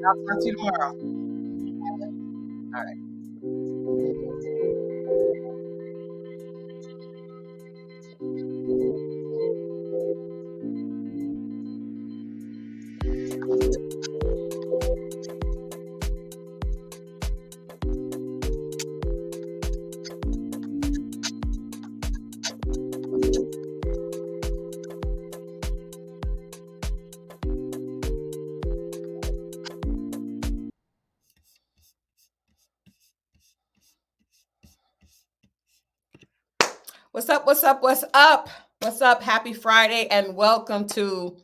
I'll talk to you tomorrow. All right. What's up? What's up? What's up? What's up? Happy Friday and welcome to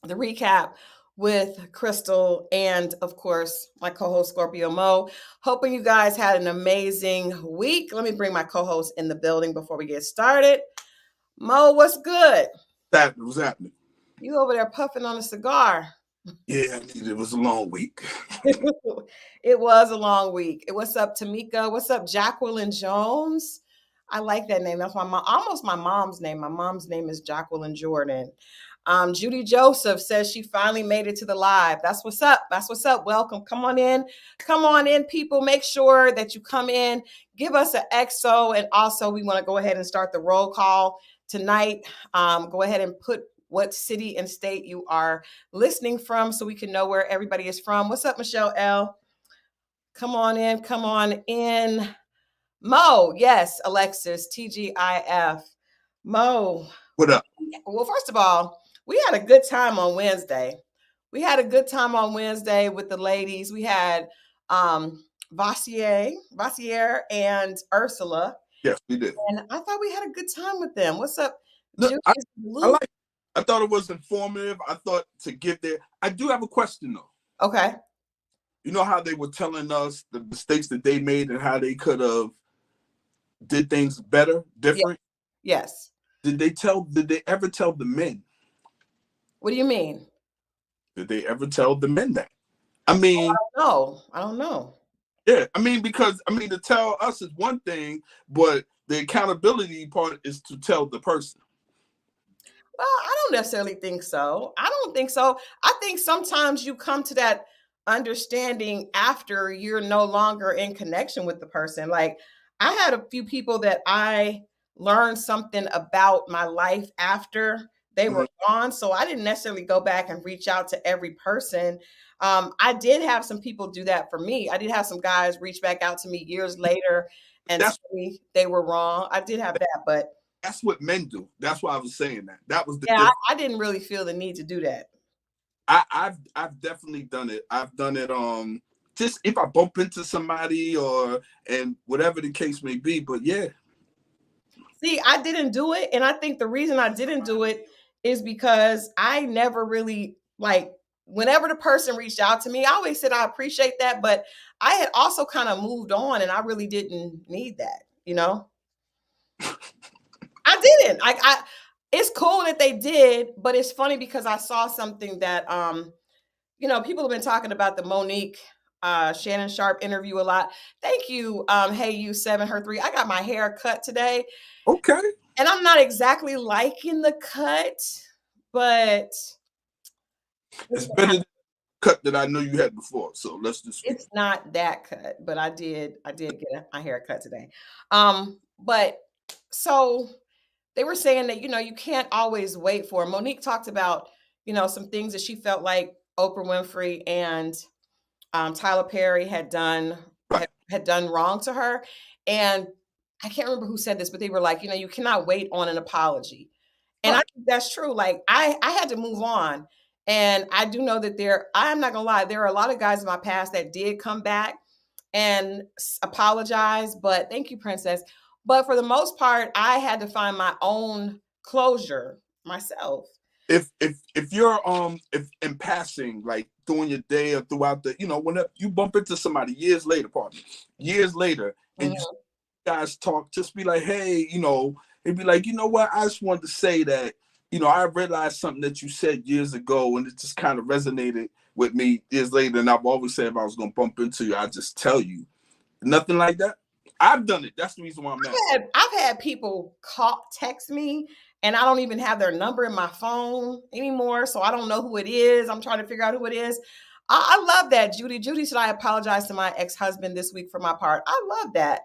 the recap with Christal and, of course, my co host Scorpio Moe. Hoping you guys had an amazing week. Let me bring my co host in the building before we get started. Mo, what's good? What's happening? You over there puffing on a cigar. Yeah, it was a long week. It was a long week. What's up, Tamika? What's up, Jacqueline Jones? I like that name. That's almost my mom's name. My mom's name is Jacqueline Jordan. Judy Joseph says she finally made it to the live. That's what's up. That's what's up. Welcome. Come on in. Come on in, people. Make sure that you come in. Give us an XO. And also, we want to go ahead and start the roll call tonight. Go ahead and put what city and state you are listening from so we can know where everybody is from. What's up, Michelle L? Come on in. Come on in. Mo, yes, Alexis, TGIF. Mo. What up? Well, first of all, we had a good time on Wednesday. We had a good time on Wednesday with the ladies. We had Vassier and Ursula. Yes, we did. And I thought we had a good time with them. What's up? Look, I thought it was informative. I thought to get there. I do have a question though. Okay. You know how they were telling us the mistakes that they made and how they could have did things better, different? Yes. Did they ever tell the men? What do you mean? Did they ever tell the men that? I mean, I don't know. Yeah, I mean, because to tell us is one thing, but the accountability part is to tell the person. Well, I don't necessarily think so. I don't think so. I think sometimes you come to that understanding after you're no longer in connection with the person. Like, I had a few people that I learned something about my life after they were gone. So I didn't necessarily go back and reach out to every person. I did have some people do that for me. I did have some guys reach back out to me years later and tell me they were wrong. I did have that, but that's what men do. That's why I was saying that. That was the I didn't really feel the need to do that. I've definitely done it. I've done it just if I bump into somebody and whatever the case may be. But yeah. See, I didn't do it. And I think the reason I didn't do it is because I never really, like, whenever the person reached out to me, I always said I appreciate that. But I had also kind of moved on and I really didn't need that, you know? I didn't. It's cool that they did, but it's funny because I saw something that people have been talking about the Monique Shannon Sharp interview a lot. Thank you, Hey You 7 Her 3. I got my hair cut today. Okay. And I'm not exactly liking the cut, but it's better than the cut that I know you had before. So let's just it's not that cut, but I did get my hair cut today. But so they were saying that, you can't always wait for. Monique talked about, some things that she felt like Oprah Winfrey and Tyler Perry had done wrong to her. And I can't remember who said this, but they were like, you cannot wait on an apology. And I think that's true. Like I had to move on. And I do know that I'm not gonna lie, there are a lot of guys in my past that did come back and apologize, but thank you, Princess. But for the most part, I had to find my own closure myself. If you're if in passing, like during your day or throughout the, whenever you bump into somebody years later, and you guys talk, just be like, hey, it'd be like, you know what, I just wanted to say that, I realized something that you said years ago and it just kind of resonated with me years later. And I've always said if I was gonna bump into you, I'd just tell you. Nothing like that. I've done it. That's the reason why I'm mad. I've had people text me and I don't even have their number in my phone anymore. So I don't know who it is. I'm trying to figure out who it is. I love that, Judy. Judy said, I apologize to my ex-husband this week for my part. I love that.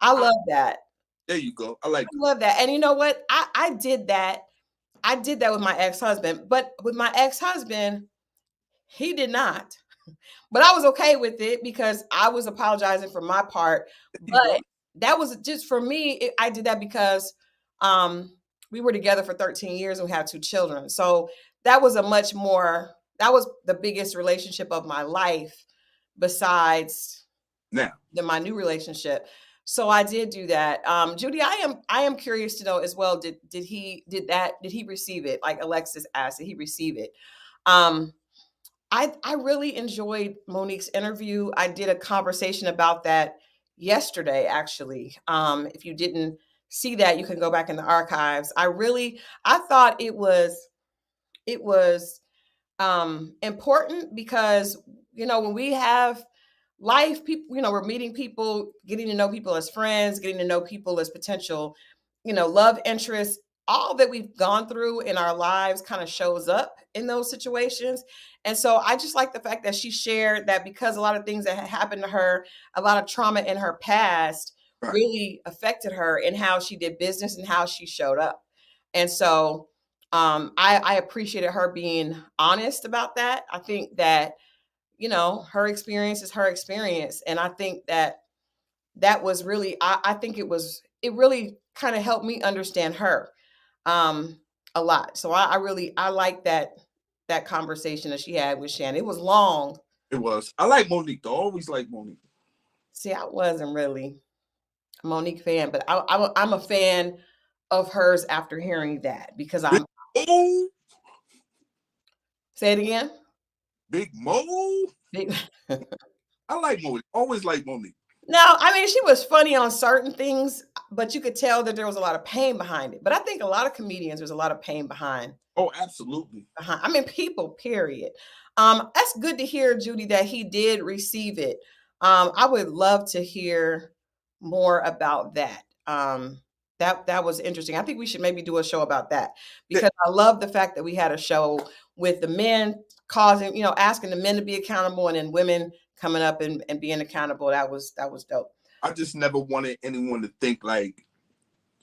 I I, love that. there you go. I like I love that. And you know what? I did that. I did that with my ex-husband, but with my ex-husband, he did not. But I was okay with it because I was apologizing for my part. there you But go. that was just for me. I did that because um, we were together for 13 years and we had 2 children. So that was a much more, that was the biggest relationship of my life besides Now, my new relationship. So I did do that. Judy, I am curious to know as well. Did he receive it? Like Alexis asked, did he receive it? Um, I really enjoyed Monique's interview. I did a conversation about that yesterday, actually. If you didn't see that, you can go back in the archives. I thought it was important because when we have life, people, we're meeting people, getting to know people as friends, getting to know people as potential, love interests. All that we've gone through in our lives kind of shows up in those situations. And so I just like the fact that she shared that because a lot of things that had happened to her, a lot of trauma in her past right. really affected her in how she did business and how she showed up. And so I appreciated her being honest about that. I think that, her experience is her experience. And I think that that was really, I think it really kind of helped me understand her um, a lot. So I like that conversation that she had with Shannon. It was long. It was. I like Monique though. Always like Monique. See, I wasn't really a Monique fan, but I'm a fan of hers after hearing that because Big I'm. Mo. Say it again. Big Mo. I like Monique. Always like Monique. No, I mean, she was funny on certain things, but you could tell that there was a lot of pain behind it. But I think a lot of comedians, there's a lot of pain Oh, absolutely. I mean, people, period. That's good to hear, Judy, that he did receive it. I would love to hear more about that. That was interesting. I think we should maybe do a show about that Yeah, because I love the fact that we had a show with the men causing, asking the men to be accountable and then women coming up and being accountable. That was dope. I just never wanted anyone to think like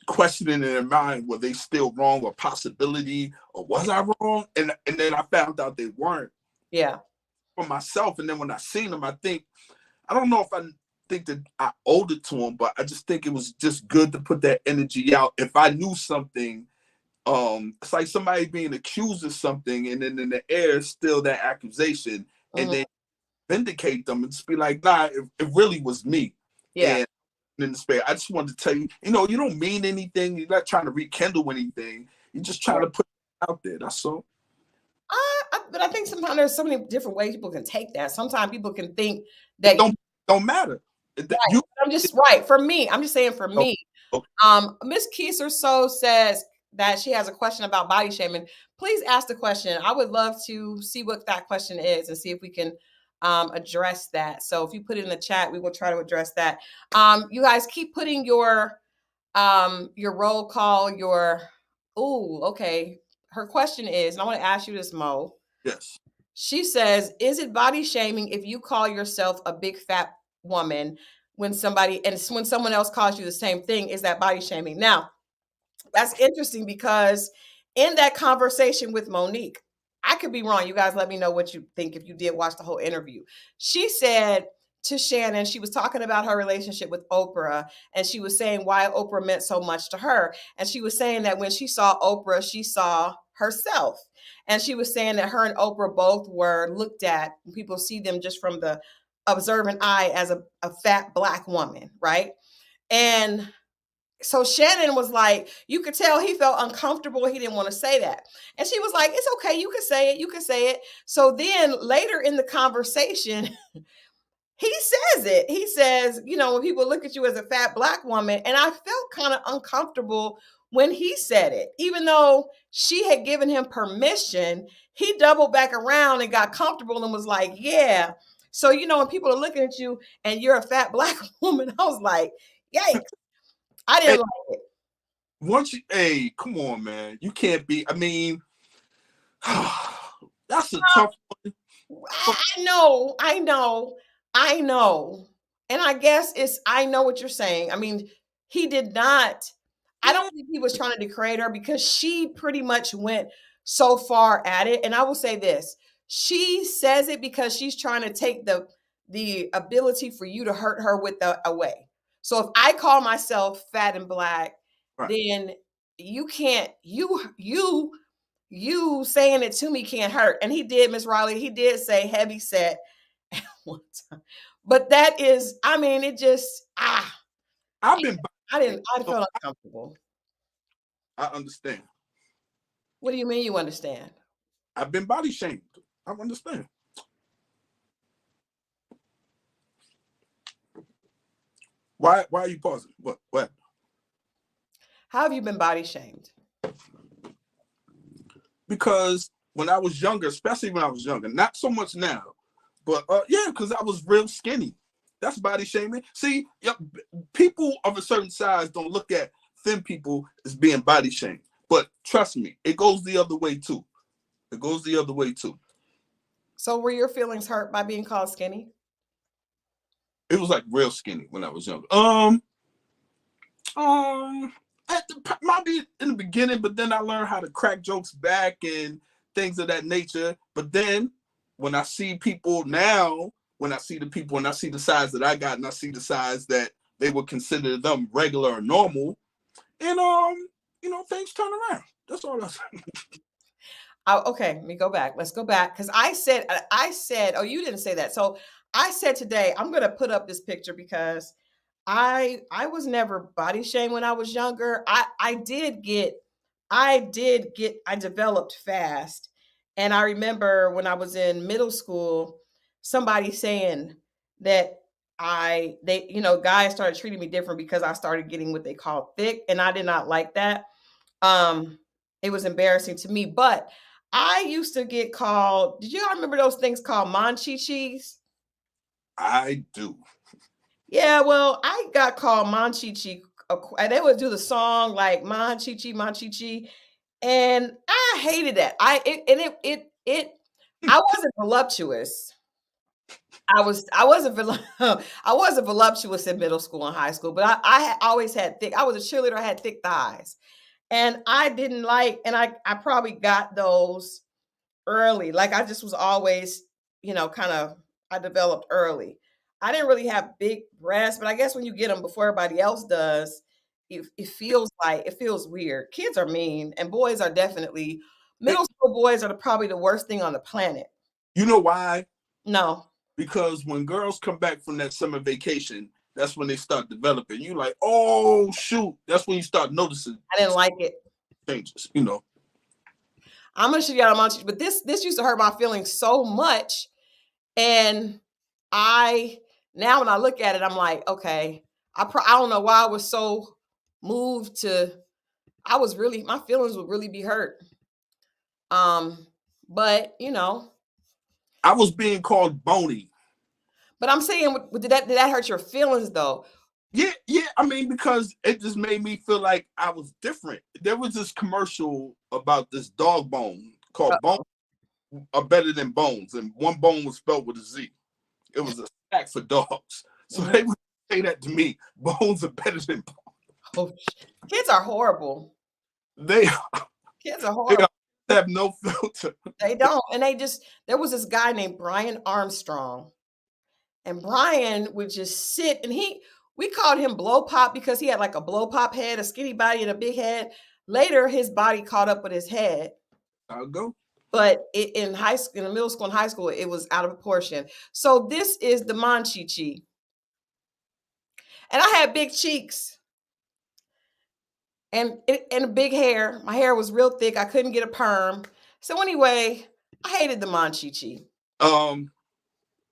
questioning in their mind were they still wrong or possibility or was I wrong? And then I found out they weren't Yeah. for myself. And then when I seen them, I don't know if I think that I owed it to them, but I just think it was just good to put that energy out. If I knew something, it's like somebody being accused of something, and then in the air is still that accusation, and Mhm. then vindicate them and just be like, nah, it really was me. Yeah. And in the space, I just wanted to tell you, you don't mean anything. You're not trying to rekindle anything. You're just trying to put it out there. That's all. But I think sometimes there's so many different ways people can take that. Sometimes people can think It that don't matter. right. You I'm just right for me. I'm just saying for know, me. okay. Miss Keiser So says that she has a question about body shaming. Please ask the question. I would love to see what that question is and see if we can address that. So if you put it in the chat, we will try to address that. You guys keep putting your roll call, okay. Her question is, and I want to ask you this, Mo. Yes. She says, is it body shaming if you call yourself a big fat woman when someone else calls you the same thing? Is that body shaming? Now, that's interesting because in that conversation with Monique, I could be wrong. You guys let me know what you think if you did watch the whole interview. She said to Shannon, she was talking about her relationship with Oprah, and she was saying why Oprah meant so much to her. And she was saying that when she saw Oprah, she saw herself. And she was saying that her and Oprah both were looked at, people see them just from the observant eye as a fat black woman, right? And so Shannon was like, you could tell he felt uncomfortable. He didn't want to say that. And she was like, it's okay. You can say it. You can say it. So then later in the conversation, he says it. He says, when people look at you as a fat black woman, and I felt kind of uncomfortable when he said it, even though she had given him permission, he doubled back around and got comfortable and was like, yeah. So, when people are looking at you and you're a fat black woman, I was like, yikes. I Hey, didn't like it. hey, come on, man. You can't be. I mean, that's a tough one. I know, I know, I know. And I guess I know what you're saying. I mean, he did not, I don't Yeah, think he was trying to degrade her because she pretty much went so far at it. And I will say this, she says it because she's trying to take the ability for you to hurt her with the away. So if I call myself fat and black, right. then you can't, you saying it to me can't hurt. And he did, Miss Riley, he did say heavy set one time. But that is, I mean, it just I've been body I shamed. didn't I So felt uncomfortable. I understand. What do you mean you understand? I've been body shamed. I understand. Why are you pausing? What? How have you been body shamed? Because when I was younger, especially when I was younger, not so much now, but yeah, because I was real skinny. That's body shaming. See, people of a certain size don't look at thin people as being body shamed. But trust me, it goes the other way too. It goes the other way too. So were your feelings hurt by being called skinny? It was like real skinny when I was younger. Um, maybe in the beginning, but then I learned how to crack jokes back and things of that nature. But then when I see people now, when I see the people and I see the size that I got and I see the size that they would consider them regular or normal, and things turn around. That's all I say. Okay, let me go back. Let's go back because I said, oh, you didn't say that. So I said today I'm going to put up this picture because I was never body shamed when I was younger. I developed fast. And I remember when I was in middle school, somebody saying that guys started treating me different because I started getting what they call thick, and I did not like that. Um, it was embarrassing to me, but I used to get called, did y'all remember those things called manchichis? I do. Yeah, well, I got called Monchichi. And they would do the song like Monchichi, Monchichi, and I hated that. I wasn't voluptuous. I wasn't I wasn't voluptuous in middle school and high school, but always had thick. I was a cheerleader. I had thick thighs, and I didn't like. And I probably got those early. Like I just was always, kind of I developed early. I didn't really have big breasts, but I guess when you get them before everybody else does, it feels weird. Kids are mean, and boys are definitely It, middle school boys are probably the worst thing on the planet. you know why? No, Because when girls come back from that summer vacation, that's when they start developing. You like, oh shoot, that's when you start noticing I didn't like it. changes. I'm gonna show you how much, but this used to hurt my feelings so much, and I now when I look at it, I'm like, okay, I don't know why I was so moved to. I was really my feelings would really be hurt. Um, but I was being called bony. but I'm saying, did that hurt your feelings though? Yeah, yeah. I mean, because it just made me feel like I was different. There was this commercial about this dog bone called Bone are better than bones, and one bone was spelled with a Z. It was a snack for dogs. So Mhm. they would say that to me, bones are better than bones. Oh, kids are horrible. They Kids are they horrible. have no filter. They don't, and there was this guy named Brian Armstrong. And Brian would just sit and we called him blow pop because he had like a blow pop head, a skinny body and a big head. Later, his body caught up with his head. I'll go. But in high school, in middle school and high school, it was out of proportion. So this is the Monchichi. And I had big cheeks and a big hair. My hair was real thick. I couldn't get a perm. So anyway, I hated the Monchichi. Um,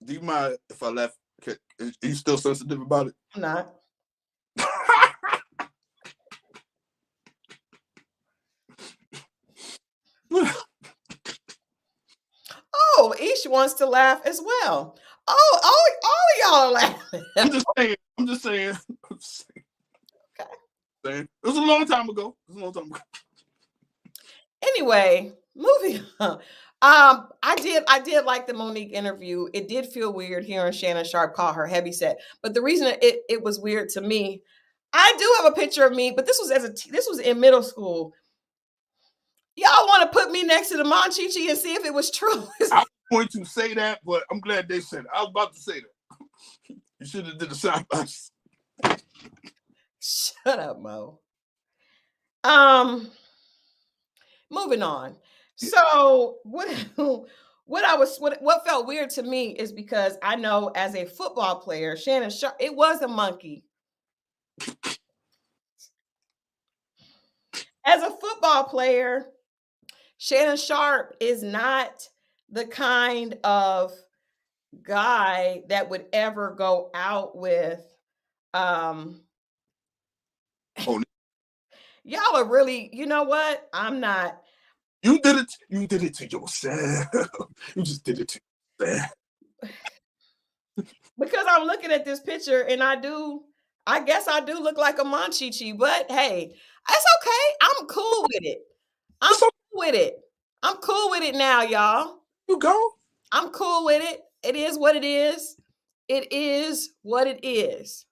do you mind if I left? Are you still sensitive about it? I'm not. Oh, Ish wants to laugh as well. Oh, all of y'all are laughing. I'm just saying. I'm just saying. Okay. Saying. It was a long time ago. It was a long time ago. Anyway, moving on. I did like the Monique interview. It did feel weird hearing Shannon Sharp call her heavy set, but the reason it was weird to me, I do have a picture of me, but this was this was in middle school. Y'all want to put me next to the Monchichi and see if it was true? I was going to say that, but I'm glad they said it. I was about to say that. You should have did the side by side. Shut up, Mo. Moving on. So what felt weird to me is because I know as a football player, Shannon Sharp, it was a monkey. As a football player, Shannon Sharp is not the kind of guy that would ever go out with Oh, y'all are really, you know what? I'm not. You did it to yourself. You just did it to yourself. Because I'm looking at this picture and I guess I do look like a Monchichi, but hey, that's okay. I'm cool with it. I'm cool with it. I'm cool with it now, y'all. You go. I'm cool with it. It is what it is. It is what it is.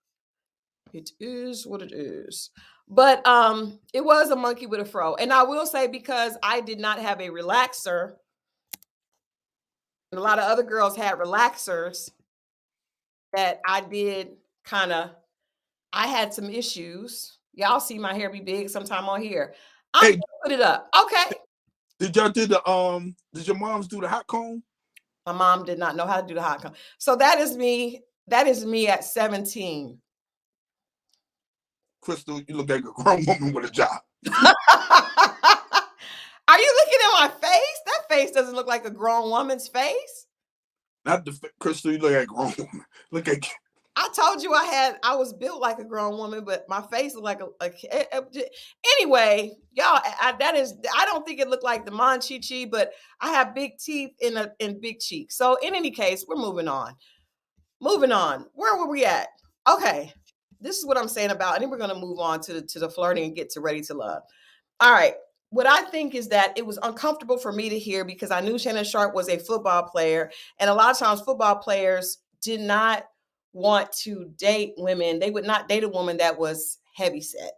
It is what it is. But it was a monkey with a fro. And I will say, because I did not have a relaxer, and a lot of other girls had relaxers, that I did I had some issues. Y'all see my hair be big sometime on here. I'm gonna put it up. Okay. Did your moms do the hot comb? My mom did not know how to do the hot comb. So that is me. That is me at 17. Christal, you look like a grown woman with a job. Are you looking at my face? That face doesn't look like a grown woman's face. Not the Christal, you look like a grown woman. Look at. I told you I was built like a grown woman, but my face looked like anyway, y'all. I don't think it looked like the Monchichi, but I have big teeth and big cheeks. So in any case, we're moving on. Moving on. Where were we at? Okay, this is what I'm saying about, and then we're gonna move on to the flirting and get to ready to love. All right. What I think is that it was uncomfortable for me to hear because I knew Shannon Sharp was a football player, and a lot of times football players did not want to date women. They would not date a woman that was heavy set.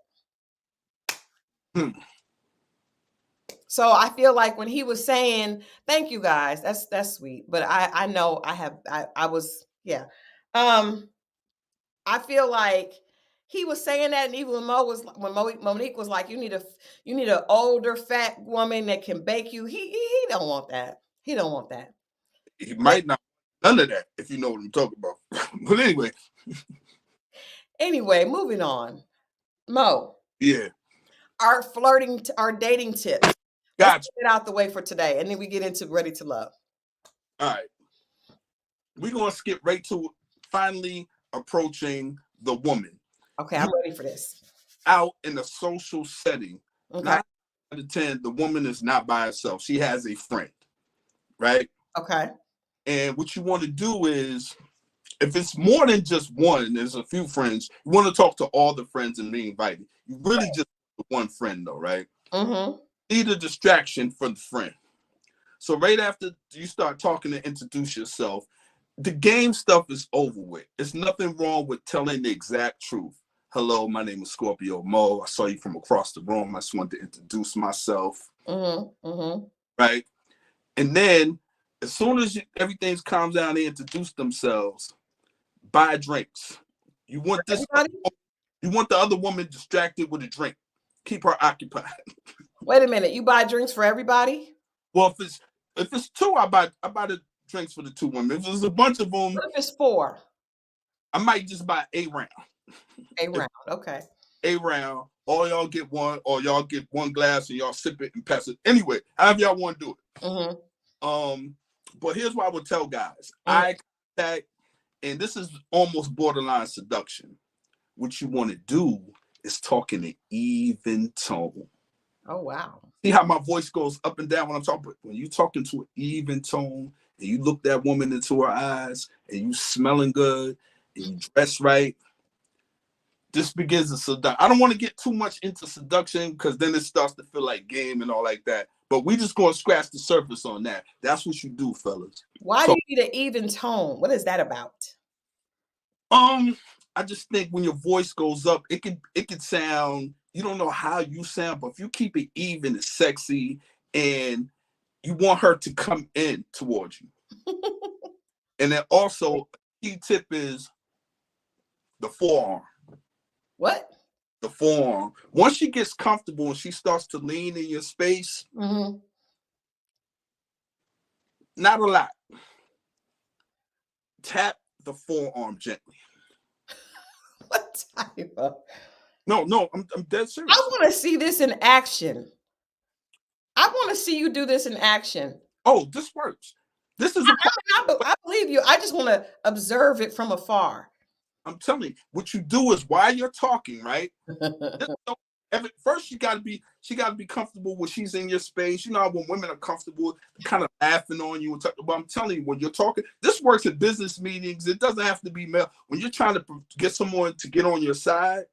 So I feel like when he was saying, "Thank you guys," that's sweet. But I know I was, yeah. I feel like he was saying that, and even when Monique was like, "You need an older fat woman that can bake you." He don't want that. He don't want that. He might not none of that, if you know what I'm talking about. But anyway. Anyway, moving on. Mo. Yeah. Our dating tips. Gotcha. Let's get it out the way for today, and then we get into ready to love. All right. We're gonna skip right to finally approaching the woman. Okay, I'm ready for this. Out in a social setting. Okay. 9 out of 10, the woman is not by herself. She has a friend, right? Okay. And what you want to do is, if it's more than just one, there's a few friends, you want to talk to all the friends and be invited. You really just one friend though, right? Mm-hmm. Need a distraction for the friend. So right after you start talking to introduce yourself, the game stuff is over with. There's nothing wrong with telling the exact truth. Hello, my name is Scorpio Moe. I saw you from across the room. I just wanted to introduce myself. Mm-hmm. Mm-hmm. Right? And then as soon as everything's calmed down, they introduce themselves. Buy drinks. You want you want the other woman distracted with a drink. Keep her occupied. Wait a minute. You buy drinks for everybody? Well, if it's two, I buy the drinks for the two women. If there's a bunch of them, what if it's 4? I might just buy a round. A round, okay. A round. All y'all get one, or y'all get one glass and y'all sip it and pass it. Anyway, however y'all want to do it. Mm-hmm. But here's what I would tell guys. Eye contact, and this is almost borderline seduction. What you want to do is talk in an even tone. Oh, wow. See how my voice goes up and down when I'm talking? When you talking to an even tone and you look that woman into her eyes and you smelling good and you dress right, this begins to seduce. I don't want to get too much into seduction because then it starts to feel like game and all like that. But But we just gonna scratch the surface on that. That's what you do, fellas. Why do So you need an even tone? What is that about? I just think when your voice goes up, it could sound, you don't know how you sound, but if you keep it even and sexy, and you want her to come in towards you. And then also, key tip is the forearm. What? The forearm. Once she gets comfortable and she starts to lean in your space, Mm-hmm. not a lot. Tap the forearm gently. What type of? No, I'm dead serious. I want to see this in action. I want to see you do this in action. Oh, this works. This is a part. I believe you. I just want to observe it from afar. I'm telling you, what you do is while you're talking, right? First, she gotta be comfortable when she's in your space. You know, when women are comfortable, kind of laughing on you and talking. But I'm telling you, when you're talking, this works at business meetings. It doesn't have to be male. When you're trying to get someone to get on your side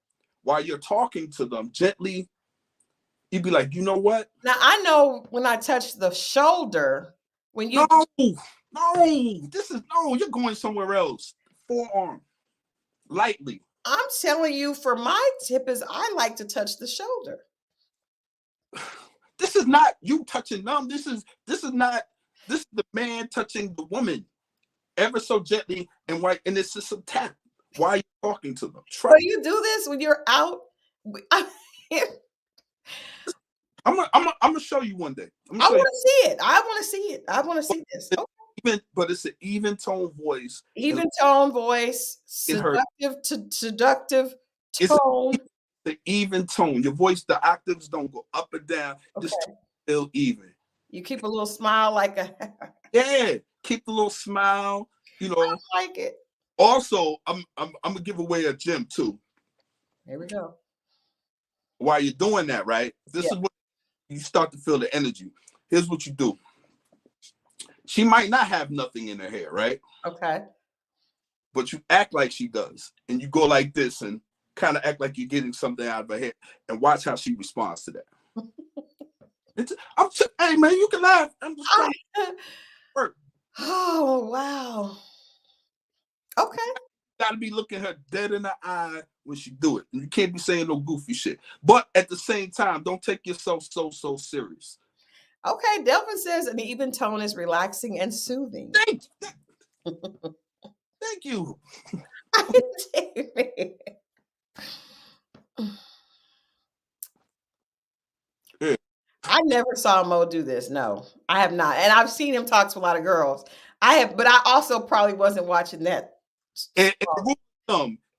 while you're talking to them gently, you'd be like, you know what? Now I know when I touch the shoulder, when you you're going somewhere else. Forearm, lightly. I'm telling you, for my tip is I like to touch the shoulder. This is not you touching them. This is the man touching the woman ever so gently and right, and it's just a tap while you're talking to them. So you do this when you're out. I'm gonna show you one day. I want to see it. I want to see it. I want to see this. Okay. But it's an even tone voice. Even tone voice, seductive tone. It's the even tone. Your voice, the octaves don't go up or down. Okay. Just feel even. You keep a little smile like a yeah. Keep the little smile. You know. I like it. Also, I'm gonna give away a gem too. Here we go. While you're doing that, right? This is what you start to feel the energy. Here's what you do. She might not have nothing in her hair, right? Okay. But you act like she does. And you go like this and kind of act like you're getting something out of her hair. And watch how she responds to that. Hey, man, you can laugh. I'm just trying to work. Oh, wow. Okay. You gotta be looking her dead in the eye when she do it. And you can't be saying no goofy shit. But at the same time, don't take yourself so serious. Okay, Delvin says an even tone is relaxing and soothing. Thank you. Yeah. I never saw Mo do this. No, I have not. And I've seen him talk to a lot of girls. I have, but I also probably wasn't watching that. And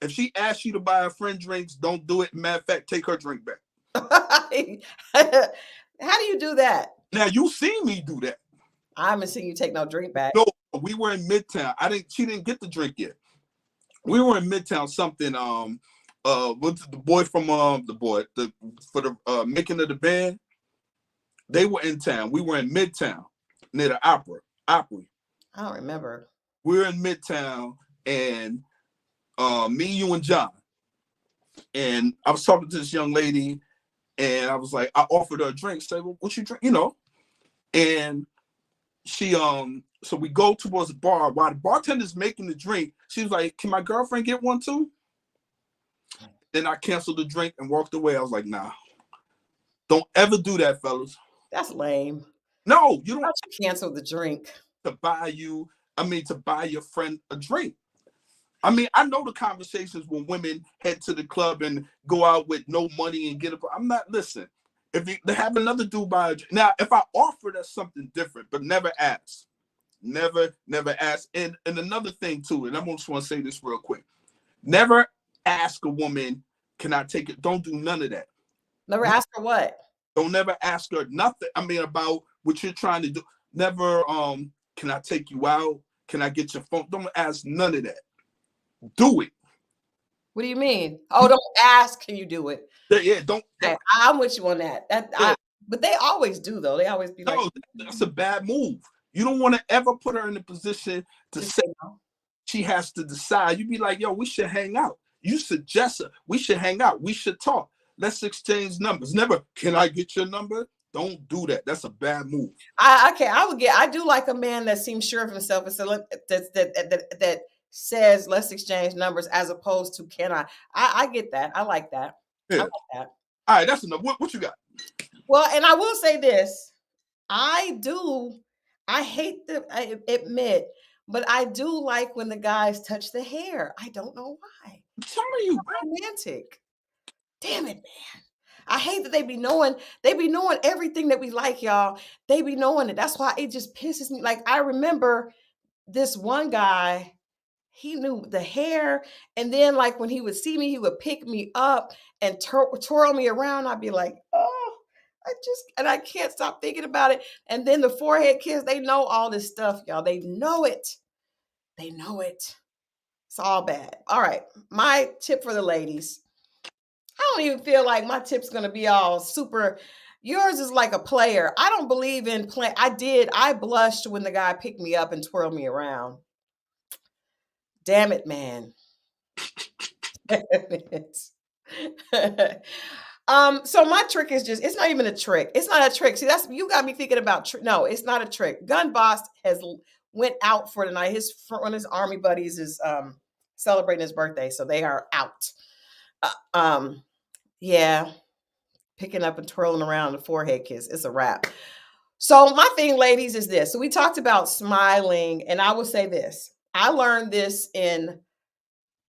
if she asks you to buy a friend drinks, don't do it. Matter of fact, take her drink back. How do you do that? Now you seen me do that. I haven't seen you take no drink back. No, we were in Midtown. She didn't get the drink yet. We were in Midtown something. What's the boy from for the making of the band? They were in town. We were in Midtown near the Opry. I don't remember. We were in Midtown, and me, you, and John. And I was talking to this young lady, and I was like, I offered her a drink. Say, well, what you drink? You know. And she so we go towards the bar. While the bartender's making the drink, she was like, can my girlfriend get one too? Then I canceled the drink and walked away. I was like, nah. Don't ever do that, fellas. That's lame. No, you don't cancel the drink. To buy your friend a drink. I mean, I know the conversations when women head to the club and go out with no money and get I'm not, listen. If they have another dude buy a drink. Now, if I offer, that's something different, but never ask. Never ask. And another thing too, and I just want to say this real quick. Never ask a woman, can I take it? Don't do none of that. Never ask her what? Don't never ask her nothing. I mean, about what you're trying to do. Never, can I take you out? Can I get your phone? Don't ask none of that. Do it. What do you mean? Oh, don't ask, can you do it? Yeah, don't. I'm with you on that. But they always do, though. They always be like, no, that's a bad move. You don't want to ever put her in a position to say no. She has to decide. You be like, yo, we should hang out. You suggest her. We should hang out. We should talk. Let's exchange numbers. Never, can I get your number? Don't do that. That's a bad move. I do like a man that seems sure of himself and so that says let's exchange numbers as opposed to can I get that. I like that. I Yeah. like that. All right, that's enough. What you got? Well, and I will say this. I hate to I admit, but I do like when the guys touch the hair. I don't know why. I'm telling you, bro. Romantic. Damn it, man. I hate that they be knowing everything that we like, y'all. They be knowing it. That's why it just pisses me. Like I remember this one guy, he knew the hair, and then like when he would see me, he would pick me up and twirl me around. I'd be like, oh, I can't stop thinking about it. And then the forehead kiss, they know all this stuff, y'all. They know it. They know it. It's all bad. All right. My tip for the ladies. I don't even feel like my tip's gonna be all super. Yours is like a player. I don't believe in play. I blushed when the guy picked me up and twirled me around. Damn it, man. So my trick is just, it's not even a trick. It's not a trick. See, that's, you got me thinking about, no, it's not a trick. Gun Boss went out for the night. One of his army buddies is celebrating his birthday. So they are out. Yeah, picking up and twirling around the forehead kiss. It's a wrap. So my thing, ladies, is this. So we talked about smiling, and I will say this. I learned this in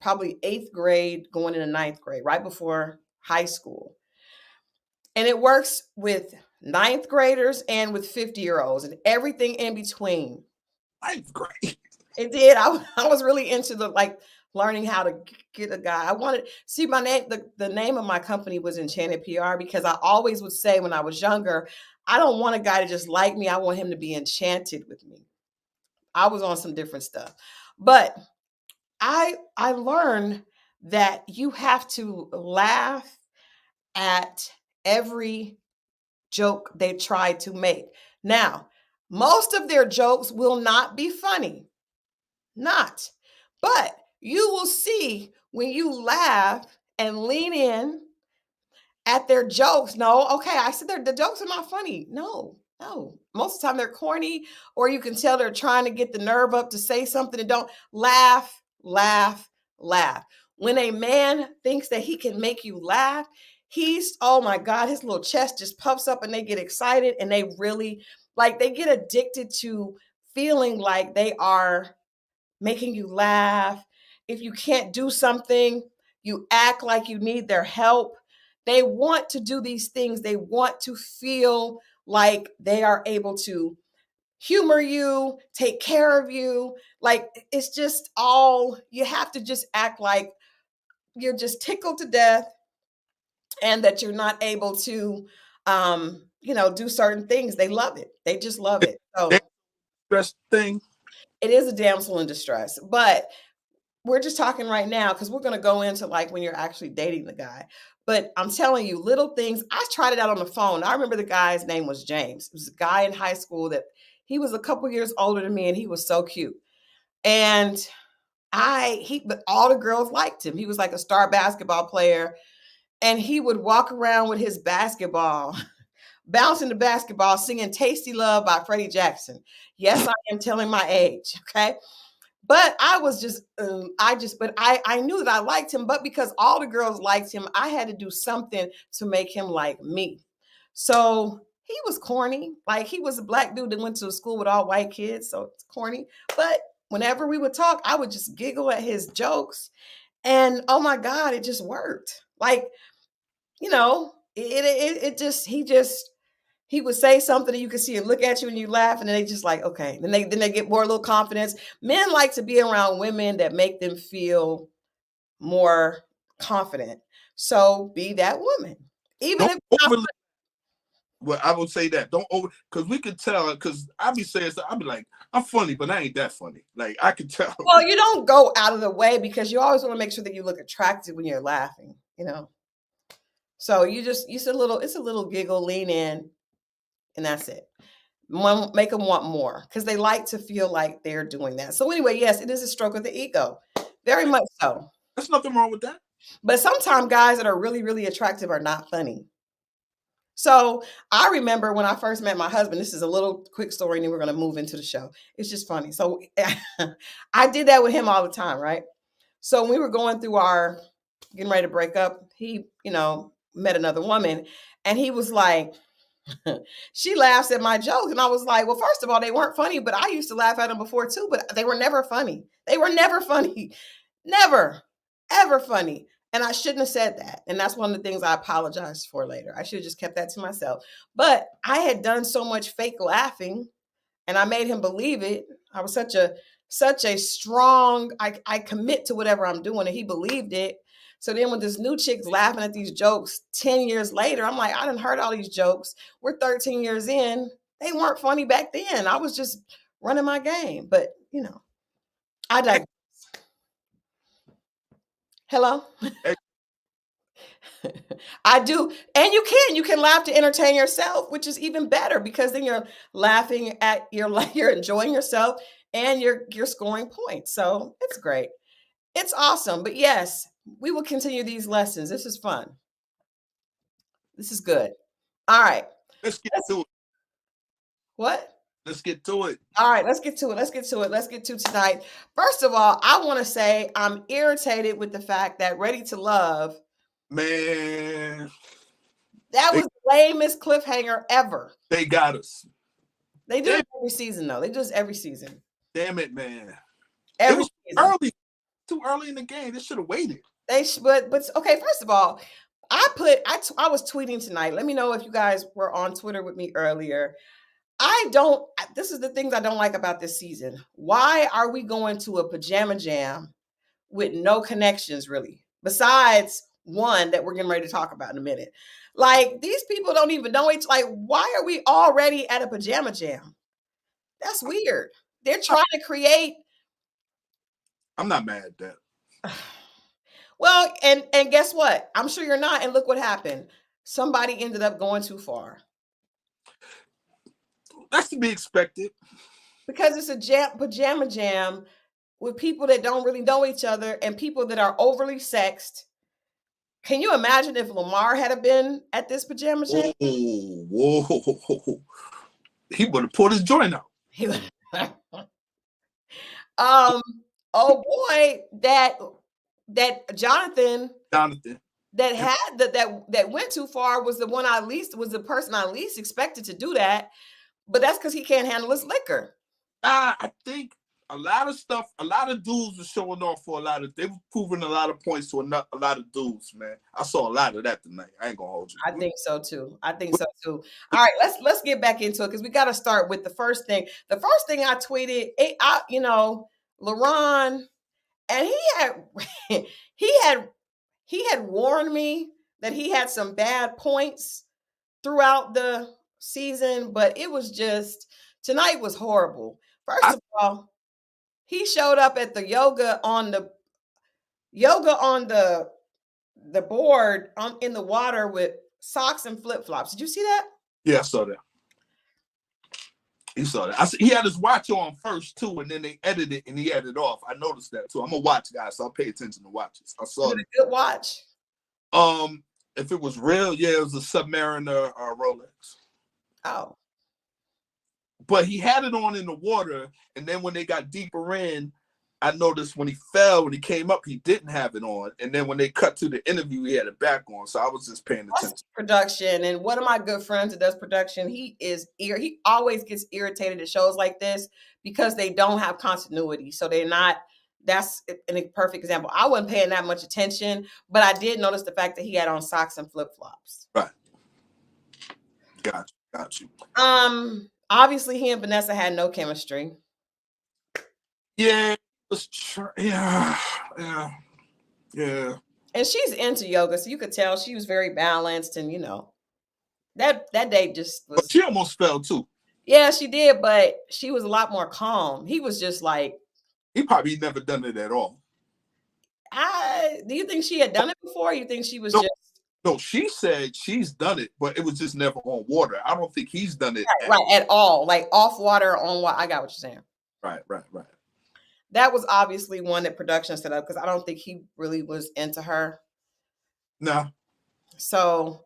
probably 8th grade, going into 9th grade, right before high school. And it works with 9th graders and with 50-year-olds and everything in between. 9th grade. It did. I was really into the like learning how to get a guy. I wanted see my name. The name of my company was Enchanted PR because I always would say when I was younger, I don't want a guy to just like me. I want him to be enchanted with me. I was on some different stuff, but I learned that you have to laugh at every joke they try to make. Now, most of their jokes will not be funny. Not. But you will see when you laugh and lean in at their jokes. No, okay, I said the jokes are not funny. No, no. Most of the time they're corny, or you can tell they're trying to get the nerve up to say something and don't laugh, laugh, laugh. When a man thinks that he can make you laugh, oh my God, his little chest just puffs up and they get excited and they really like they get addicted to feeling like they are making you laugh. If you can't do something, you act like you need their help. They want to do these things. They want to feel like they are able to humor you, take care of you. Like it's just all, you have to just act like you're just tickled to death and that you're not able to do certain things. They love it. They just love it. So Best thing. it is a damsel in distress, but we're just talking right now because we're going to go into like when you're actually dating the guy. But I'm telling you, little things. I tried it out on the phone. I remember the guy's name was James. It was a guy in high school that he was a couple years older than me, and he was so cute. And but all the girls liked him. He was like a star basketball player, and he would walk around with his basketball, bouncing the basketball, singing "Tasty Love" by Freddie Jackson. Yes, I am telling my age. Okay. But I was just, I knew that I liked him, but because all the girls liked him, I had to do something to make him like me. So he was corny. Like he was a black dude that went to a school with all white kids. So it's corny. But whenever we would talk, I would just giggle at his jokes. And oh my God, it just worked. Like, he would say something and you could see him look at you and you laugh and then they just like, okay. Then they get more little confidence. Men like to be around women that make them feel more confident. So be that woman. Even Don't if overly, well, I would say that. Don't over, because we could tell, because I be saying stuff, I be like, I'm funny, but I ain't that funny. Like I could tell. well, you don't go out of the way because you always want to make sure that you look attractive when you're laughing. So it's a little giggle, lean in, and that's it. Make them want more because they like to feel like they're doing that. So anyway, yes, it is a stroke of the ego, very much so. There's nothing wrong with that. But sometimes guys that are really, really attractive are not funny. So I remember when I first met my husband, this is a little quick story, and then we're going to move into the show. It's just funny. So I did that with him all the time, right? So when we were going through our getting ready to break up, he, met another woman, and he was like, she laughs at my jokes. And I was like, well, first of all, they weren't funny, but I used to laugh at them before too, but they were never funny. They were never funny. Never, ever funny. And I shouldn't have said that. And that's one of the things I apologized for later. I should have just kept that to myself. But I had done so much fake laughing and I made him believe it. I was such a strong, I commit to whatever I'm doing, and he believed it. So then when this new chick's laughing at these jokes 10 years later, I'm like, I done heard all these jokes. We're 13 years in. They weren't funny back then. I was just running my game. But I digress. Hello? Hey, I do. And you can laugh to entertain yourself, which is even better because then you're laughing at you're enjoying yourself and you're scoring points. So it's great. It's awesome. But yes, we will continue these lessons. This is fun. This is good. All right. let's get Let's, to it. what? Let's get to it. All right, let's get to it. Let's get to it. Let's get to tonight. First of all, I want to say I'm irritated with the fact that Ready to Love, Man, that they, was the lamest cliffhanger ever. they got us. They do Damn, it every season, though. They do this every season. damn it, man. It Every was season. early, too early in the game. They should have waited. But okay. First of all, I was tweeting tonight. Let me know if you guys were on Twitter with me earlier. This is the things I don't like about this season. Why are we going to a pajama jam with no connections really? Besides one that we're getting ready to talk about in a minute. Like these people don't even know each, like, why are we already at a pajama jam? That's weird. They're trying to create. I'm not mad at that. Well, and guess what? I'm sure you're not. And look what happened. Somebody ended up going too far. That's to be expected. Because it's a pajama jam with people that don't really know each other and people that are overly sexed. Can you imagine if Lamar had been at this pajama jam? Whoa. He would have pulled his joint out. He would. Oh boy, that Jonathan that had that went too far was the person I least expected to do that. But that's because he can't handle his liquor. I think a lot of dudes were showing off for they were proving a lot of points to a lot of dudes, man. I saw a lot of that tonight. I ain't gonna hold you. I think so too. All right, let's get back into it because we got to start with the first thing. The first thing I tweeted, Laron, and he had warned me that he had some bad points throughout the season, but it was just tonight was horrible. First of all, he showed up at the yoga on the board in the water with socks and flip-flops. Did you see that? Yeah, I saw that. He saw that. He had his watch on first too, and then they edited it and he had it off. I noticed that too. I'm a watch guy, so I pay attention to watches. I saw it. A good watch. If it was real, yeah, it was a Submariner Rolex. Oh. But he had it on in the water, and then when they got deeper in, I noticed when he fell, when he came up, he didn't have it on. And then when they cut to the interview, he had it back on. So I was just paying attention. That's production. And one of my good friends that does production, he always gets irritated at shows like this because they don't have continuity. So that's a perfect example. I wasn't paying that much attention, but I did notice the fact that he had on socks and flip-flops. Right. Got you. Obviously he and Vanessa had no chemistry. Yeah. Yeah. And she's into yoga, so you could tell she was very balanced, and that date just was. But she almost fell too. Yeah, she did, but she was a lot more calm. He was just like. He probably never done it at all. Do you think she had done it before? Or you think she was just? No, she said she's done it, but it was just never on water. I don't think he's done it at all. Like off water, on water. I got what you're saying. Right. That was obviously one that production set up because I don't think he really was into her. No. So,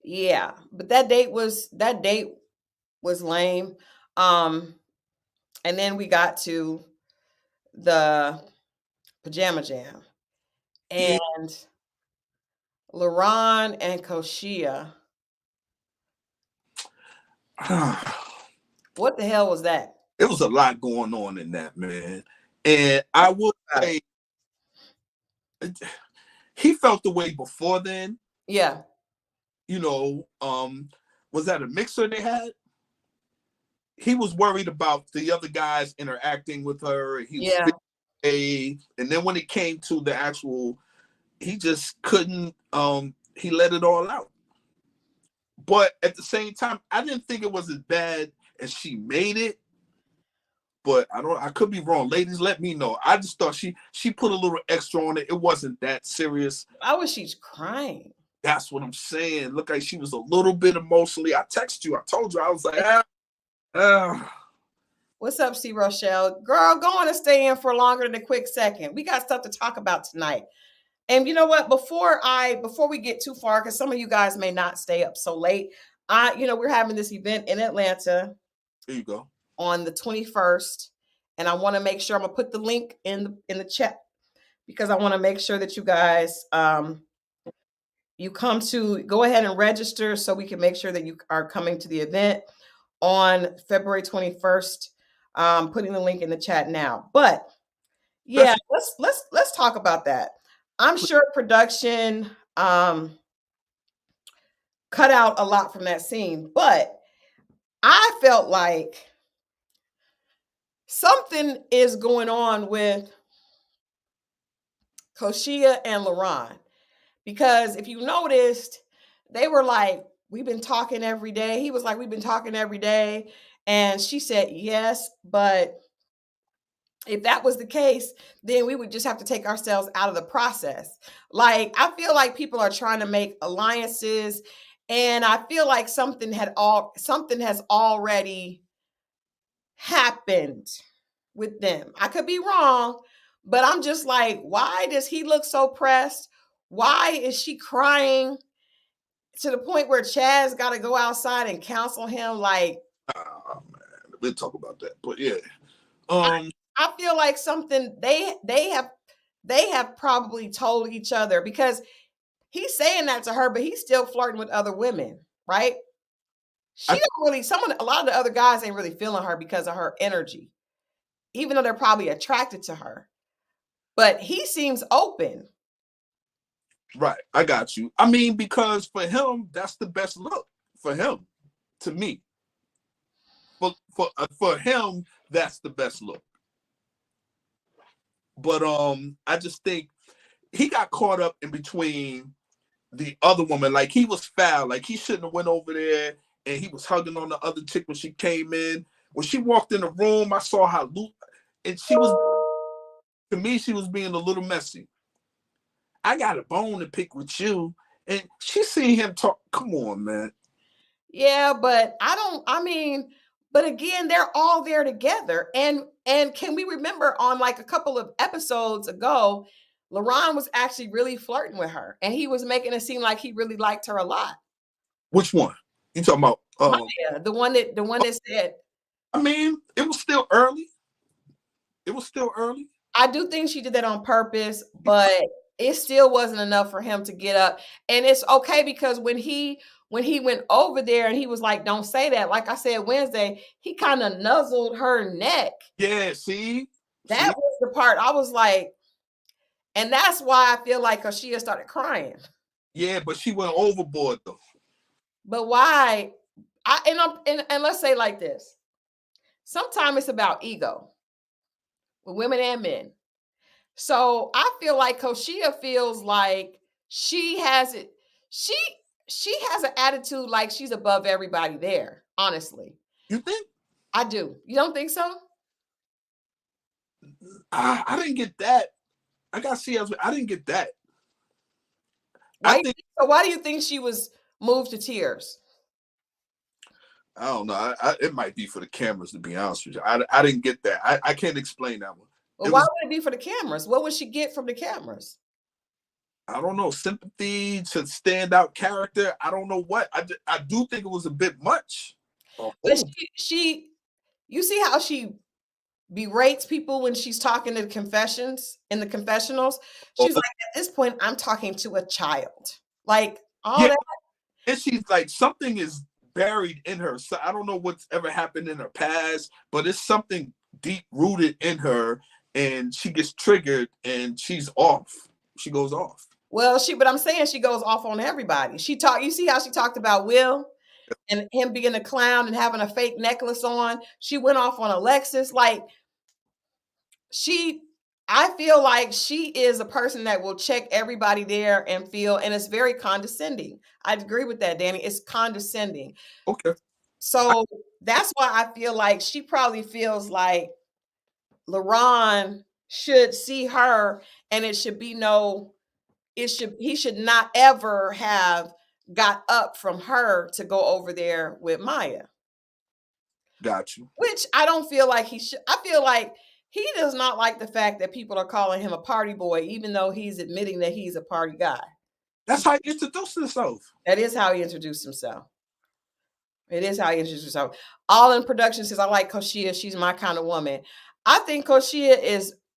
Yeah, but that date was lame. Um, and then we got to the pajama jam, Yeah. and Laron and Koshia. What the hell was that? It was a lot going on in that, man. And I would Got it. say he felt the way before then. Yeah, You know, was that a mixer they had? He was worried about the other guys interacting with her. He was yeah. and then when it came to the actual, he just couldn't. He let it all out. But at the same time, I didn't think it was as bad as she made it. But I could be wrong. Ladies, let me know. I just thought she put a little extra on it. It wasn't that serious. I was she's crying. That's what I'm saying. Look like she was a little bit emotionally. I texted you. I told you. I was like, What's up, C. Rochelle? Girl, go on and stay in for longer than a quick second. We got stuff to talk about tonight. And you know what? Before we get too far, because some of you guys may not stay up so late, we're having this event in Atlanta. There you go. On the 21st, and I want to make sure I'm gonna put the link in the chat because I want to make sure that you guys you come to go ahead and register so we can make sure that you are coming to the event on February 21st. Putting the link in the chat now. But yeah, let's talk about that. I'm sure production cut out a lot from that scene, but I felt like something is going on with Koshia and Laron. Because if you noticed, they were like, we've been talking every day. He was like, we've been talking every day. And she said, yes, but if that was the case, then we would just have to take ourselves out of the process. Like, I feel like people are trying to make alliances, and I feel like something has already happened with them. I could be wrong, but I'm just like, why does he look so pressed? Why is she crying to the point where Chaz got to go outside and counsel him? Like, oh, man, we'll talk about that. But yeah, I feel like something they have probably told each other, because he's saying that to her, but he's still flirting with other women, right? She don't really. A lot of the other guys ain't really feeling her because of her energy, even though they're probably attracted to her. But he seems open. Right, I got you. I mean, because for him, that's the best look for him, to me. For him, that's the best look. But I just think he got caught up in between the other woman. Like, he was foul. Like, he shouldn't have went over there, and he was hugging on the other chick when she came in. When she walked in the room, I saw how loose, and to me, she was being a little messy. I got a bone to pick with you. And she seen him talk. Come on, man. Yeah, but but again, they're all there together. And can we remember on like a couple of episodes ago, Laron was actually really flirting with her, and he was making it seem like he really liked her a lot. Which one? You talking about Maya, the one that said, I mean, it was still early. It was still early. I do think she did that on purpose, but it still wasn't enough for him to get up. And it's okay, because when he went over there and he was like, don't say that. Like I said Wednesday, he kind of nuzzled her neck. Yeah, see? That was the part I was like, and that's why I feel like Koshia started crying. Yeah, but she went overboard though. But why? And let's say like this. Sometimes it's about ego with women and men. So I feel like Koshia feels like she has it. She has an attitude like she's above everybody there. Honestly, You think? I do. You don't think so? I didn't get that. I got to see. I didn't get that. Why do you think she was moved to tears? I don't know. It might be for the cameras, to be honest with you. I didn't get that. I can't explain that one. Well, why would it be for the cameras? What would she get from the cameras? I don't know, sympathy to standout character. I don't know what. I do think it was a bit much. But she you see how she berates people when she's talking to the confessions in the confessionals. She's Oh, like, at this point, I'm talking to a child. Like all yeah, that. and she's like something is buried in her. So I don't know what's ever happened in her past, but it's something deep rooted in her, and she gets triggered and she's off. She goes off. Well, but I'm saying she goes off on everybody. You see how she talked about Will and him being a clown and having a fake necklace on. She went off on Alexis. Like she I feel like she is a person that will check everybody there and it's very condescending. I agree with that, Danny. It's condescending. Okay. So that's why I feel like she probably feels like LaRon should see her and he should not ever have got up from her to go over there with Maya. Got you. Which I don't feel like he should. I feel like he does not like the fact that people are calling him a party boy, even though he's admitting that he's a party guy. That's how he introduced himself. That is how he introduced himself. It is how he introduced himself. All in production says, I like Koshia. She's my kind of woman. I think Koshia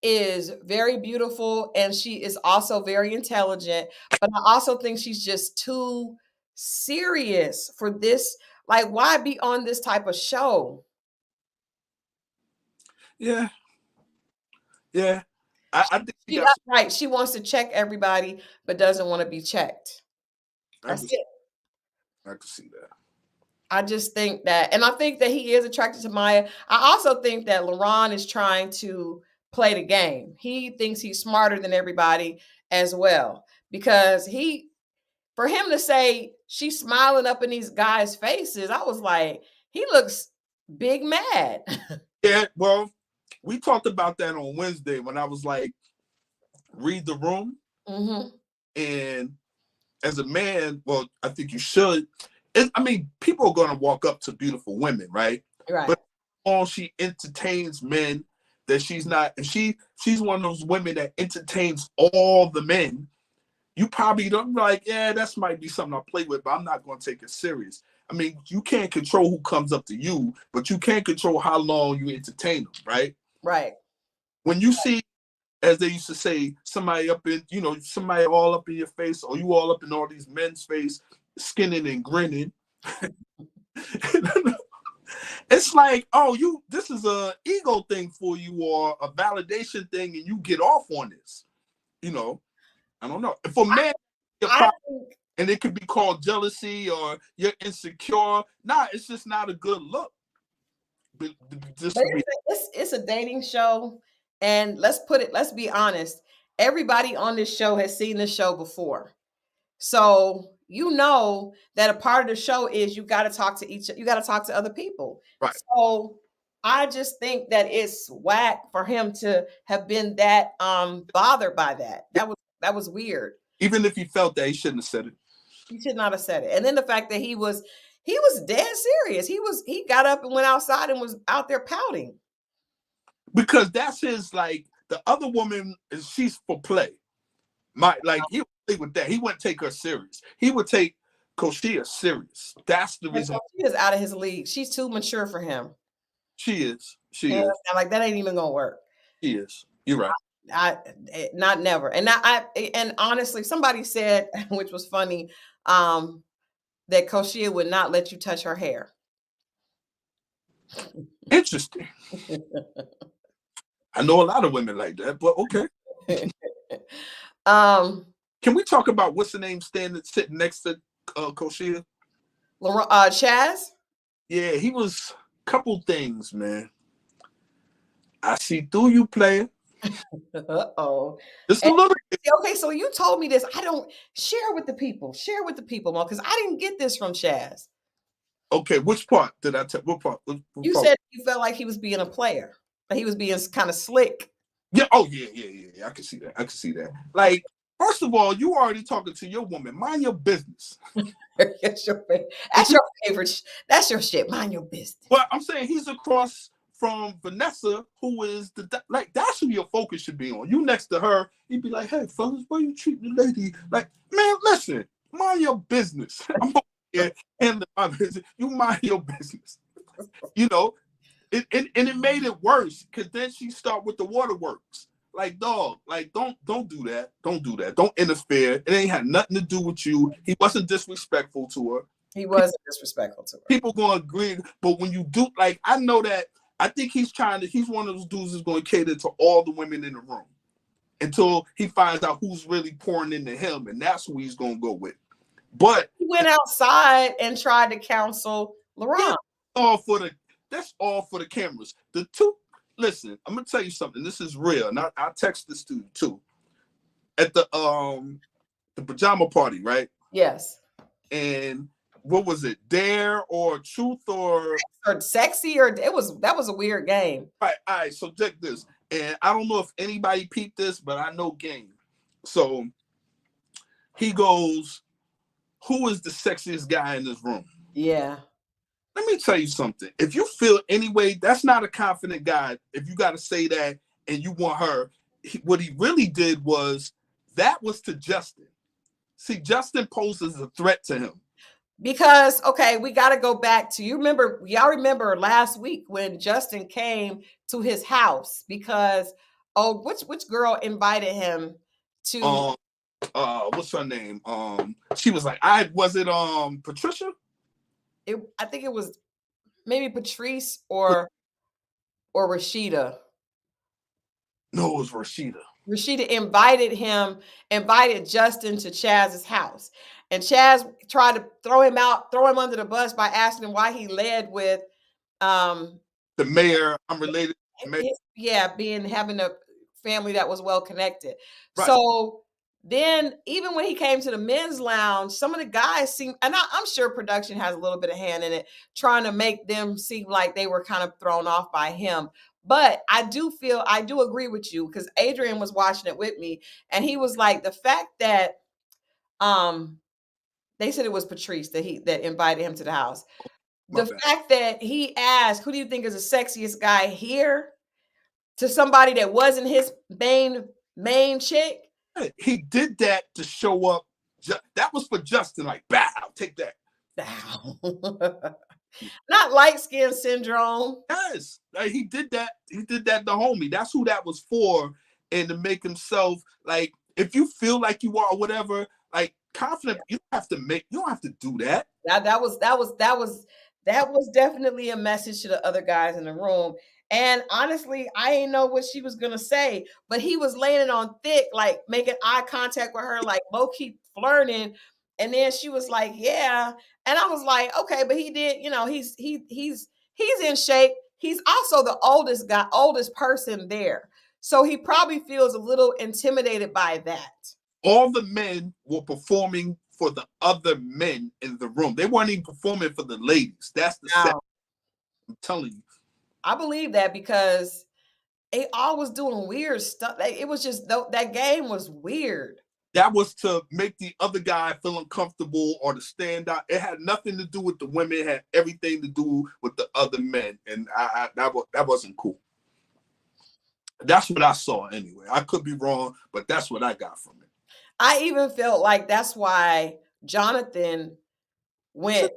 is very beautiful and she is also very intelligent, but I also think she's just too serious for this. Like, why be on this type of show? Yeah. Yeah. I think She got right. She wants to check everybody, but doesn't want to be checked. That's it. I can see that. I just think that, and I think that he is attracted to Maya. I also think that LaRon is trying to play the game. He thinks he's smarter than everybody as well, because for him to say she's smiling up in these guys' faces, I was like, he looks big mad. Yeah, well, we talked about that on Wednesday when I was like, read the room. Mm-hmm. And as a man, well, I think you should. I mean, people are going to walk up to beautiful women, right? Right. But all she entertains men that she's not, if she's one of those women that entertains all the men, you probably don't like, yeah, that might be something I'll play with, but I'm not going to take it serious. I mean, you can't control who comes up to you, but you can't control how long you entertain them, right? Right. When you see, as they used to say, somebody up in, somebody all up in your face, or you all up in all these men's face, skinning and grinning. It's like, oh, this is a ego thing for you, or a validation thing, and you get off on this. I don't know. For men, and it could be called jealousy or you're insecure. Nah, it's just not a good look. But it's a dating show, and let's be honest. Everybody on this show has seen this show before. So you know that a part of the show is you got to talk to other people. Right. So I just think that it's whack for him to have been that bothered by that. That was weird. Even if he felt that, he shouldn't have said it. He should not have said it. And then the fact that he was dead serious. He got up and went outside and was out there pouting. Because that's his, like, the other woman she's for play. He would play with that. He wouldn't take her serious. He would take Koshia serious. That's the reason. She is out of his league. She's too mature for him. She is. She is. Like, that ain't even gonna work. She is. You're right. Not never. And honestly, somebody said, which was funny, that Koshia would not let you touch her hair. Interesting. I know a lot of women like that, but okay. Can we talk about what's the name sitting next to Koshia? Chaz? Yeah, he was a couple things, man. I see through you, player. Uh-oh. Just a little bit. Okay, so you told me this. I don't share with the people, Mo, because I didn't get this from Chaz. Okay, which part did I tell? What part? You said you felt like he was being a player. Like he was being kind of slick. Yeah. Oh, yeah. I can see that. Like, first of all, you already talking to your woman. Mind your business. That's your favorite. That's your shit. Mind your business. Well, I'm saying he's across from Vanessa, who is like, that's who your focus should be on. You next to her, you'd be like, hey, fellas, why you treat the lady? Like, man, listen, mind your business. I'm over here handling my business. You mind your business. You know, and it made it worse because then she start with the waterworks. Like, dog, like, don't do that. Don't do that. Don't interfere. It ain't had nothing to do with you. He wasn't disrespectful to her. He wasn't disrespectful to her. People gonna agree, but when you do, like, I know that, I think he's one of those dudes that's gonna cater to all the women in the room until he finds out who's really pouring into him, and that's who he's gonna go with. But he went outside and tried to counsel Laron. That's all for the cameras. Listen, I'm gonna tell you something. This is real, and I text this to you too. At the pajama party, right? Yes. And what was it? Dare or truth or sexy, or that was a weird game. All right. So check this, and I don't know if anybody peeped this, but I know game. So he goes, "Who is the sexiest guy in this room?" Yeah. Let me tell you something. If you feel anyway, that's not a confident guy. If you got to say that and you want her, what he really did was to Justin. See, Justin poses a threat to him. Because, okay, we got to go back to, y'all remember last week when Justin came to his house because, which girl invited him to? What's her name? She was like, Patricia? I think it was maybe Patrice or Rashida. No, it was Rashida. Rashida invited Justin to Chaz's house. And Chaz tried to throw him under the bus by asking him why he led with the mayor. I'm related to the mayor. Having a family that was well connected. Right. So then even when he came to the men's lounge, some of the guys seemed, and I'm sure production has a little bit of hand in it, trying to make them seem like they were kind of thrown off by him. But I do agree with you, because Adrian was watching it with me, and he was like, the fact that they said it was Patrice that invited him to the house. The fact that he asked, who do you think is the sexiest guy here, to somebody that wasn't his main chick. He did that to show up. That was for Justin, like, bow, take that. Bow. Not light skin syndrome. Yes, he did that. He did that to homie. That's who that was for, and to make himself, like, if you feel like you are or whatever, like, confident, you don't have to do that. That was definitely a message to the other guys in the room. And honestly, I didn't know what she was gonna say, but he was laying it on thick, like making eye contact with her, like low-key flirting. And then she was like, yeah. And I was like, okay, but he did, he's in shape. He's also the oldest person there. So he probably feels a little intimidated by that. All the men were performing for the other men in the room. They weren't even performing for the ladies. That's the set. I'm telling you. I believe that, because they all was doing weird stuff. It was just, that game was weird. That was to make the other guy feel uncomfortable or to stand out. It had nothing to do with the women. It had everything to do with the other men. And that wasn't cool. That's what I saw anyway. I could be wrong, but that's what I got from it. I even felt like that's why Jonathan went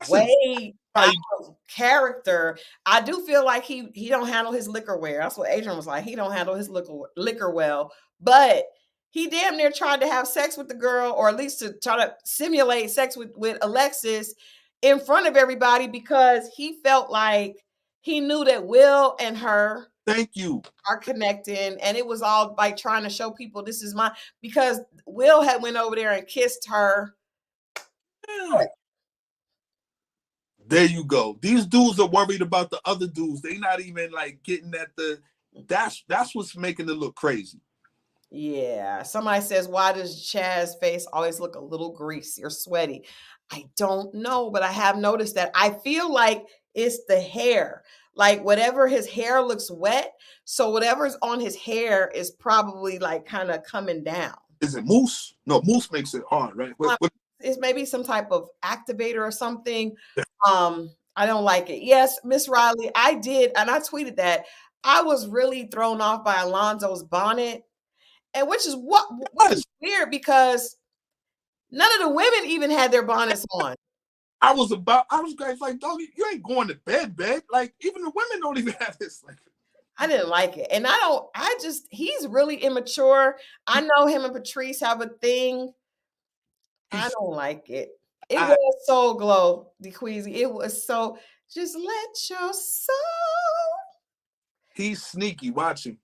way out of character. I do feel like he don't handle his liquor well. That's what Adrian was like. He don't handle his liquor well. But he damn near tried to have sex with the girl, or at least to try to simulate sex with Alexis in front of everybody, because he felt like he knew that Will and her are connecting, and it was all like trying to show people this is because Will had went over there and kissed her. There you go. These dudes are worried about the other dudes. They not even like getting at that's what's making it look crazy. Yeah. Somebody says, why does Chaz's face always look a little greasy or sweaty? I don't know, but I have noticed that. I feel like it's the hair. Like whatever, his hair looks wet. So whatever's on his hair is probably like kind of coming down. Is it mousse? No, mousse makes it hard, right? It's maybe some type of activator or something. I don't like it. Yes, Miss Riley, I did, and I tweeted that. I was really thrown off by Alonzo's bonnet, and which is Yes, weird because none of the women even had their bonnets on. I was guys like, dog, you ain't going to bed. Like, even the women don't even have this. Like, I didn't like it. And he's really immature. I know him and Patrice have a thing. I he's, don't like it. It I, was Soul Glow, DeQueezy. It was so, just let your soul. he's sneaky. Watch him.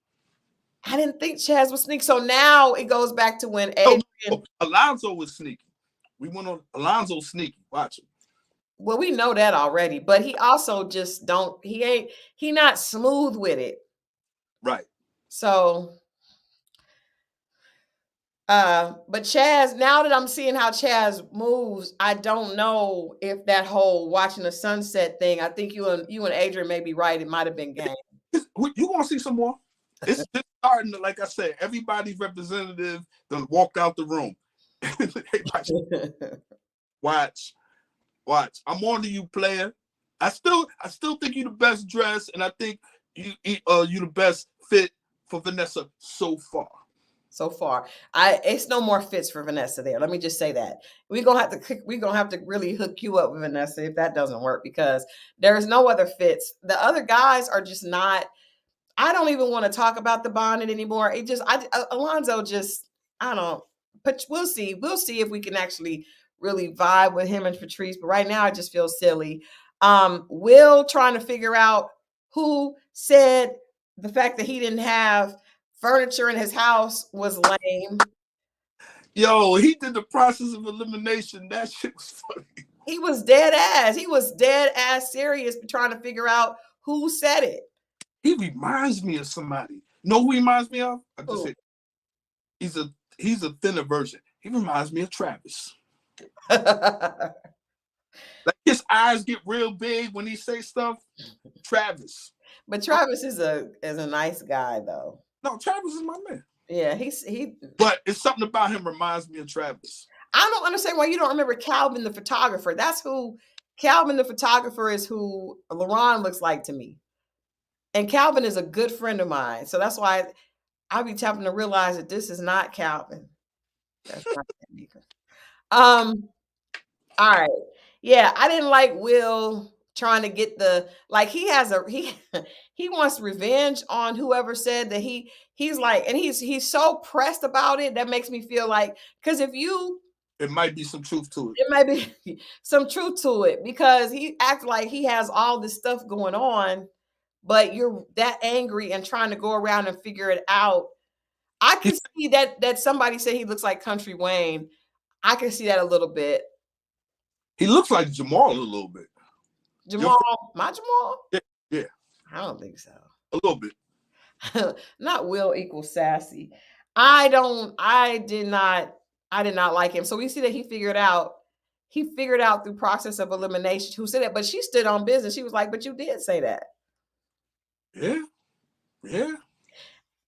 I didn't think Chaz was sneaky. So now it goes back to when No, Adrian, Alonzo was sneaky. We went on Alonzo sneaky. Watch him. well, we know that already, but he also just he not smooth with it. Right. So but Chaz, now that I'm seeing how Chaz moves, I don't know if that whole watching the sunset thing. I think you and Adrian may be right. It might have been game. You want to see some more? It's just starting to, like I said, everybody's representative done walked out the room. watch, watch. I'm on to you, player. I still think you the best dressed, and I think you the best fit for Vanessa so far. So far, it's no more fits for Vanessa there. Let me just say that we're gonna have to really hook you up with Vanessa if that doesn't work, because there's no other fits. The other guys are just not. I don't even want to talk about the bonnet anymore. Alonzo just, I don't, but we'll see. We'll see if we can actually really vibe with him and Patrice. But right now, I just feel silly. Will trying to figure out who said the fact that he didn't have furniture in his house was lame. Yo, he did the process of elimination. That shit was funny. He was dead ass. He was dead ass serious trying to figure out who said it. He reminds me of somebody. You know who he reminds me of? I just said he's a thinner version. He reminds me of Travis. Like, his eyes get real big when he say stuff. Travis. But Travis is a nice guy though. No, Travis is my man. Yeah, But it's something about him reminds me of Travis. I don't understand why you don't remember Calvin the photographer. That's who Calvin the photographer is, who Laron looks like to me. And Calvin is a good friend of mine. So that's why I'll be tapping to realize that this is not Calvin. That's not all right. Yeah, I didn't like Will trying to get he wants revenge on whoever said that he's like, and he's so pressed about it. That makes me feel like, because it might be some truth to it. It might be some truth to it, because he acts like he has all this stuff going on, but you're that angry and trying to go around and figure it out. I can see that somebody said he looks like Country Wayne. I can see that a little bit. He looks like Jamal a little bit. Jamal, my Jamal? Yeah. I don't think so. A little bit. Not Will equals sassy. I did not like him. So we see that he figured out through process of elimination who said that, but she stood on business. She was like, but you did say that. Yeah.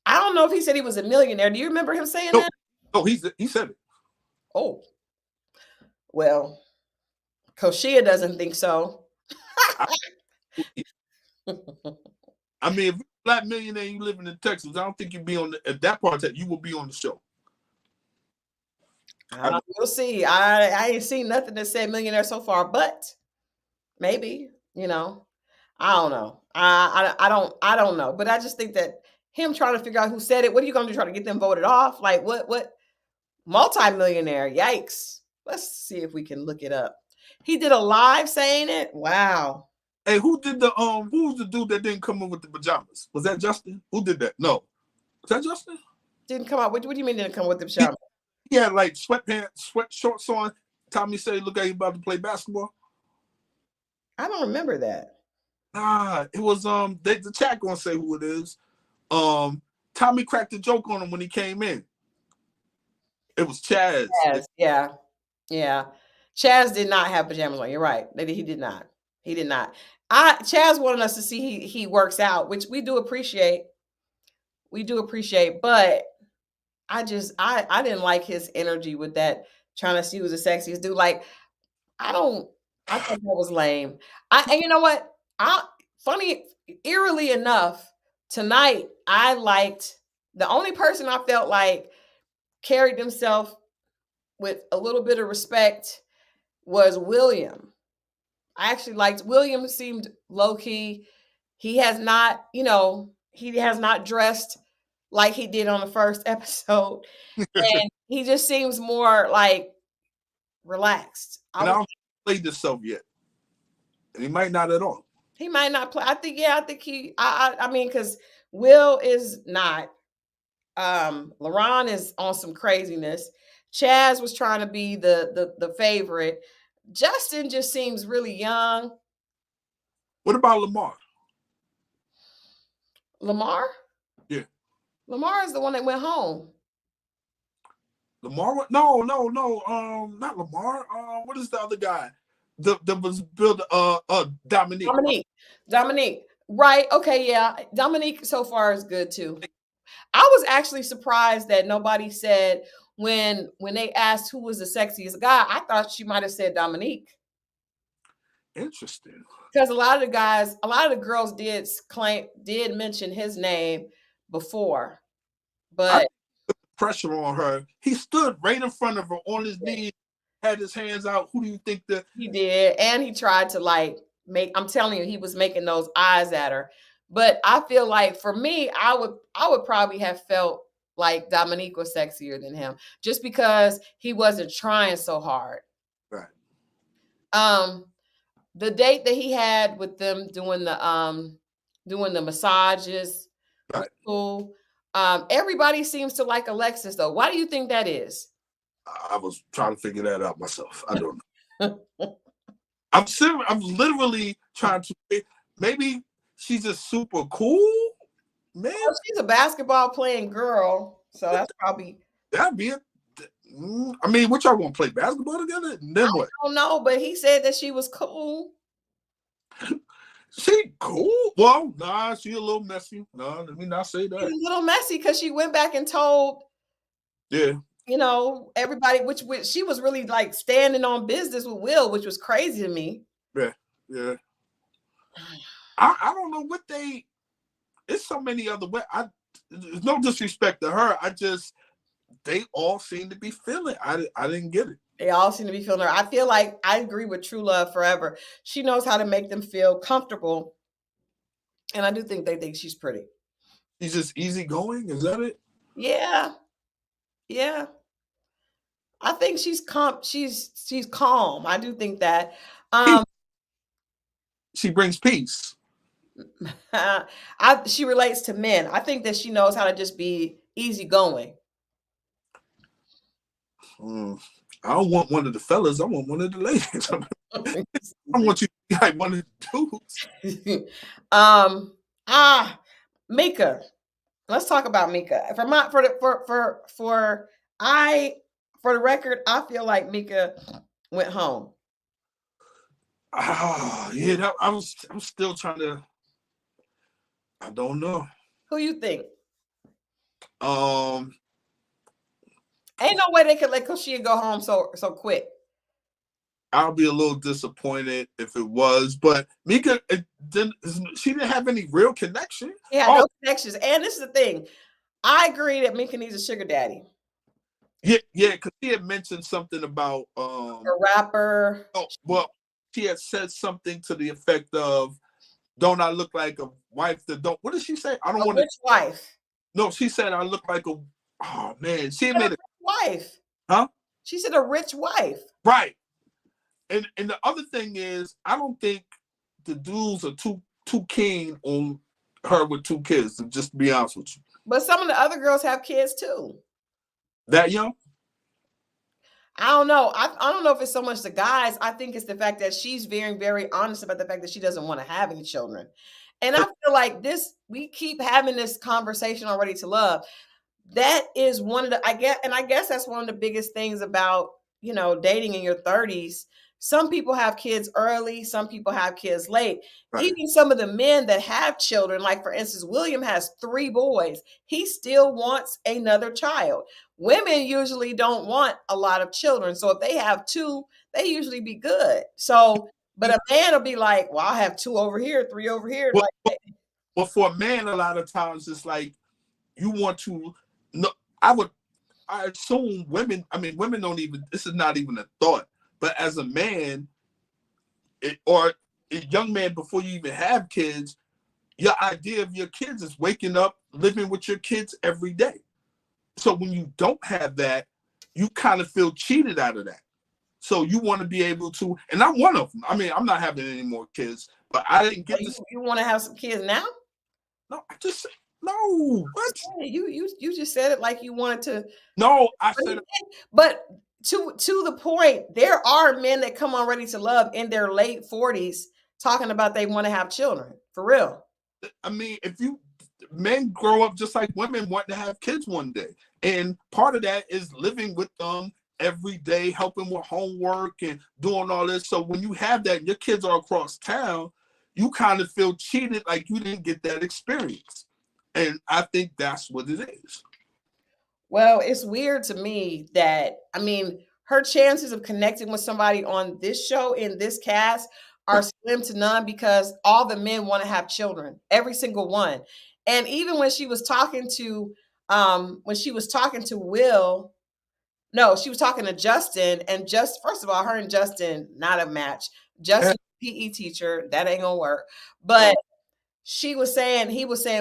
I don't know if he said he was a millionaire. Do you remember him saying that? No, he said it. Oh. Well, Koshia doesn't think so. I mean, if you're a black millionaire and you living in Texas, I don't think you'd be at that part that you will be on the show. We'll see. I ain't seen nothing that said millionaire so far, but maybe, I don't know. I don't know. But I just think that him trying to figure out who said it, what are you going to do, try to get them voted off? Like, what multi-millionaire? Yikes. Let's see if we can look it up. He did a live saying it. Wow. Hey, who was the dude that didn't come in with the pajamas? Was that Justin? Who did that? No. Was that Justin? Didn't come out. What do you mean didn't come with the pajamas? He had like sweatpants, sweat shorts on. Tommy said, look like he's about to play basketball. I don't remember that. Nah, it was the chat gonna say who it is. Tommy cracked a joke on him when he came in. It was Chaz. Yeah. Chaz did not have pajamas on. You're right. He did not. Chaz wanted us to see he works out, which we do appreciate. But I didn't like his energy with that, trying to see who's the sexiest dude. Like, I don't I thought that was lame. And you know what? Funny, eerily enough, tonight I liked the only person I felt like carried himself with a little bit of respect was William. I actually liked William, seemed low key. He has not, he has not dressed like he did on the first episode. And he just seems more like relaxed. And I don't think he played himself yet. And he might not at all. He might not play. I think I mean, because Will is not. Laron is on some craziness. Chaz was trying to be the favorite. Justin just seems really young. What about Lamar? Lamar? Yeah. Lamar is the one that went home. Lamar? No. Not Lamar. What is the other guy? That was built. Dominique. Dominique. Right. Okay. Yeah. Dominique so far is good too. I was actually surprised that nobody said when they asked who was the sexiest guy. I thought she might have said Dominique. Interesting. Because a lot of the girls did mention his name before, but pressure on her. He stood right in front of her on his knees, had his hands out. Who do you think that he did? And he tried to I'm telling you, he was making those eyes at her. But I feel like for me, I would probably have felt like Dominique was sexier than him just because he wasn't trying so hard. Right. The date that he had with them doing the massages was cool. Everybody seems to like Alexis though. Why do you think that is? I was trying to figure that out myself. I don't know. I'm literally trying to. Maybe she's just super cool, man. Well, she's a basketball playing girl, so that's probably that'd be it. I mean, what y'all gonna play basketball together? And then what? I don't know, but he said that she was cool. She cool? Well, nah, she a little messy. No, let me not say that. She's a little messy because she went back and told, everybody, which she was really like standing on business with Will, which was crazy to me. Yeah. I don't know what it's so many other ways. There's no disrespect to her. They all seem to be feeling. I didn't get it. They all seem to be feeling her. I feel like I agree with True Love Forever. She knows how to make them feel comfortable. And I do think they think she's pretty. She's just easygoing. Is that it? Yeah. Yeah. I think she's calm. She's calm. I do think that. She brings peace. She relates to men. I think that she knows how to just be easygoing. I don't want one of the fellas. I want one of the ladies. I want you to be like one of the dudes. Mika. Let's talk about Mika. For the record, I feel like Mika went home. Yeah, I'm still trying to. I don't know. Who you think? Ain't no way they could let Koshia go home so quick. I'll be a little disappointed if it was, but Mika she didn't have any real connection. Yeah, no connections. And this is the thing. I agree that Mika needs a sugar daddy. Yeah, because he had mentioned something about a rapper. Oh, well, she had said something to the effect of, "Don't I look like a wife that don't?" What did she say? I don't want a rich wife. No, she said I look like a. Oh man, she made a wife. Huh? She said a rich wife. Right. And the other thing is, I don't think the dudes are too keen on her with 2 kids. To just be honest with you. But some of the other girls have kids too. That young? I don't know. I don't know if it's so much the guys. I think it's the fact that she's very, very honest about the fact that she doesn't want to have any children. And I feel like we keep having this conversation already to love. That is one of the, I guess that's one of the biggest things about, dating in your 30s. some people have kids early, some people have kids late. Right. Even some of the men that have children, like for instance, William has 3 boys. He still wants another child. Women usually don't want a lot of children. So if they have 2, they usually be good. So, but a man will be like, well, I have 2 over here, 3 over here. Well, Like, well, for a man, a lot of times it's like you want to. No, I assume women. I mean, women don't even. This is not even a thought. But as a man, or a young man, before you even have kids, your idea of your kids is waking up, living with your kids every day. So when you don't have that, you kind of feel cheated out of that. So you want to be able to, and I'm one of them. I mean, I'm not having any more kids, but I didn't get this. you want to have some kids now? No, I just no. What? You just said it like you wanted to. No, I said. But to the point, there are men that come on Ready to Love in their late 40s talking about they want to have children. For real. I mean, if you men grow up just like women want to have kids one day, and part of that is living with them every day, helping with homework and doing all this. So when you have that, and your kids are across town, you kind of feel cheated, like you didn't get that experience. And I think that's what it is. Well, it's weird to me that, I mean, her chances of connecting with somebody on this show in this cast are slim to none because all the men want to have children, every single one. And even when she was talking to Will, no, she was talking to Justin, and just first of all, her and Justin not a match. Justin PE teacher, that ain't gonna work. But he was saying,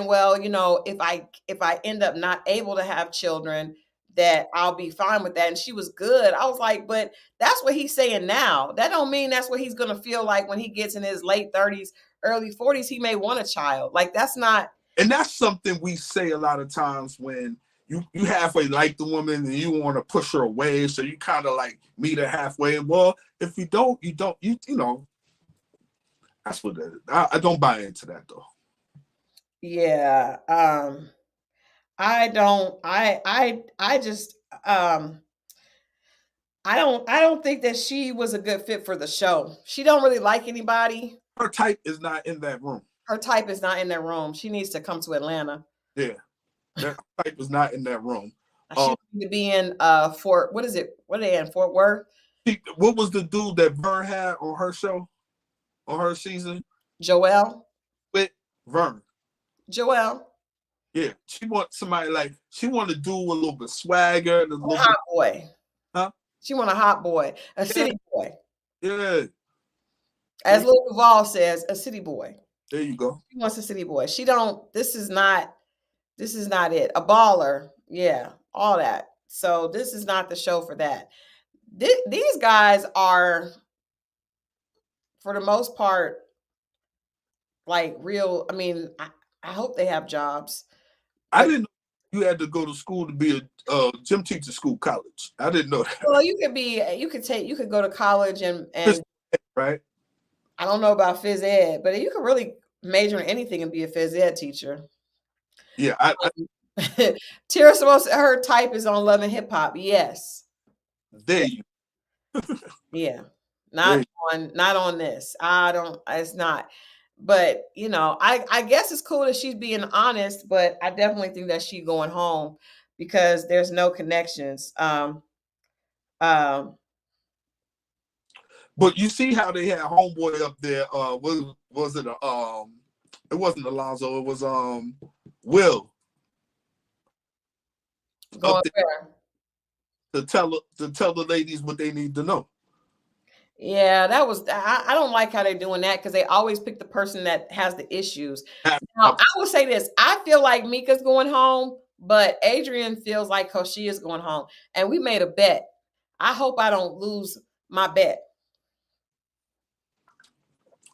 well, if I end up not able to have children, that I'll be fine with that. And she was good. I was like, but that's what he's saying now. That don't mean that's what he's gonna feel like when he gets in his late 30s, early 40s. He may want a child. Like that's not. And that's something we say a lot of times when you halfway like the woman and you want to push her away, so you kind of like meet her halfway. Well, if you don't, you know. That's what it is. I don't buy into that though. Yeah. I don't. I just. I don't think that she was a good fit for the show. She don't really like anybody. Her type is not in that room. Her type is not in that room. She needs to come to Atlanta. Yeah, that type is not in that room. She needs to be in Fort. What is it? What are they in? Fort Worth? What was the dude that Vern had on her show, on her season? Joelle. With Vern. Joelle. Yeah, she wants somebody like she want to do a little bit swagger, a little hot boy. Huh? She want a hot boy, a city boy. Yeah. As Lil Duval says, a city boy. There you go. She wants a city boy. She don't. This is not it. A baller. Yeah, all that. So this is not the show for that. These guys are, for the most part, like real. I mean, I hope they have jobs. I didn't know you had to go to school to be a gym teacher, school, college. I didn't know that. Well, you could go to college and right. I don't know about phys ed, but you could really major in anything and be a phys ed teacher. Yeah, Tara supposed her type is on Love and Hip Hop. Yes. There you. Yeah. Not on this. It's not. But I guess it's cool that she's being honest, but I definitely think that she's going home because there's no connections. But you see how they had homeboy up there. Was it it wasn't Alonzo, it was Will. Going where? To tell the ladies what they need to know. Yeah, that was. I don't like how they're doing that because they always pick the person that has the issues. Now, I will say this: I feel like Mika's going home, but Adrian feels like Koshia is going home, and we made a bet. I hope I don't lose my bet.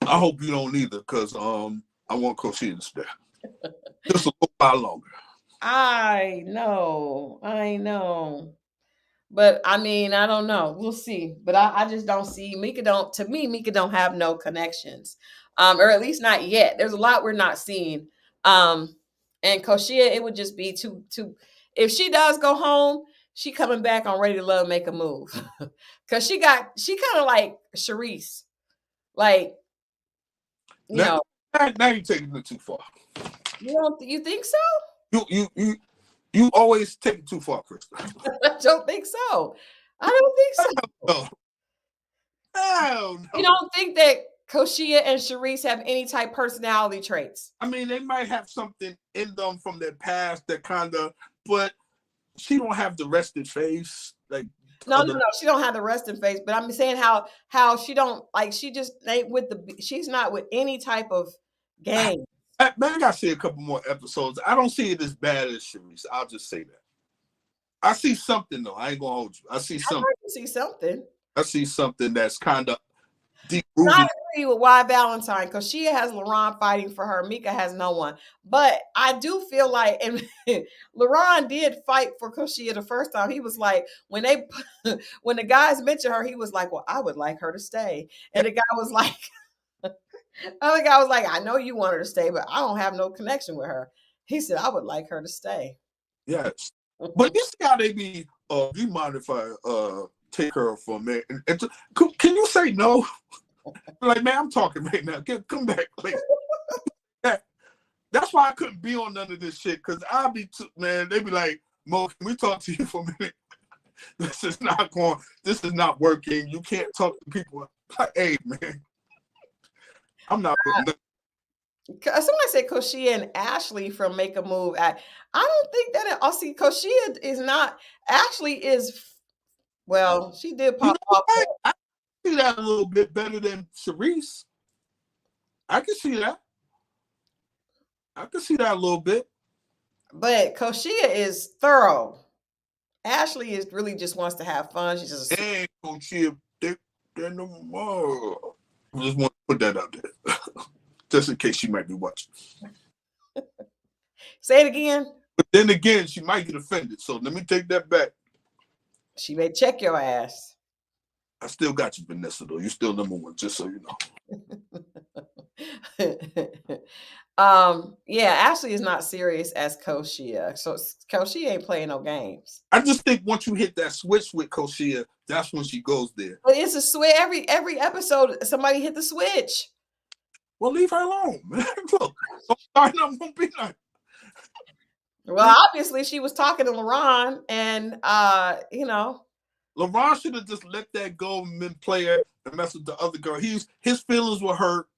I hope you don't either, because I want Koshia to stay just a little while longer. I know. But I mean, I don't know. We'll see. But I just don't see Mika don't have no connections. Or at least not yet. There's a lot we're not seeing. And Koshia, it would just be too if she does go home, she coming back on Ready to Love, Make a Move. Cause she kind of like Sharice. Like, now you're taking it too far. You think so? You always take it too far, Christal. I don't think so. I don't think so. Hell no. You don't think that Koshia and Sharice have any type personality traits? I mean, they might have something in them from their past that kind of, but she don't have the rested face. Like no, she don't have the resting face. But I'm saying how she don't like. She just ain't with she's not with any type of game. Maybe I gotta see a couple more episodes. I don't see it as bad as Sharice. I'll just say that. I see something though. I ain't gonna hold you. I see something. I see something that's kind of deep rooted. I agree with Y Valentine because she has Laron fighting for her. Mika has no one. But I do feel like, and Laron did fight for Koshia the first time. He was like, when the guys mentioned her, he was like, well, I would like her to stay. And the guy was like, other guy was like, I know you want her to stay, but I don't have no connection with her. He said, I would like her to stay. Yes. But you see how they be, do you mind if I take her for a minute? Can you say no? Like, man, I'm talking right now. Come back, please. That's why I couldn't be on none of this shit, because I'll be, man, they be like, Mo, can we talk to you for a minute? This is not working. You can't talk to people. Like, hey, man. I'm not. Somebody said Koshia and Ashley from Make a Move. I don't think that. I'll see. Koshia is not. Ashley is. Well, she did pop off. I see that a little bit better than Sharice. I can see that. I can see that a little bit. But Koshia is thorough. Ashley is really just wants to have fun. She's just. And Koshia, they're no more. I just want to put that out there. Just in case she might be watching. Say it again. But then again, she might get offended. So let me take that back. She may check your ass. I still got you, Vanessa, though. You're still number one, just so you know. Yeah, Ashley is not serious as Koshia. So Koshia ain't playing no games. I just think once you hit that switch with Koshia, that's when she goes there. But it's a switch. Every episode, somebody hit the switch. Well, leave her alone, man. Look, I'm gonna be like. Well, obviously, she was talking to Laron, and Laron should have just let that go and been player and mess with the other girl. His feelings were hurt,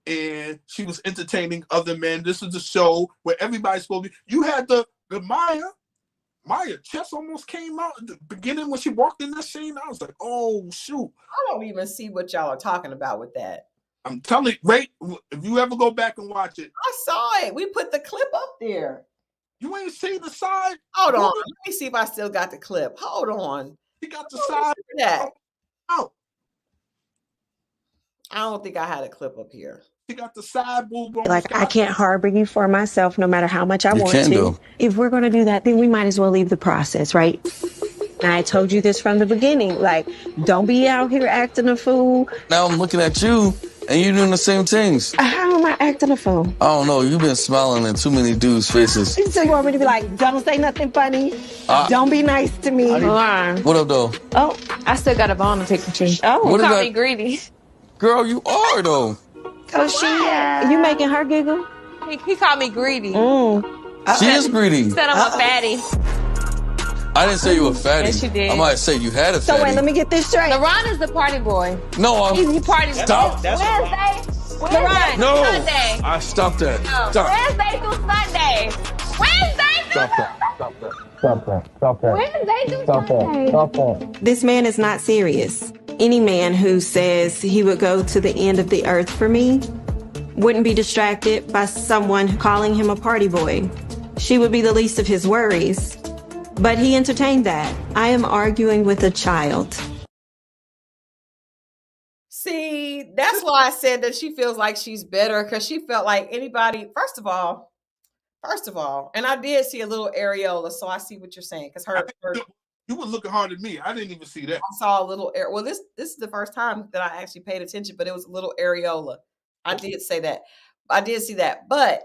and she was entertaining other men. This is a show where everybody's supposed to be. You had the Maya chest almost came out at the beginning when she walked in that scene. I was like, oh shoot! I don't even see what y'all are talking about with that. I'm telling you, Ray, if you ever go back and watch it. I saw it. We put the clip up there. You ain't seen the side? Hold on. Let me see if I still got the clip. Hold on. You got the side. That. Oh. I don't think I had a clip up here. She got the side boob on. Like, I can't harbor you for myself no matter how much I want to. If we're going to do that, then we might as well leave the process, right? And I told you this from the beginning. Like, don't be out here acting a fool. Now I'm looking at you, and you're doing the same things. How am I acting a fool? I don't know. You've been smiling in too many dudes' faces. So you want me to be like, don't say nothing funny? Don't be nice to me? What up, though? Oh, I still got a bone to pick with you. Oh, you call me greedy. Girl, you are, though. Koshia, you making her giggle? He called me greedy. She is greedy. He said I'm a fatty. I didn't say you were fatty. Yes, you did. I might say you had a fatty. So wait, let me get this straight. Laron is the party boy. No, he parties. Stop. Wednesday. No. Sunday. I stopped that. No. Stop. Wednesday through Sunday. Wednesday through Sunday. Stop that. This man is not serious. Any man who says he would go to the end of the earth for me wouldn't be distracted by someone calling him a party boy. She would be the least of his worries. But he entertained that. I am arguing with a child. See, that's why I said that she feels like she's better, because she felt like anybody, first of all, and I did see a little areola, so I see what you're saying, because her you were looking hard at me. I didn't even see that. I saw a little well, this is the first time that I actually paid attention, but it was a little areola. I did say that. I did see that. But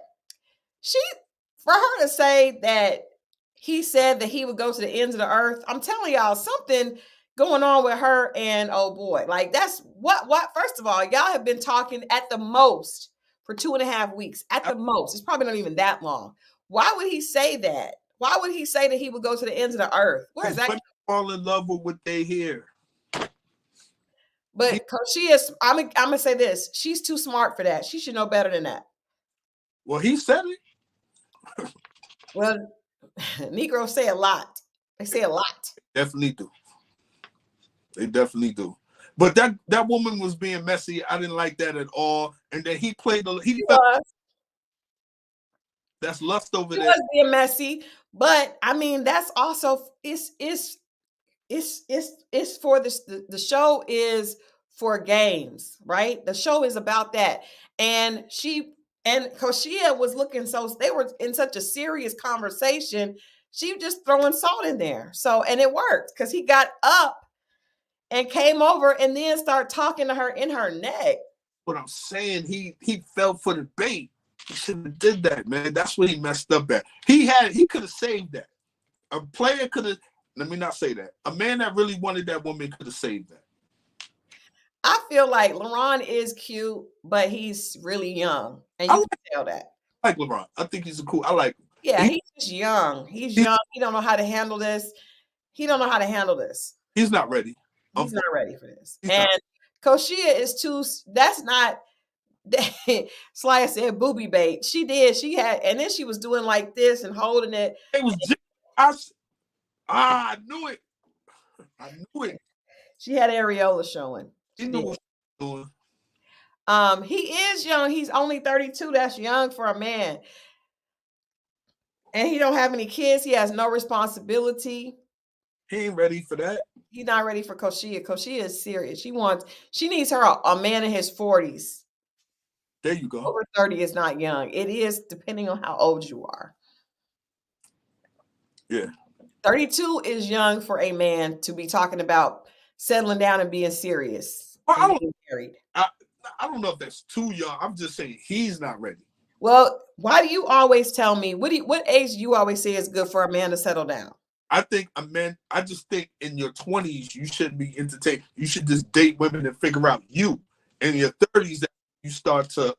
for her to say that he said that he would go to the ends of the earth. I'm telling y'all, something going on with her and oh boy. Like that's what first of all, y'all have been talking at the most for 2.5 weeks. At the most. It's probably not even that long. Why would he say that? Why would he say that he would go to the ends of the earth? Where is that? Women fall in love with what they hear. But Koshia, I'm gonna say this. She's too smart for that. She should know better than that. Well, he said it. Well, Negroes say a lot. They say a lot. Definitely do. They definitely do. But that woman was being messy. I didn't like that at all. And then he played he felt was. That's lust over there. It was being messy, but I mean that's also it's for this. The show is for games, right? The show is about that, and Koshia was looking so they were in such a serious conversation. She was just throwing salt in there, so and it worked because he got up and came over and then started talking to her in her neck. What I'm saying, he fell for the bait. He shouldn't have did that, man. That's what he messed up at. He could have saved that. A player could have. Let me not say that. A man that really wanted that woman could have saved that. I feel like Laron is cute, but he's really young, and you can tell that. I like Laron. I think he's I like him. Yeah, he's just young. He's young. He don't know how to handle this. He's not ready. He's not ready for this. And Koshia is too. That's not. Sly said booby bait. She did. She had, and then she was doing like this and holding it. It was. I knew it. I knew it. She had areola showing. She knew what she was doing. He is young. He's only 32. That's young for a man. And he don't have any kids. He has no responsibility. He ain't ready for that. He's not ready for Koshia. Koshia is serious. She needs her a man in his 40s. There you go. Over 30 is not young. It is depending on how old you are. Yeah. 32 is young for a man to be talking about settling down and being serious. Well, and being married. I don't know if that's too young. I'm just saying he's not ready. Well, why do you always tell me what age do you always say is good for a man to settle down? I just think in your 20s you shouldn't be entertained. You should just date women and figure out you. In your 30s that you start to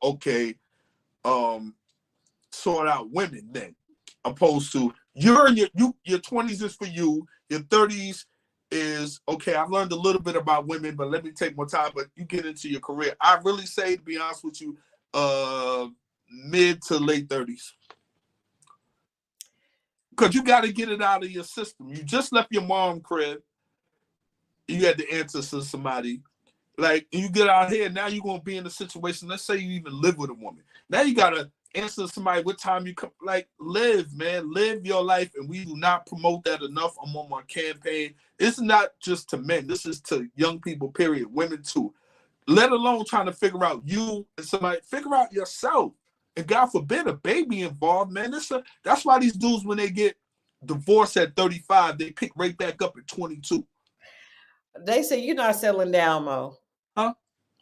sort out women then, opposed to your 20s is for you, your 30s is okay. I've learned a little bit about women, but let me take more time. But you get into your career. I really say, to be honest with you, mid to late 30s. Because you got to get it out of your system. You just left your mom crib. You had to answer to somebody. Like, you get out here, now you're going to be in a situation. Let's say you even live with a woman. Now you got to answer somebody what time you come. Like, live, man. Live your life. And we do not promote that enough. I'm on my campaign. It's not just to men. This is to young people, period. Women, too. Let alone trying to figure out you and somebody. Figure out yourself. And God forbid a baby involved, man. That's why these dudes, when they get divorced at 35, they pick right back up at 22. They say you're not settling down, Mo. Huh?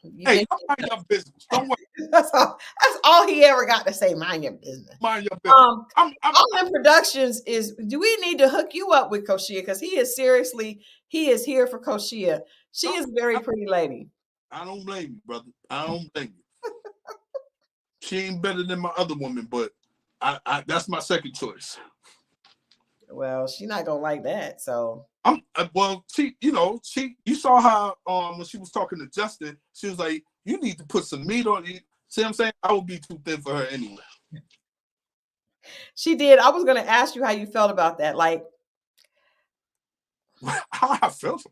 Hey, mind your business. Don't worry. That's all he ever got to say. Mind your business. Mind your business. All in Productions is. Do we need to hook you up with Koshia? Because he is here for Koshia. She is a very pretty lady. I don't blame you, brother. I don't blame you. She ain't better than my other woman, but that's my second choice. Well, she's not gonna like that. So you saw how when she was talking to Justin, she was like, "You need to put some meat on it." See what I'm saying? I would be too thin for her anyway. She did. I was gonna ask you how you felt about that. Like how I felt.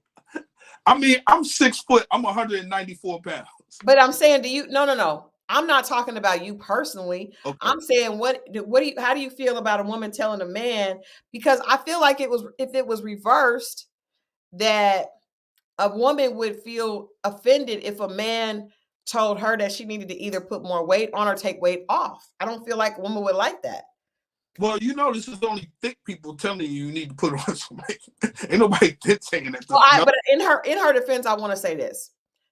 I mean, I'm 6 foot. I'm 194 pounds. But I'm saying, no. I'm not talking about you personally. Okay. I'm saying, how do you feel about a woman telling a man? Because I feel like if it was reversed, that a woman would feel offended if a man told her that she needed to either put more weight on or take weight off. I don't feel like a woman would like that. Well, this is only thick people telling you need to put on some weight. Ain't nobody saying that. Well, but in her defense, I want to say this.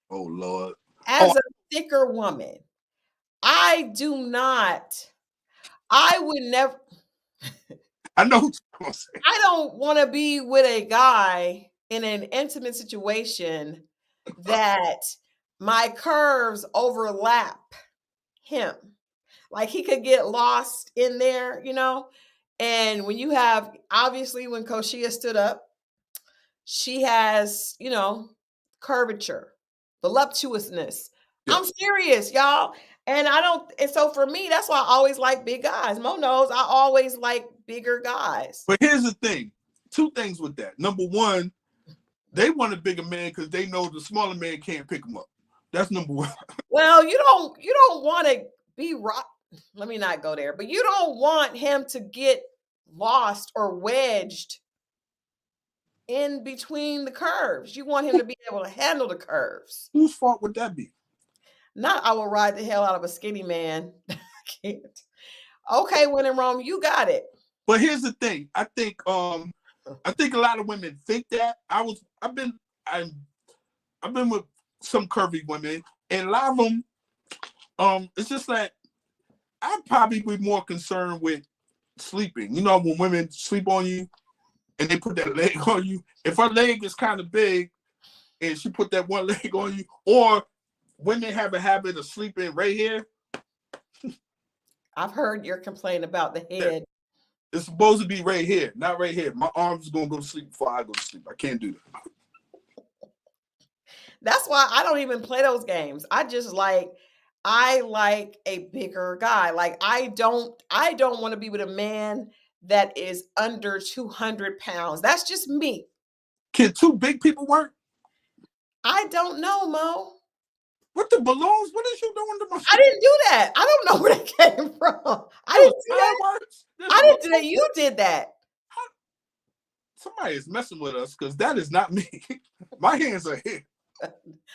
Oh Lord! As a thicker woman, I would never. I know what you're gonna say. I don't want to be with a guy in an intimate situation that my curves overlap him. Like he could get lost in there, you know? And when you have, obviously, when Koshia stood up, she has, you know, curvature, voluptuousness. Yeah. I'm serious, y'all. And I don't, and so for me, that's why I always like big guys. Mo knows I always like bigger guys. But here's the thing. Two things with that. Number one, they want a bigger man because they know the smaller man can't pick them up. That's number one. Well, you don't want to be rock. Let me not go there, but you don't want him to get lost or wedged in between the curves. You want him to be able to handle the curves. Whose fault would that be? Not I will ride the hell out of a skinny man. I can't. Okay, when in Rome, you got it. But here's the thing. I think a lot of women think that. I've been with some curvy women, and a lot of them, it's just like I'd probably be more concerned with sleeping. You know, when women sleep on you and they put that leg on you, if her leg is kind of big and she put that one leg on you, or women have a habit of sleeping right here. I've heard your complaint about the head. It's supposed to be right here, not right here. My arms are gonna go to sleep before I go to sleep. I can't do that. That's why I don't even play those games. I like a bigger guy. Like I don't want to be with a man that is under 200 pounds. That's just me. Can two big people work? I don't know, Mo. What the balloons? What is you doing to my? I didn't do that. I don't know where they came from. I didn't do that. I didn't do that. You did that. Somebody is messing with us because that is not me. My hands are here.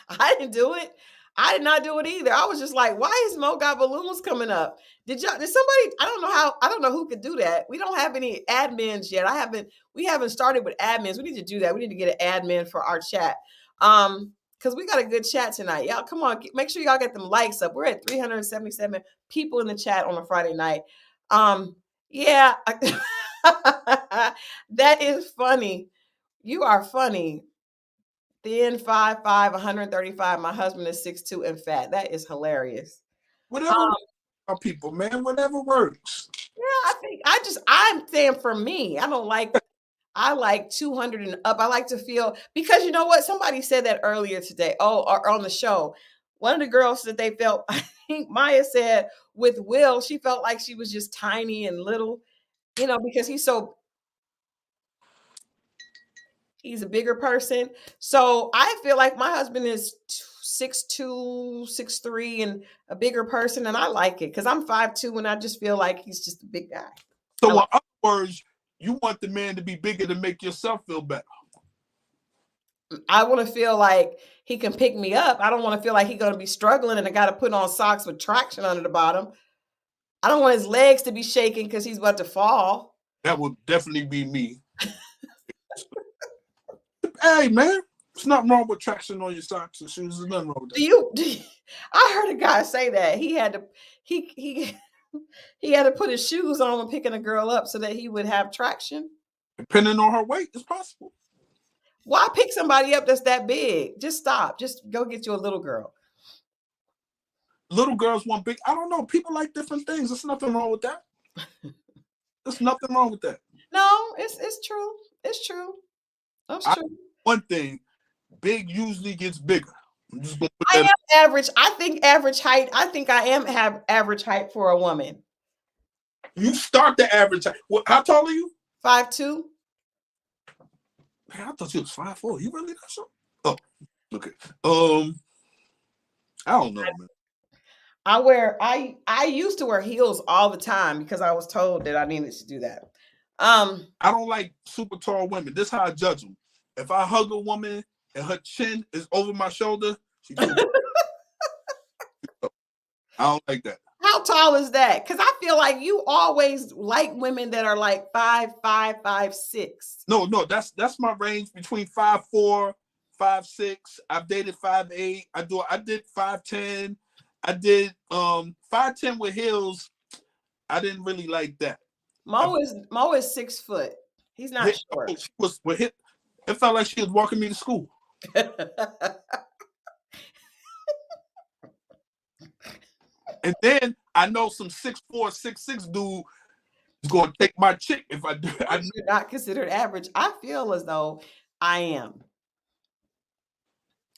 I didn't do it. I did not do it either. I was just like, why is Mo got balloons coming up? Did somebody, I don't know who could do that. We don't have any admins yet. We haven't started with admins. We need to do that. We need to get an admin for our chat. Because we got a good chat tonight. Y'all, come on, make sure y'all get them likes up. We're at 377 people in the chat on a Friday night. Yeah, that is funny. You are funny. Thin, 5'5", 135. My husband is 6'2" and fat. That is hilarious. Whatever people, man, whatever works. Yeah, I'm saying for me, I like 200 and up. I like to feel, because you know what? Somebody said that earlier today. Or on the show. One of the girls that they felt, I think Maya said with Will, she felt like she was just tiny and little, you know, because he's a bigger person. So I feel like my husband is 6'2", 6'3", and a bigger person. And I like it because I'm 5'2", and I just feel like he's just a big guy. So in other words, you want the man to be bigger to make yourself feel better. I want to feel like he can pick me up. I don't want to feel like he's going to be struggling and I got to put on socks with traction under the bottom. I don't want his legs to be shaking because he's about to fall. That would definitely be me. Hey, man, there's nothing wrong with traction on your socks and shoes. There's nothing wrong with that. I heard a guy say that he had to put his shoes on when picking a girl up so that he would have traction. Depending on her weight, it's possible. Why pick somebody up that's that big? Just stop. Just go get you a little girl. Little girls want big. I don't know. People like different things. There's nothing wrong with that. There's nothing wrong with that. No, it's true. It's true. That's true. One thing, big usually gets bigger. I'm just gonna put I am average. I think average height. I think I have average height for a woman. You start the average height. How tall are you? 5'2". Man, I thought you was 5'4". You really that short? Oh, okay. I don't know, man. I used to wear heels all the time because I was told that I needed to do that. I don't like super tall women. This is how I judge them. If I hug a woman and her chin is over my shoulder, she's too I don't like that. How tall is that? Because I feel like you always like women that are like 5'5", 5'6". No, that's my range between 5'4", 5'6". I've dated 5'8". I did 5'10". I did 5'10" with heels. I didn't really like that. Mo is 6 foot. He's not short. She was it felt like she was walking me to school. And then I know some 6'4", 6'6" dude is going to take my chick if I do. You're not considered average. I feel as though I am.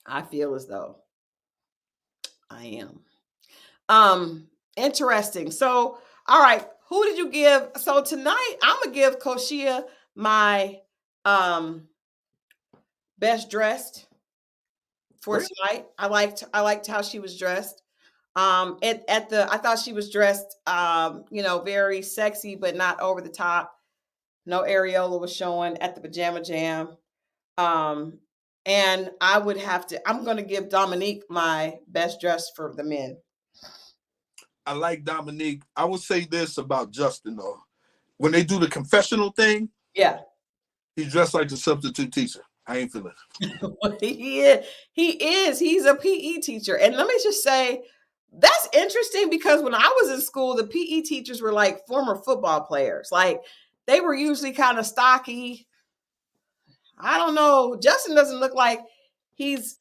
I feel as though I am. Interesting. So, all right, who did you give? So tonight I'm gonna give Koshia my best dressed for tonight. I liked how she was dressed. I thought she was dressed very sexy, but not over the top. No areola was showing at the pajama jam. And I'm gonna give Dominique my best dress for the men. I like Dominique. I would say this about Justin though. When they do the confessional thing, yeah, he's dressed like the substitute teacher. I ain't feeling it. He is. He's a PE teacher. And let me just say, that's interesting because when I was in school, the PE teachers were like former football players. Like they were usually kind of stocky. I don't know. Justin doesn't look like he's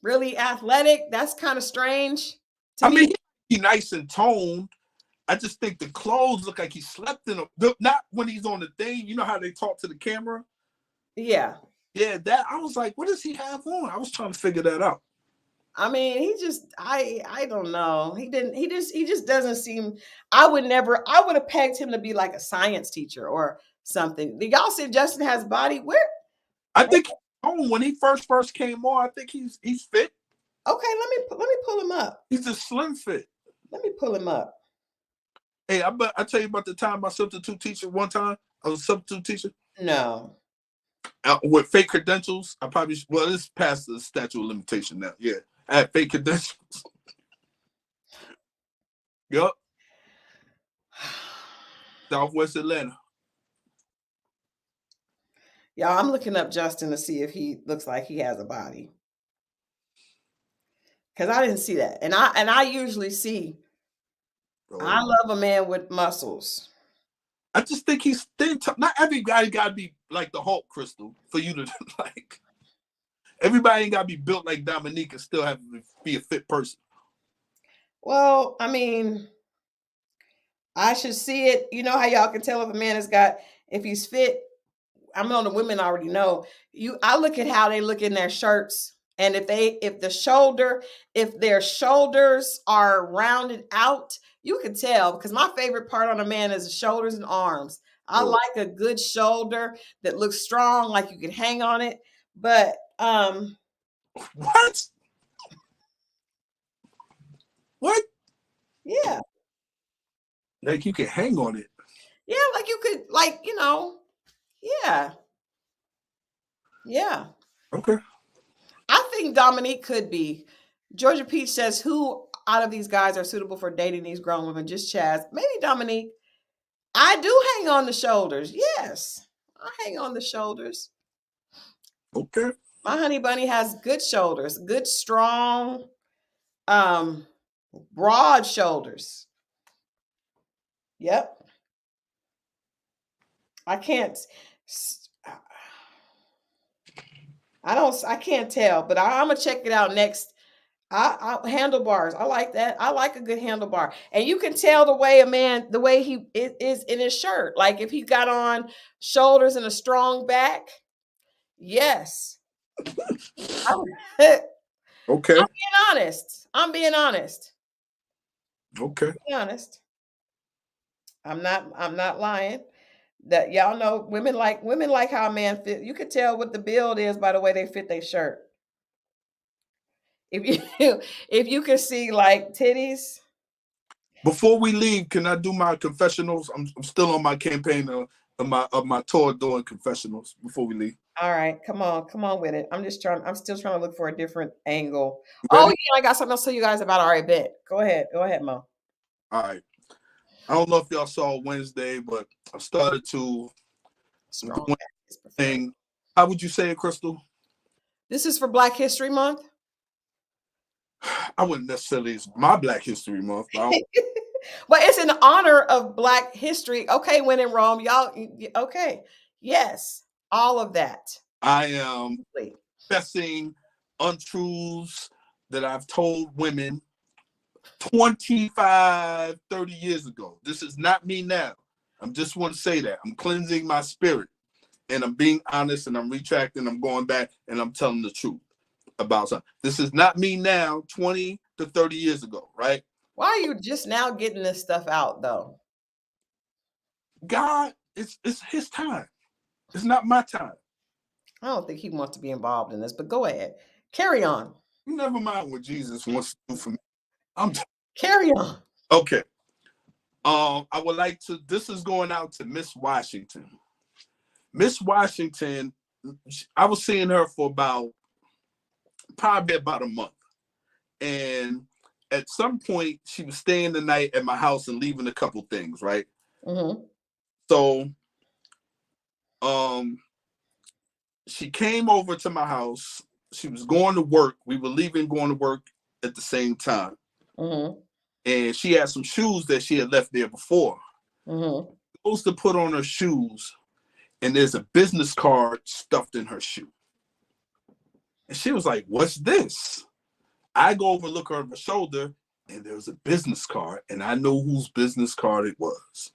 really athletic. That's kind of strange to me. I mean, he's nice and toned. I just think the clothes look like he slept in them. Not when he's on the thing. You know how they talk to the camera? Yeah. Yeah, that I was like, what does he have on? I was trying to figure that out. I mean, he just I don't know. He just doesn't seem. I would have pegged him to be like a science teacher or something. Did y'all see Justin has body? Where? I think when he first came on, I think he's fit. Okay, let me pull him up. He's a slim fit. Let me pull him up. Hey, I tell you about the time my substitute teacher one time. I was a substitute teacher. No. With fake credentials, it's past the statute of limitation now. Yeah, I had fake credentials. Yup. Southwest Atlanta. Y'all, I'm looking up Justin to see if he looks like he has a body. Because I didn't see that. And I usually see. I love a man with muscles. I just think he's thin. Not everybody got to be like the Hulk, Christal, for you to like. Everybody ain't got to be built like Dominique and still have to be a fit person. Well, I mean, I should see it. You know how y'all can tell if a man if he's fit. I know the women already know. I look at how they look in their shirts. And if their shoulders are rounded out, you can tell, because my favorite part on a man is the shoulders and arms. I like a good shoulder that looks strong, like you can hang on it. But what? What? Yeah. Like you can hang on it. Yeah, like you could, yeah. Yeah. Okay. I think Dominique could be. Georgia Peach says, who out of these guys are suitable for dating these grown women? Just Chaz. Maybe Dominique. I do hang on the shoulders. Yes. I hang on the shoulders. Okay. My honey bunny has good shoulders. Good, strong, broad shoulders. Yep. I can't tell, but I'm gonna check it out next. Handlebars. I like that. I like a good handlebar. And you can tell the way he is in his shirt. Like if he got on shoulders and a strong back. Yes. Okay. I'm being honest. Okay. Be honest. I'm not lying. That y'all know women like how a man fit. You can tell what the build is by the way they fit their shirt. If you can see like titties. Before we leave, can I do my confessionals? I'm still on my campaign of my tour doing confessionals before we leave. All right, come on with it. I'm still trying to look for a different angle. Oh yeah, I got something else to tell you guys about our event. Go ahead, Mo. All right. I don't know if y'all saw Wednesday, but I started to thing. How would you say it, Christal? This is for Black History Month. I wouldn't necessarily. It's my Black History Month. But it's in honor of Black history. Okay, when in Rome, y'all. Okay, yes, all of that. I am confessing untruths that I've told women 25, 30 years ago. This is not me now. I just want to say that. I'm cleansing my spirit, and I'm being honest, and I'm retracting, I'm going back, and I'm telling the truth about something. This is not me now, 20 to 30 years ago, right? Why are you just now getting this stuff out, though? God, it's his time. It's not my time. I don't think he wants to be involved in this, but go ahead. Carry on. Never mind what Jesus wants to do for me. Carry on. Okay. I would like to, this is going out to Miss Washington. Miss Washington, I was seeing her for probably about a month. And at some point, she was staying the night at my house and leaving a couple things, right? Mm-hmm. So, she came over to my house. She was going to work. We were leaving, going to work at the same time. Mm-hmm. And she had some shoes that she had left there before. Mm-hmm. Goes to put on her shoes, and there's a business card stuffed in her shoe. And she was like, "What's this?" I go over, look over her shoulder, and there was a business card, and I know whose business card it was.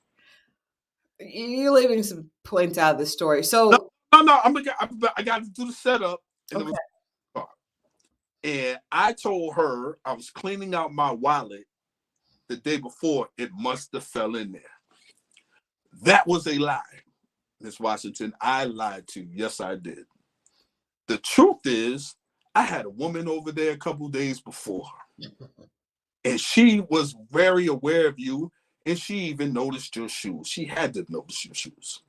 You're leaving some points out of the story. So no, I got to do the setup, and okay. It was a card. And I told her I was cleaning out my wallet the day before. It must have fell in there. That was a lie, Miss Washington. I lied to you. Yes, I did. The truth is, I had a woman over there a couple days before, and she was very aware of you, and she even noticed your shoes. She had to notice your shoes.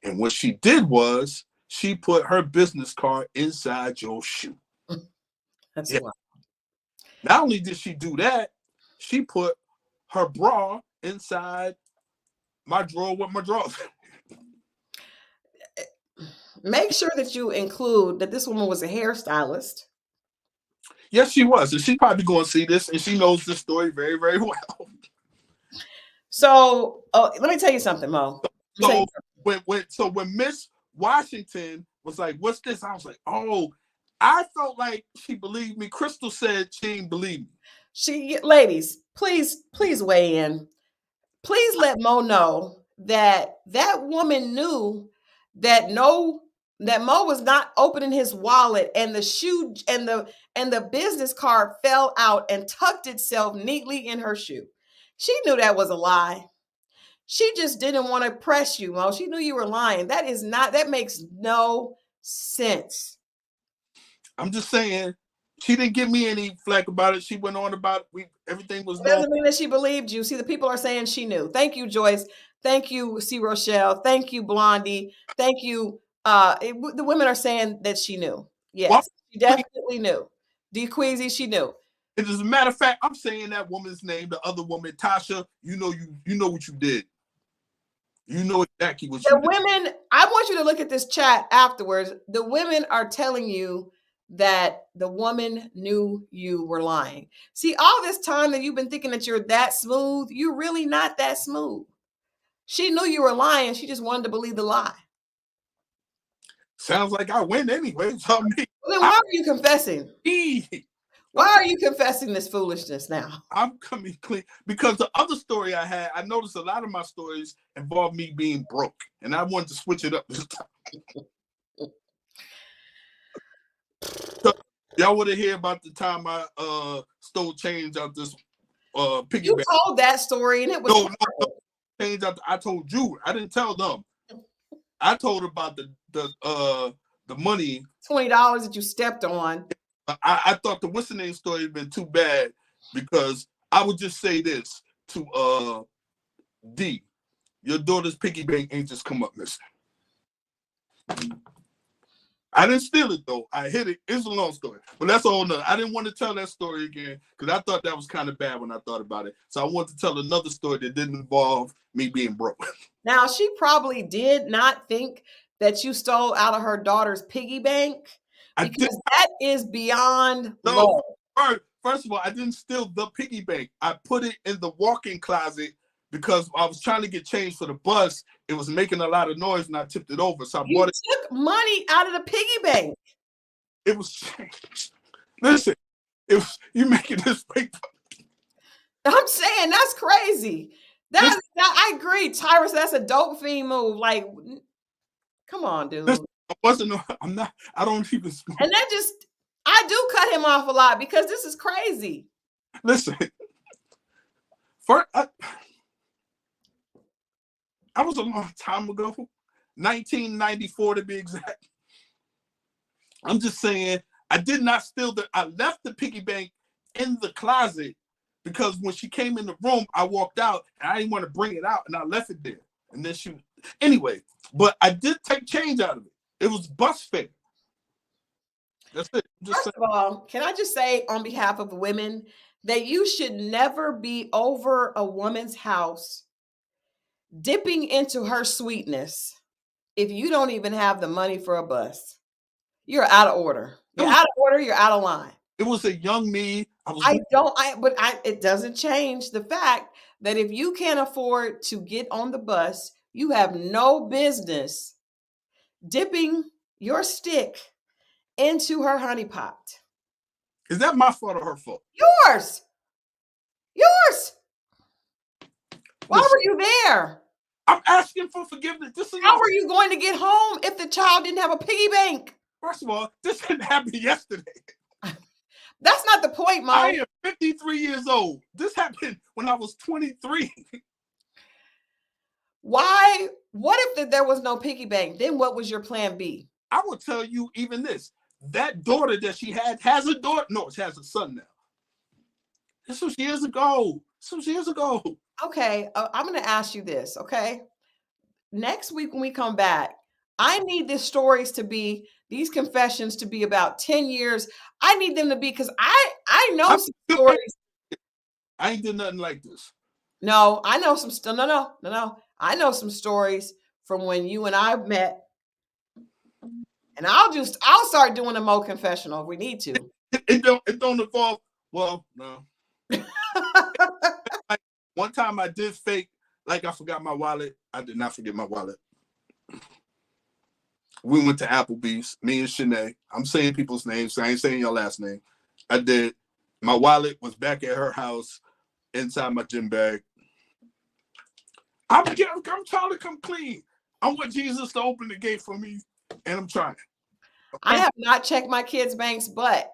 And what she did was she put her business card inside your shoe. That's wild. Not only did she do that, she put her bra inside my drawer with my drawers. Make sure that you include that this woman was a hairstylist. Yes, she was. And she's probably going to see this, and she knows this story very, very well. So let me tell you something, Mo. So when Miss Washington was like, "What's this?" I was like, "Oh," I felt like she believed me. Christal said she didn't believe me. Ladies, please weigh in. Please let Mo know that woman knew that Mo was not opening his wallet, and the shoe and the business card fell out and tucked itself neatly in her shoe. She knew that was a lie. She just didn't want to press you, Mo. She knew you were lying. That makes no sense. I'm just saying, she didn't give me any flack about it. She went on about everything was normal. Doesn't mean that she believed you. See, the people are saying she knew. Thank you, Joyce. Thank you, C. Rochelle. Thank you, Blondie. Thank you. The women are saying that she knew. Yes, well, she definitely knew. DeQueezy, she knew. And as a matter of fact, I'm saying that woman's name, the other woman, Tasha. You know what you did. You know exactly what you did. The women, I want you to look at this chat afterwards. The women are telling you that the woman knew you were lying. See, all this time that you've been thinking that you're that smooth, you're really not that smooth. She knew you were lying. She just wanted to believe the lie. Sounds like I win anyway. So then why are you confessing? Why are you confessing this foolishness now? I'm coming clean because the other story I had, I noticed a lot of my stories involve me being broke, and I wanted to switch it up this time. So, y'all want to hear about the time I stole change out this piggy You bank? told that story, and it was no, change out. I told you. I didn't tell them. I told about the money, $20 that you stepped on. I thought the what's the name story had been too bad because I would just say this to D, your daughter's piggy bank ain't just come up missing. I didn't steal it though. I hid it. It's a long story, but that's all. I didn't want to tell that story again because I thought that was kind of bad when I thought about it. So I wanted to tell another story that didn't involve me being broke. Now she probably did not think that you stole out of her daughter's piggy bank because that is beyond low. First of all, I didn't steal the piggy bank. I put it in the walk-in closet because I was trying to get change for the bus. It was making a lot of noise, and I tipped it over. So I bought it. You took money out of the piggy bank. It was changed. Listen, it was you making this paper. I'm saying that's crazy. I agree, Tyrus. That's a dope fiend move. Like, come on, dude. Listen, I'm not. I don't even smoke. And that just, I do cut him off a lot because this is crazy. Listen, first, I was a long time ago, 1994 to be exact. I'm just saying, I did not steal I left the piggy bank in the closet because when she came in the room, I walked out and I didn't want to bring it out and I left it there. And then anyway, but I did take change out of it. It was bus fare. That's it. First of all, can I just say on behalf of women that you should never be over a woman's house dipping into her sweetness if you don't even have the money for a bus. You're out of order. You're out of order. You're out of line. It was a young me. It doesn't change the fact that if you can't afford to get on the bus, you have no business dipping your stick into her honey pot. Is that my fault or her fault? Yours. Why were you there? I'm asking for forgiveness. How were you going to get home if the child didn't have a piggy bank? First of all, this didn't happen yesterday. That's not the point, Mo. I am 53 years old. This happened when I was 23. Why? What if there was no piggy bank? Then what was your plan B? I will tell you even this. That daughter that she has a daughter. No, she has a son now. This was years ago. Okay, I'm going to ask you this, okay? Next week when we come back, I need these confessions to be about 10 years. I need them to be, because I know some stories. I ain't did nothing like this. No, I know some stuff. No. I know some stories from when you and I met. And I'll start doing a Mo confessional if we need to. It don't involve, well, no. One time I did fake, like I forgot my wallet. I did not forget my wallet. We went to Applebee's, me and Shanae. I'm saying people's names, so I ain't saying your last name. I did. My wallet was back at her house, inside my gym bag. I'm trying to come clean. I want Jesus to open the gate for me, and I'm trying. I have not checked my kids' banks, but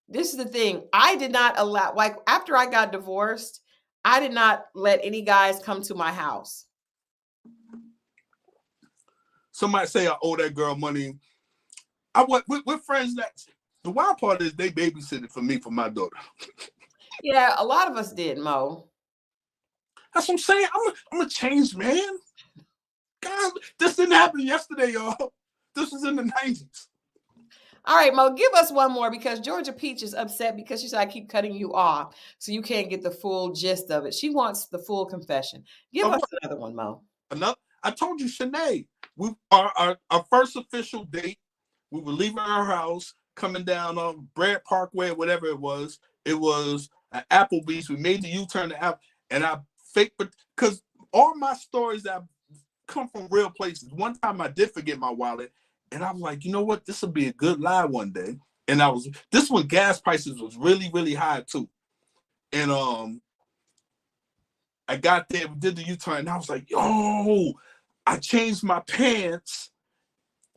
this is the thing. I did not allow, like after I got divorced, I did not let any guys come to my house. Somebody say I owe that girl money. We're friends. The wild part is they babysitted for me for my daughter. Yeah, a lot of us did, Mo. That's what I'm saying. I'm a changed man. God, this didn't happen yesterday, y'all. This was in the 90s. All right, Mo, give us one more because Georgia Peach is upset because she said I keep cutting you off, so you can't get the full gist of it. She wants the full confession. Give us another one, Mo. I told you, Shanae, our first official date, we were leaving our house, coming down on Brad Parkway, whatever it was. It was an Applebee's. We made the U-turn to Apple, and I faked, because all my stories that come from real places. One time I did forget my wallet, and I was like, you know what? This will be a good lie one day. And this when gas prices was really, really high too. And I got there, we did the U-turn, and I was like, yo, I changed my pants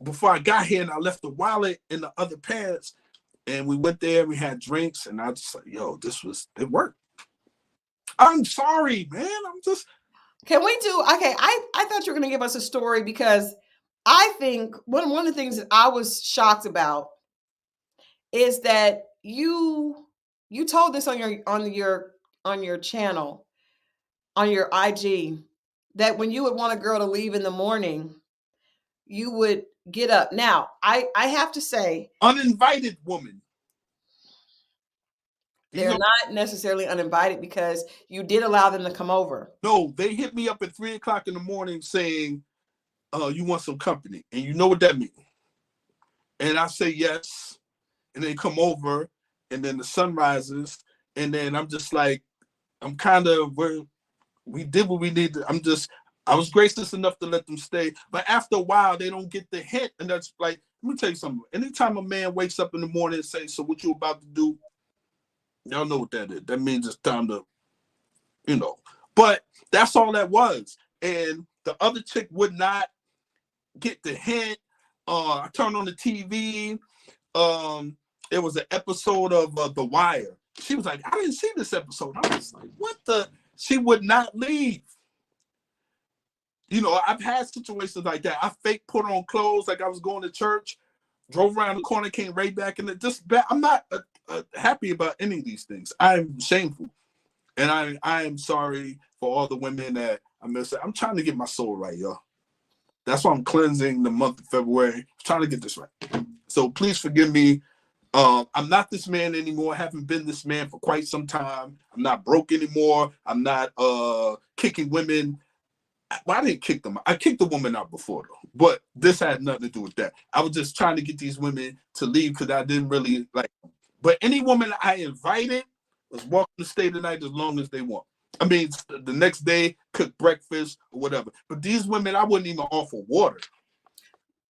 before I got here, and I left the wallet in the other pants. And we went there, we had drinks, and I was just like, yo, it worked. I'm sorry, man. Can we do, okay, I thought you were going to give us a story because I think one of the things that I was shocked about is that you told this on your channel, on your IG, that when you would want a girl to leave in the morning, you would get up. Now, I have to say, uninvited woman. They're not necessarily uninvited because you did allow them to come over. No, they hit me up at 3:00 in the morning saying, you want some company. And you know what that means. And I say yes. And they come over, and then the sun rises, And then I'm just like, I'm kind of where we did what we needed. I was gracious enough to let them stay. But after a while, they don't get the hint. And that's like, let me tell you something. Anytime a man wakes up in the morning and says, so what you about to do? Y'all know what that is. That means it's time to, you know. But that's all that was. And the other chick would not get the hint. I turned on the TV. It was an episode of The Wire. She was like, I didn't see this episode. I was like, what the? She would not leave. You know, I've had situations like that. I fake put on clothes like I was going to church, drove around the corner, came right back, and I'm not happy about any of these things. I'm shameful, and I am sorry for all the women that I miss. I'm trying to get my soul right, y'all. That's why I'm cleansing the month of February. I'm trying to get this right. So please forgive me. I'm not this man anymore. I haven't been this man for quite some time. I'm not broke anymore. I'm not kicking women. Well, I didn't kick them. I kicked the woman out before, though. But this had nothing to do with that. I was just trying to get these women to leave because I didn't really like them. But any woman I invited was welcome to stay the night as long as they want. I mean, the next day, cook breakfast or whatever. But these women, I wouldn't even offer water.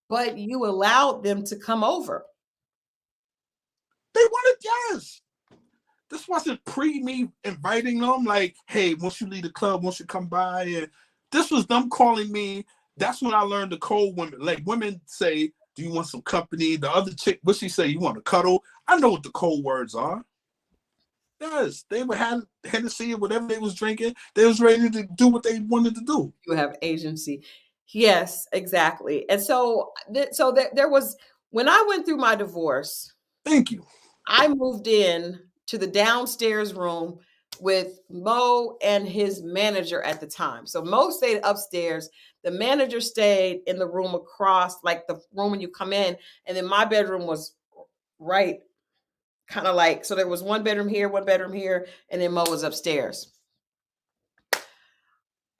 But you allowed them to come over. They wanted, yes. This wasn't me inviting them. Like, hey, once you leave the club, once you come by, and this was them calling me. That's when I learned the cold women. Like, women say, do you want some company? The other chick, what she say? You want to cuddle? I know what the cold words are. Yes, they would have Hennessy or whatever they was drinking. They was ready to do what they wanted to do. You have agency. Yes, exactly. And so there was, when I went through my divorce. Thank you. I moved in to the downstairs room with Mo and his manager at the time. So Mo stayed upstairs. The manager stayed in the room across, like the room when you come in. And then my bedroom was right, kind of like, so there was one bedroom here, and then Mo was upstairs.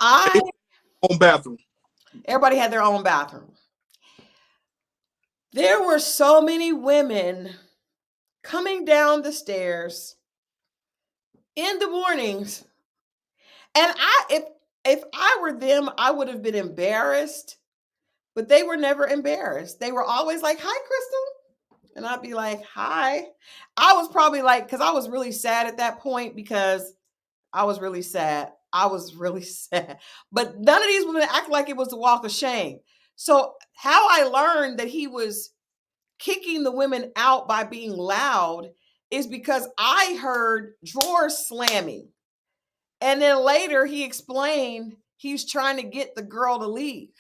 Own bathroom. Everybody had their own bathroom. There were so many women coming down the stairs in the mornings. And if I were them, I would have been embarrassed, but they were never embarrassed. They were always like, hi, Christal. And I'd be like, hi. I was probably like, because I was really sad at that point because I was really sad. But none of these women act like it was a walk of shame. So how I learned that he was kicking the women out by being loud is because I heard drawers slamming. And then later he explained he's trying to get the girl to leave.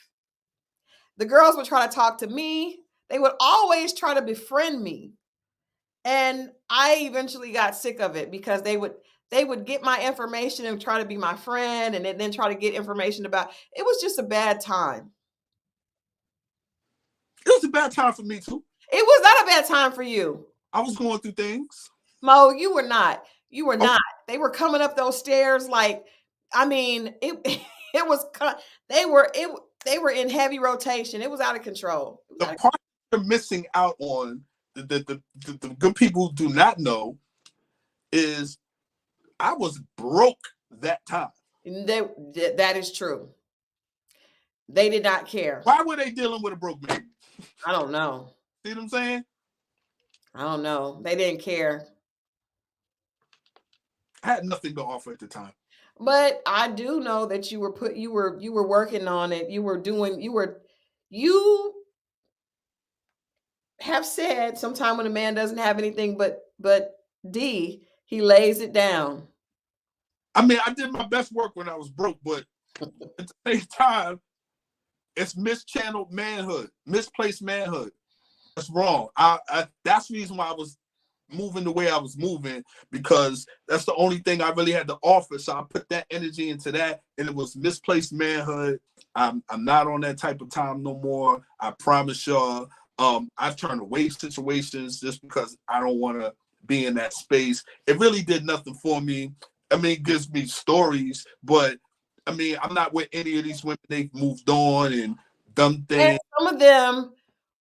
The girls would try to talk to me. They would always try to befriend me. And I eventually got sick of it because they would get my information and try to be my friend and then try to get information about it. Was just a bad time. It was a bad time for me too. It was not a bad time for you. I was going through things. Mo, you were not. You were not. They were coming up those stairs like, I mean, it was, they were in heavy rotation. It was out of control. The part they're missing out on, the good people do not know, is I was broke that time. That is true. They did not care. Why were they dealing with a broke man? I don't know. See what I'm saying? I don't know. They didn't care. I had nothing to offer at the time. But I do know that you were working on it. You have said sometime when a man doesn't have anything but D, he lays it down. I mean, I did my best work when I was broke, but at the same time, it's mischanneled manhood, misplaced manhood. That's wrong. That's the reason why I was moving the way I was moving, because that's the only thing I really had to offer. So I put that energy into that, and it was misplaced manhood. I'm not on that type of time no more. I promise y'all. I've turned away situations just because I don't want to be in that space. It really did nothing for me. I mean, it gives me stories, but I mean, I'm not with any of these women. They've moved on and done things. And some of them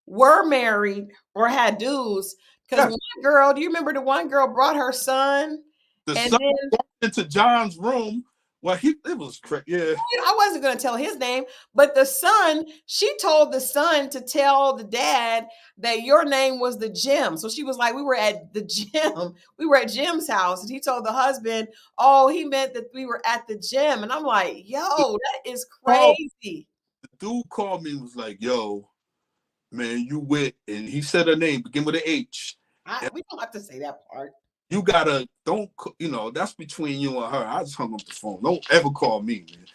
were married or had dudes. Because one girl, do you remember the one girl brought her son The And son then walked into John's room. Well, it was crazy. Yeah. I wasn't going to tell his name, but the son, she told the son to tell the dad that your name was the Jim. So she was like, we were at the gym. We were at Jim's house. And he told the husband, oh, he meant that we were at the gym. And I'm like, yo, that is crazy. The dude called me and was like, yo, man, you wit. And he said her name, begin with an H. We don't have to say that part. You gotta, that's between you and her. I just hung up the phone. Don't ever call me, man.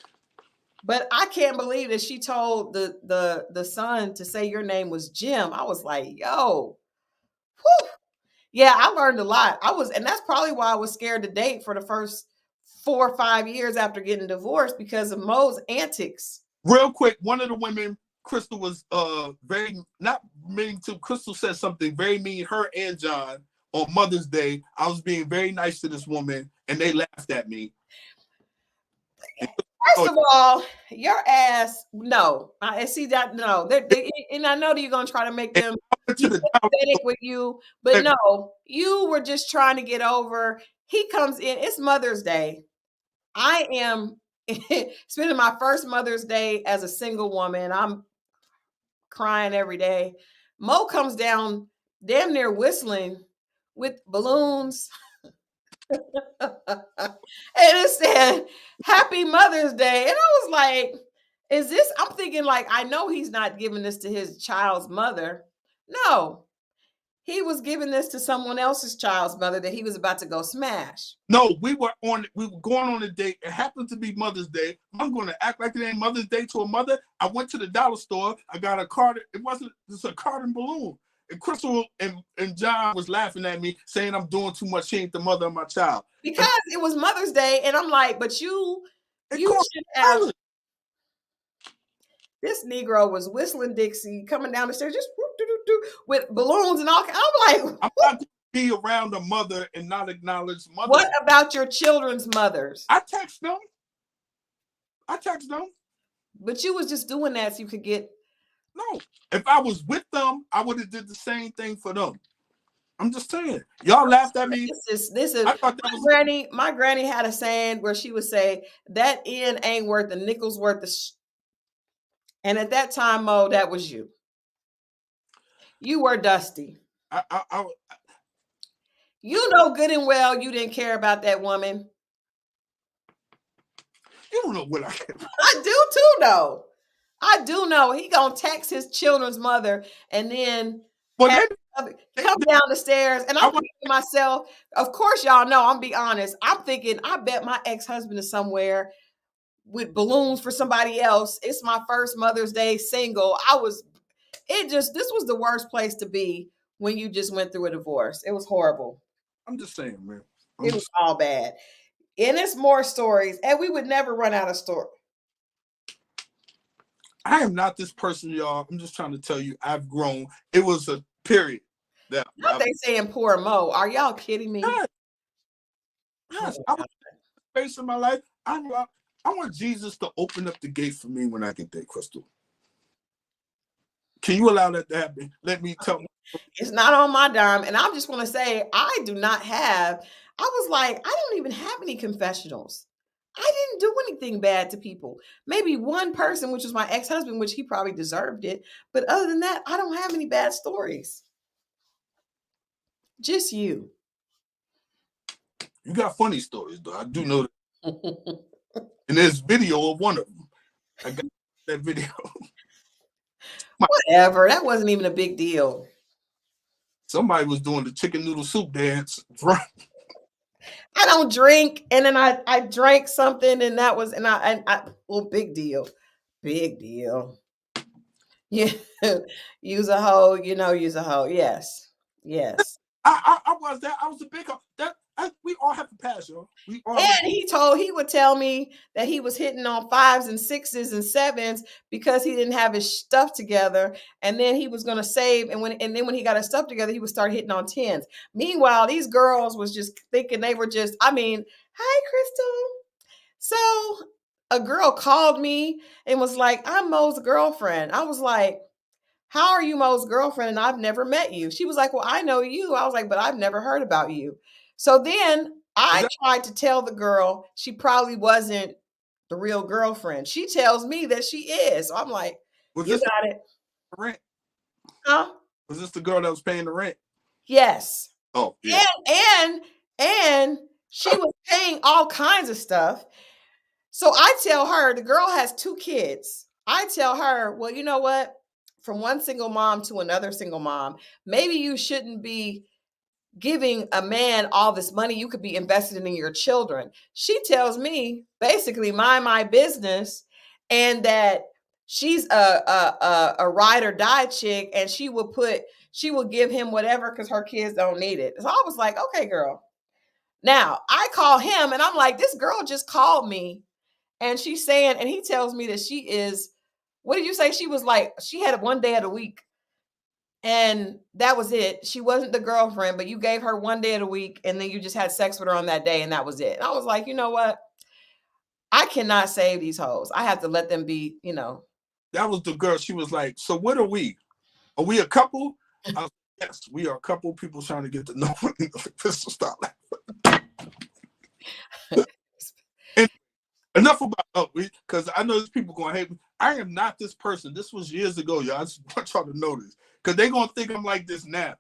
But I can't believe that she told the son to say your name was Jim. I was like, yo, whew. Yeah, I learned a lot. And that's probably why I was scared to date for the first 4 or 5 years after getting divorced, because of Mo's antics. Real quick, one of the women, Christal, was very not meaning to. Christal said something very mean, her and John, on Mother's Day. I was being very nice to this woman, and they laughed at me. First of all, your ass, no. I see that, no. And I know that you're going to try to make them pathetic with you, but no, you were just trying to get over. He comes in, it's Mother's Day. I am spending my first Mother's Day as a single woman. I'm crying every day. Mo comes down damn near whistling with balloons. And it said, Happy Mother's Day. And I was like, I'm thinking, like, I know he's not giving this to his child's mother. No, he was giving this to someone else's child's mother that he was about to go smash. No, we were going on a date. It happened to be Mother's Day. I'm going to act like it ain't Mother's Day to a mother. I went to the dollar store. I got a card. It's a carton balloon. And Christal and John was laughing at me, saying I'm doing too much. She ain't the mother of my child. Because it was Mother's Day, and I'm like, but you should have. This Negro was whistling Dixie, coming down the stairs, just with balloons and all. I'm like, I'm not going to be around a mother and not acknowledge mother. What about your children's mothers? I text them. But you was just doing that so you could get. No, if I was with them, I would have did the same thing for them. I'm just saying. Y'all laughed at me. This is my granny had a saying where she would say, that end ain't worth the nickel's worth of and at that time, Mo, that was you. You were dusty. You know good and well you didn't care about that woman. You don't know what I care about. I do too, though. I do know he gonna text his children's mother and then come down the stairs. And I'm thinking to myself, of course, y'all know, I'm be honest. I'm thinking, I bet my ex-husband is somewhere with balloons for somebody else. It's my first Mother's Day single. This was the worst place to be when you just went through a divorce. It was horrible. I'm just saying, man. It was all bad. And it's more stories, and we would never run out of stories. I am not this person, y'all. I'm just trying to tell you, I've grown. It was a period. They saying poor Mo. Are y'all kidding me? Yes. I was face in my life. I want Jesus to open up the gate for me when I get there, Christal. Can you allow that to happen? Let me tell you. It's not on my dime. And I just want to say, I was like, I don't even have any confessionals. I didn't do anything bad to people. Maybe one person, which was my ex-husband, which he probably deserved it. But other than that, I don't have any bad stories. Just you. You got funny stories, though. I do know that. And there's video of one of them. I got that video. Whatever. That wasn't even a big deal. Somebody was doing the chicken noodle soup dance. I don't drink, and then I drank something, and that was big deal. Yeah, use a hoe, use a hoe. Yes. I was that. I was a big hoe. We all have to pass, y'all. He would tell me that he was hitting on 5s and 6s and 7s because he didn't have his stuff together, and then he was going to save. And then when he got his stuff together, he would start hitting on 10s. Meanwhile, these girls was just thinking they were just. I mean, hi, Christal. So a girl called me and was like, "I'm Mo's girlfriend." I was like, "How are you Mo's girlfriend? And I've never met you." She was like, "Well, I know you." I was like, "But I've never heard about you." So then I tried to tell the girl she probably wasn't the real girlfriend. She tells me that she is. So I'm like, you got it. Rent? Huh? Was this the girl that was paying the rent? Yes. Oh, yeah. And she was paying all kinds of stuff. So I tell her, the girl has 2 kids. I tell her, well, you know what? From one single mom to another single mom, maybe you shouldn't be giving a man all this money. You could be invested in your children. She tells me basically mind my business, and that she's a ride or die chick, and she will give him whatever because her kids don't need it. So I was like, okay, girl. Now I call him and I'm like, this girl just called me, and she's saying, and he tells me that she is, what did you say? She was like, she had 1 day of the week. And that was it. She wasn't the girlfriend, but you gave her 1 day of the week and then you just had sex with her on that day and that was it. And I was like, you know what? I cannot save these hoes. I have to let them be, That was the girl. She was like, so what are we? Are we a couple? I was like, yes, we are a couple. People trying to get to know me. Pistol stop laughing. And enough about because I know there's people going to hate me. I am not this person. This was years ago, y'all. I just want y'all to know this. Because they're going to think I'm like this now.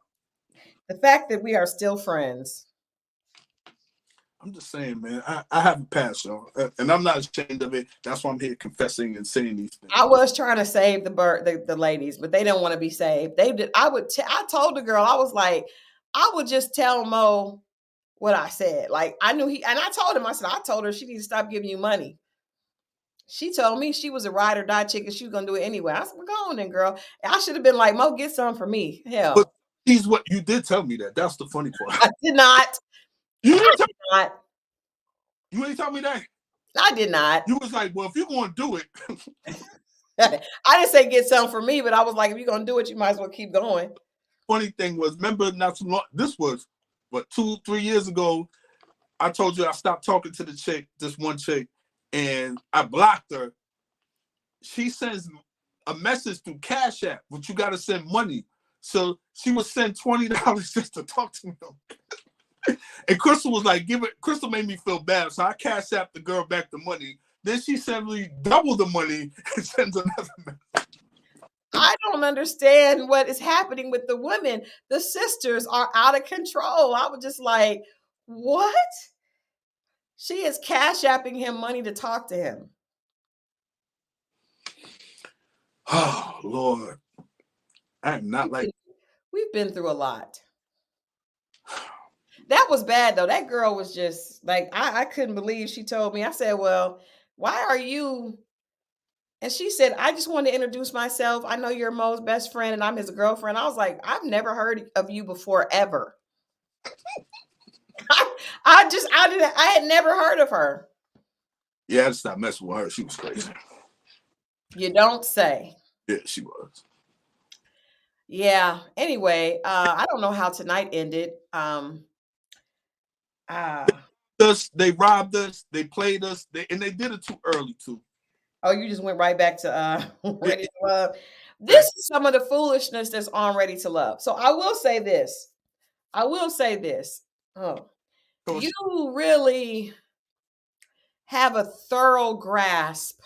The fact that we are still friends. I'm just saying, man, I have a past, y'all. And I'm not ashamed of it. That's why I'm here confessing and saying these things. I was trying to save the ladies, but they don't want to be saved. They did. I told the girl, I was like, I would just tell Mo what I said. Like, I knew and I told him, I told her she needs to stop giving you money. She told me she was a ride or die chick and she was going to do it anyway. I said, well, go on then, girl. I should have been like, Mo, get some for me. Hell. But you did tell me that. That's the funny part. I did not. You ain't tell me that. I did not. You was like, well, if you're going to do it. I didn't say get some for me, but I was like, if you're going to do it, you might as well keep going. Funny thing was, remember not too long, this was, 2-3 years ago, I told you I stopped talking to the chick, this one chick, and I blocked her. She sends a message through Cash App, but you got to send money. So she would send $20 just to talk to me. And Christal was like, Christal made me feel bad. So I Cash App the girl back the money. Then she sent me double the money and sends another message. I don't understand what is happening with the women. The sisters are out of control. I was just like, what? She is Cash Apping him money to talk to him. Oh, Lord. I'm not like. We've been through a lot. That was bad, though. That girl was just like, I couldn't believe she told me. I said, well, why are you? And she said, I just want to introduce myself. I know you're Mo's best friend and I'm his girlfriend. I was like, I've never heard of you before, ever. I had never heard of her. Yeah, I had to stop messing with her. She was crazy. You don't say. Yeah, she was. Yeah. Anyway, I don't know how tonight ended. They robbed us. They played us. And they did it too early, too. Oh, you just went right back to Ready to Love. This is some of the foolishness that's on Ready to Love. So I will say this. Oh, you really have a thorough grasp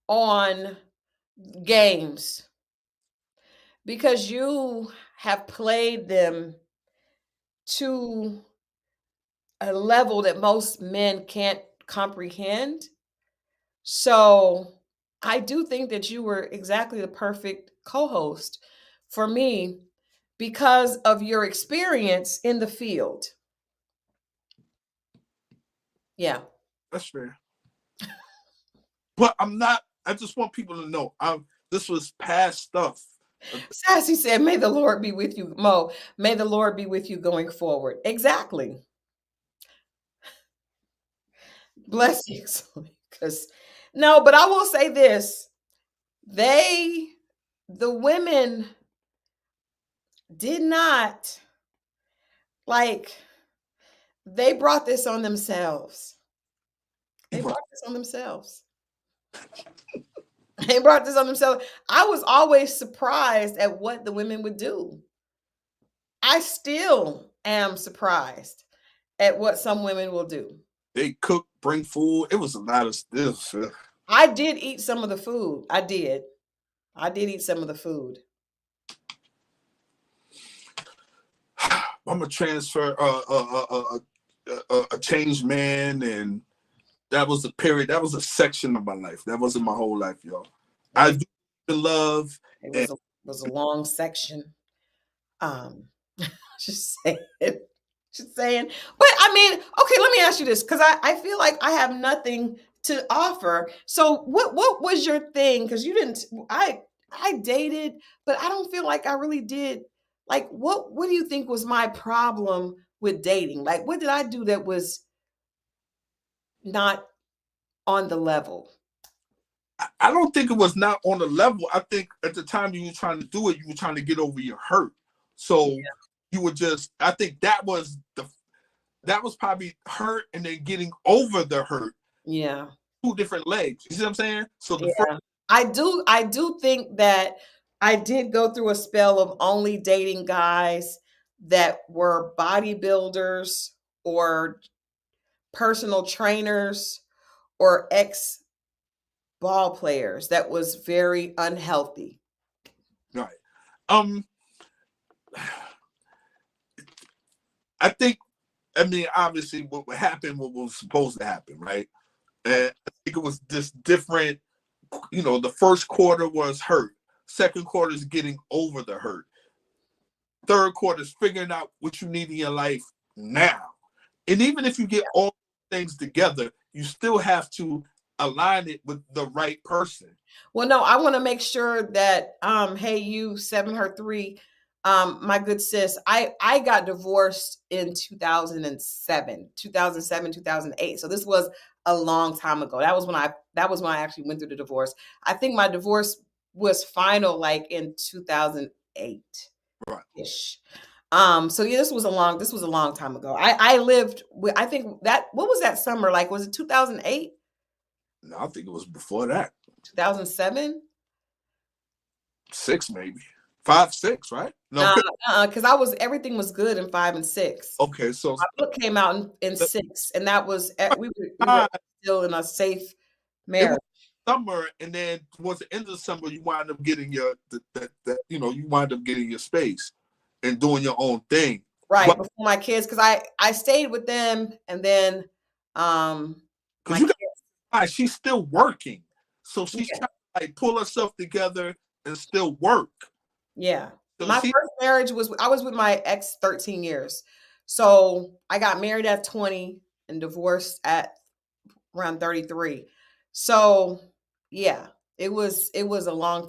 on games because you have played them to a level that most men can't comprehend. So I do think that you were exactly the perfect co-host for me because of your experience in the field. Yeah. That's fair. But I just want people to know this was past stuff. Sassy said, may the Lord be with you, Mo. May the Lord be with you going forward. Exactly. Bless you. No, but I will say this. The women did not, they brought this on themselves. They brought this on themselves. I was always surprised at what the women would do. I still am surprised at what some women will do. They cook, bring food. It was a lot of this. I did eat some of the food. I did eat some of the food. I'm a transfer, a changed man, and that was a period. That was a section of my life. That wasn't my whole life, y'all. I do love. It was a long section. Just saying. Just saying. But I mean, okay, let me ask you this, because I feel like I have nothing to offer. So what was your thing? Because you didn't. I dated, but I don't feel like I really did. Like, what do you think was my problem with dating? Like, what did I do that was not on the level? I don't think it was not on the level. I think at the time you were trying to do it, you were trying to get over your hurt. So you were just. I think that was probably hurt, and then getting over the hurt. Yeah, 2 different legs. You see what I'm saying? So I do think that I did go through a spell of only dating guys that were bodybuilders or personal trainers or ex ball players. That was very unhealthy. Right. I mean, obviously what happened, what was supposed to happen, right? And I think it was just different. The first quarter was hurt. Second quarter is getting over the hurt. Third quarter is figuring out what you need in your life now. And even if you get all things together, you still have to align it with the right person. Well, no, I want to make sure that, hey, you 7 her 3, my good sis, I got divorced in 2007, 2008. So this was a long time ago. That was when I actually went through the divorce. I think my divorce was final like in 2008 ish. So yeah, this was a long time ago. I lived with, I think that, what was that summer like? Was it 2008? No, I think it was before that. 2007? 6 maybe. 5, 6, right? No, because everything was good in 5 and 6. Okay, so my book came out in 6, and that was we were still in a safe marriage. Summer, and then towards the end of the summer, you wind up getting you wind up getting your space and doing your own thing. Right, before my kids, because I stayed with them, and then she's still working, so she's trying to like pull herself together and still work. Yeah. So my first marriage I was with my ex 13 years. So I got married at 20 and divorced at around 33. So yeah, it was a long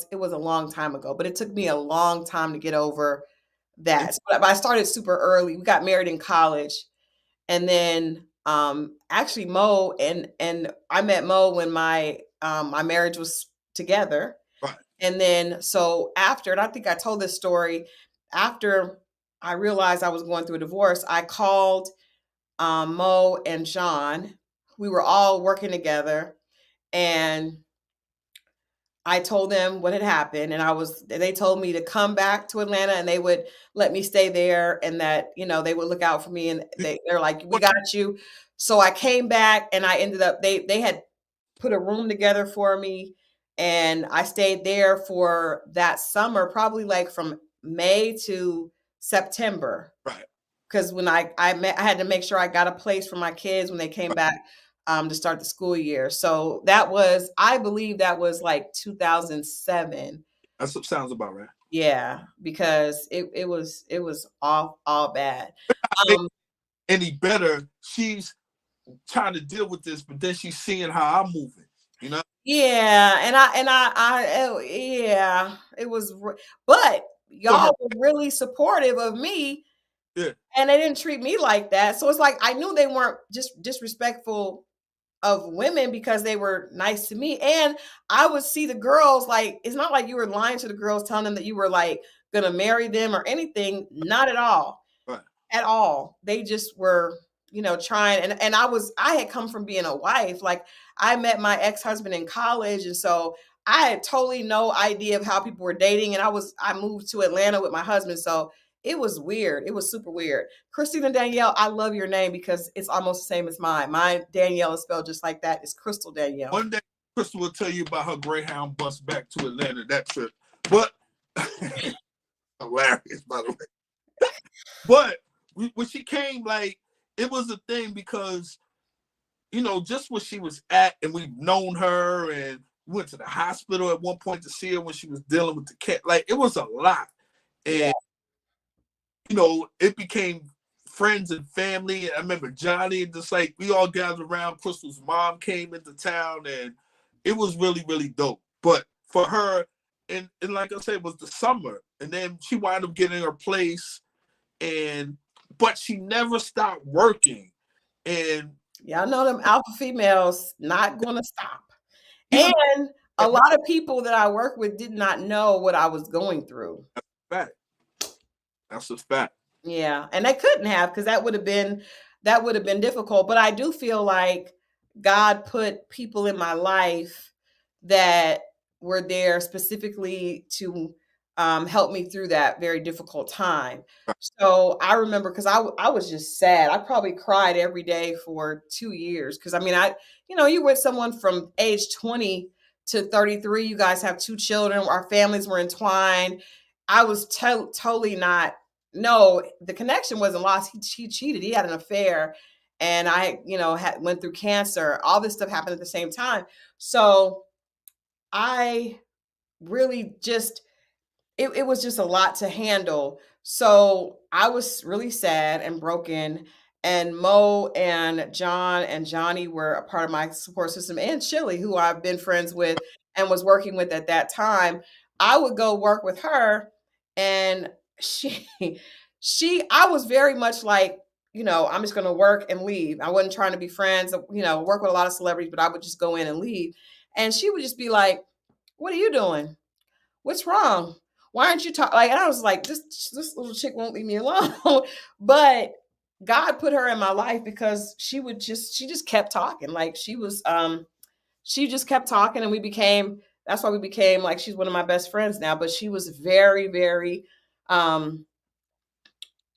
time ago, but it took me a long time to get over that. But I started super early. We got married in college, and then actually Mo and I met Mo when my marriage was together. Right. And then so after, and I think I told this story, after I realized I was going through a divorce, I called Mo and John. We were all working together, and I told them what had happened, and they told me to come back to Atlanta, and they would let me stay there, and that, they would look out for me, and they're like, we got you. So I came back, and I ended up, they had put a room together for me, and I stayed there for that summer, probably like from May to September. Right. Because when I had to make sure I got a place for my kids when they came back to start the school year. So I believe that was like 2007. That sounds about right. Yeah, because it was all bad. Any better, she's trying to deal with this, but then she's seeing how I'm moving. Yeah, it was, but y'all were really supportive of me. Yeah. And they didn't treat me like that. So it's like, I knew they weren't just disrespectful of women because they were nice to me. And I would see the girls, like, it's not like you were lying to the girls, telling them that you were like going to marry them or anything. Not at all. Right. At all. They just were, trying. And I had come from being a wife. Like, I met my ex-husband in college. And so I had totally no idea of how people were dating. And I moved to Atlanta with my husband. So it was weird. It was super weird. Christine and Danielle, I love your name because it's almost the same as mine. Mine, Danielle, is spelled just like that. It's Christal Danielle. One day, Christal will tell you about her Greyhound bus back to Atlanta, that trip. But, hilarious, by the way. But when she came, like, it was a thing because, you know, just where she was at, and we've known her, and we went to the hospital at one point to see her when she was dealing with the cat. Like, it was a lot. And, you know, it became friends and family. I remember Johnny, just like we all gathered around. Crystal's mom came into town, and it was really, really dope. But for her, and like I said, it was the summer, and then she wound up getting her place, but she never stopped working. And y'all know them alpha females not gonna stop. And a lot of people that I work with did not know what I was going through. That's a fact. Yeah, and they couldn't have, because that would have been difficult. But I do feel like God put people in my life that were there specifically to help me through that very difficult time. So I remember, because I was just sad. I probably cried every day for 2 years, because I mean, you with someone from age 20 to 33. You guys have 2 children. Our families were entwined. I was totally not. No, the connection wasn't lost. He cheated. He had an affair, and I, went through cancer. All this stuff happened at the same time. So I really just, it was just a lot to handle. So I was really sad and broken. And Mo and John and Johnny were a part of my support system, and Chili, who I've been friends with and was working with at that time. I would go work with her, and I was very much like, I'm just going to work and leave. I wasn't trying to be friends, work with a lot of celebrities, but I would just go in and leave. And she would just be like, "What are you doing? What's wrong? Why aren't you talking?" Like, and I was like, this little chick won't leave me alone. But God put her in my life because she just kept talking. Like, she just kept talking, and that's why we became, like, she's one of my best friends now. But she was very, very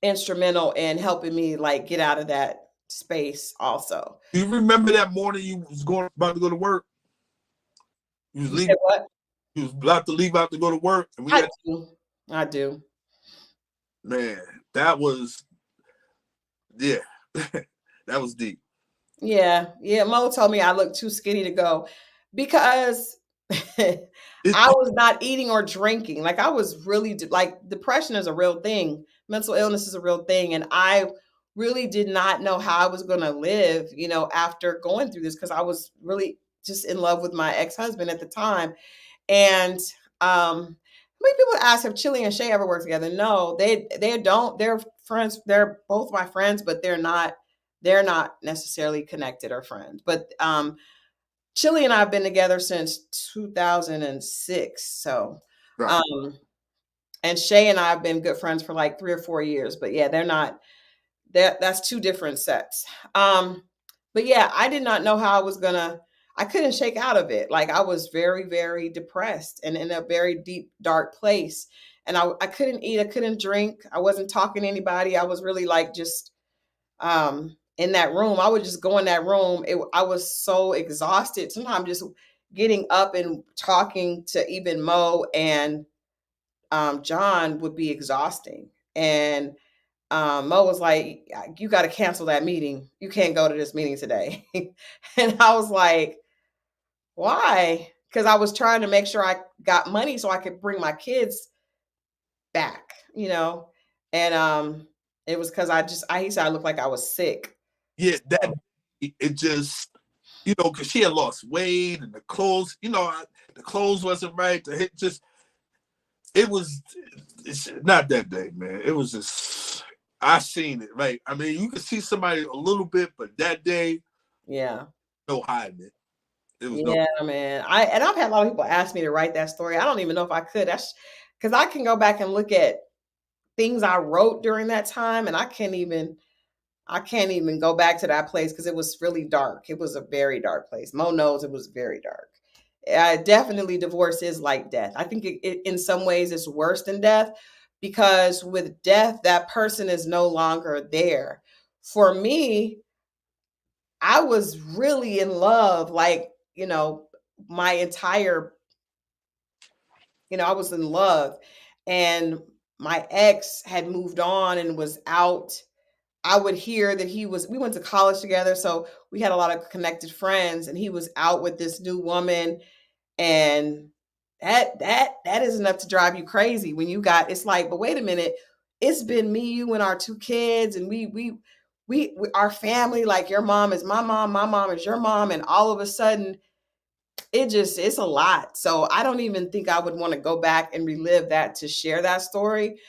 instrumental in helping me, like, get out of that space also. Do you remember that morning you was about to go to work? You was leaving. What? You was about to leave out to go to work. And I do. Man, that was, that was deep. Yeah. Mo told me I looked too skinny to go, because I was not eating or drinking. Like, I was really, like, depression is a real thing. Mental illness is a real thing. And I really did not know how I was going to live, after going through this, because I was really just in love with my ex-husband at the time. And many people ask if Chili and Shay ever worked together. No, they don't. They're friends. They're both my friends, but they're not necessarily connected or friends. But Chili and I have been together since 2006. So, right. And Shay and I have been good friends for like 3 or 4 years. But yeah, they're not. That's 2 different sets. But yeah, I did not know how I couldn't shake out of it. Like, I was very, very depressed and in a very deep, dark place. And I couldn't eat. I couldn't drink. I wasn't talking to anybody. I was really, like, just in that room. I would just go in that room. I was so exhausted. Sometimes just getting up and talking to even Mo and John would be exhausting. And Mo was like, "You got to cancel that meeting. You can't go to this meeting today." And I was like, "Why?" Because I was trying to make sure I got money so I could bring my kids back, and it was because he said I looked like I was sick. Yeah, it just, because she had lost weight, and the clothes, the clothes wasn't right. It's not that day, man. It was just, I seen it. Right. I mean, you could see somebody a little bit, but that day, yeah, no hiding it. It was man. I've had a lot of people ask me to write that story. I don't even know if I could. That's because I can go back and look at things I wrote during that time, and I can't even go back to that place because it was really dark. It was a very dark place. Mo knows it was very dark. Definitely divorce is like death. I think it in some ways it's worse than death, because with death, that person is no longer there. For me, I was really in love, like, my entire, I was in love, and my ex had moved on and was out. I would hear that we went to college together, so we had a lot of connected friends, and he was out with this new woman, and that is enough to drive you crazy when it's like, but wait a minute, it's been me, you, and our two kids, and we our family, like your mom is my mom is your mom, and all of a sudden it's a lot. So I don't even think I would want to go back and relive that to share that story,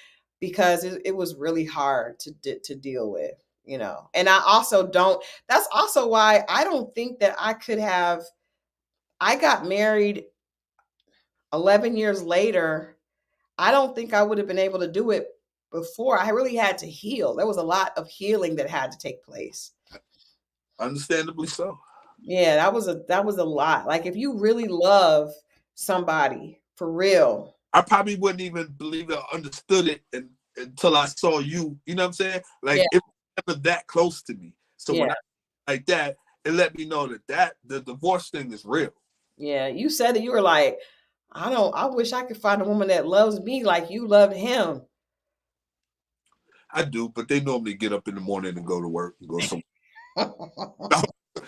because it was really hard to deal with, And I also don't. That's also why I don't think that I could have. I got married 11 years later. I don't think I would have been able to do it before. I really had to heal. There was a lot of healing that had to take place. Understandably so. Yeah, that was a lot. Like, if you really love somebody for real, I probably wouldn't even believe it or understood it until I saw you. You know what I'm saying? Like, it was never that close to me. So when I like that, it let me know that the divorce thing is real. Yeah, you said that you were like, I wish I could find a woman that loves me like you loved him. I do, but they normally get up in the morning and go to work and go somewhere.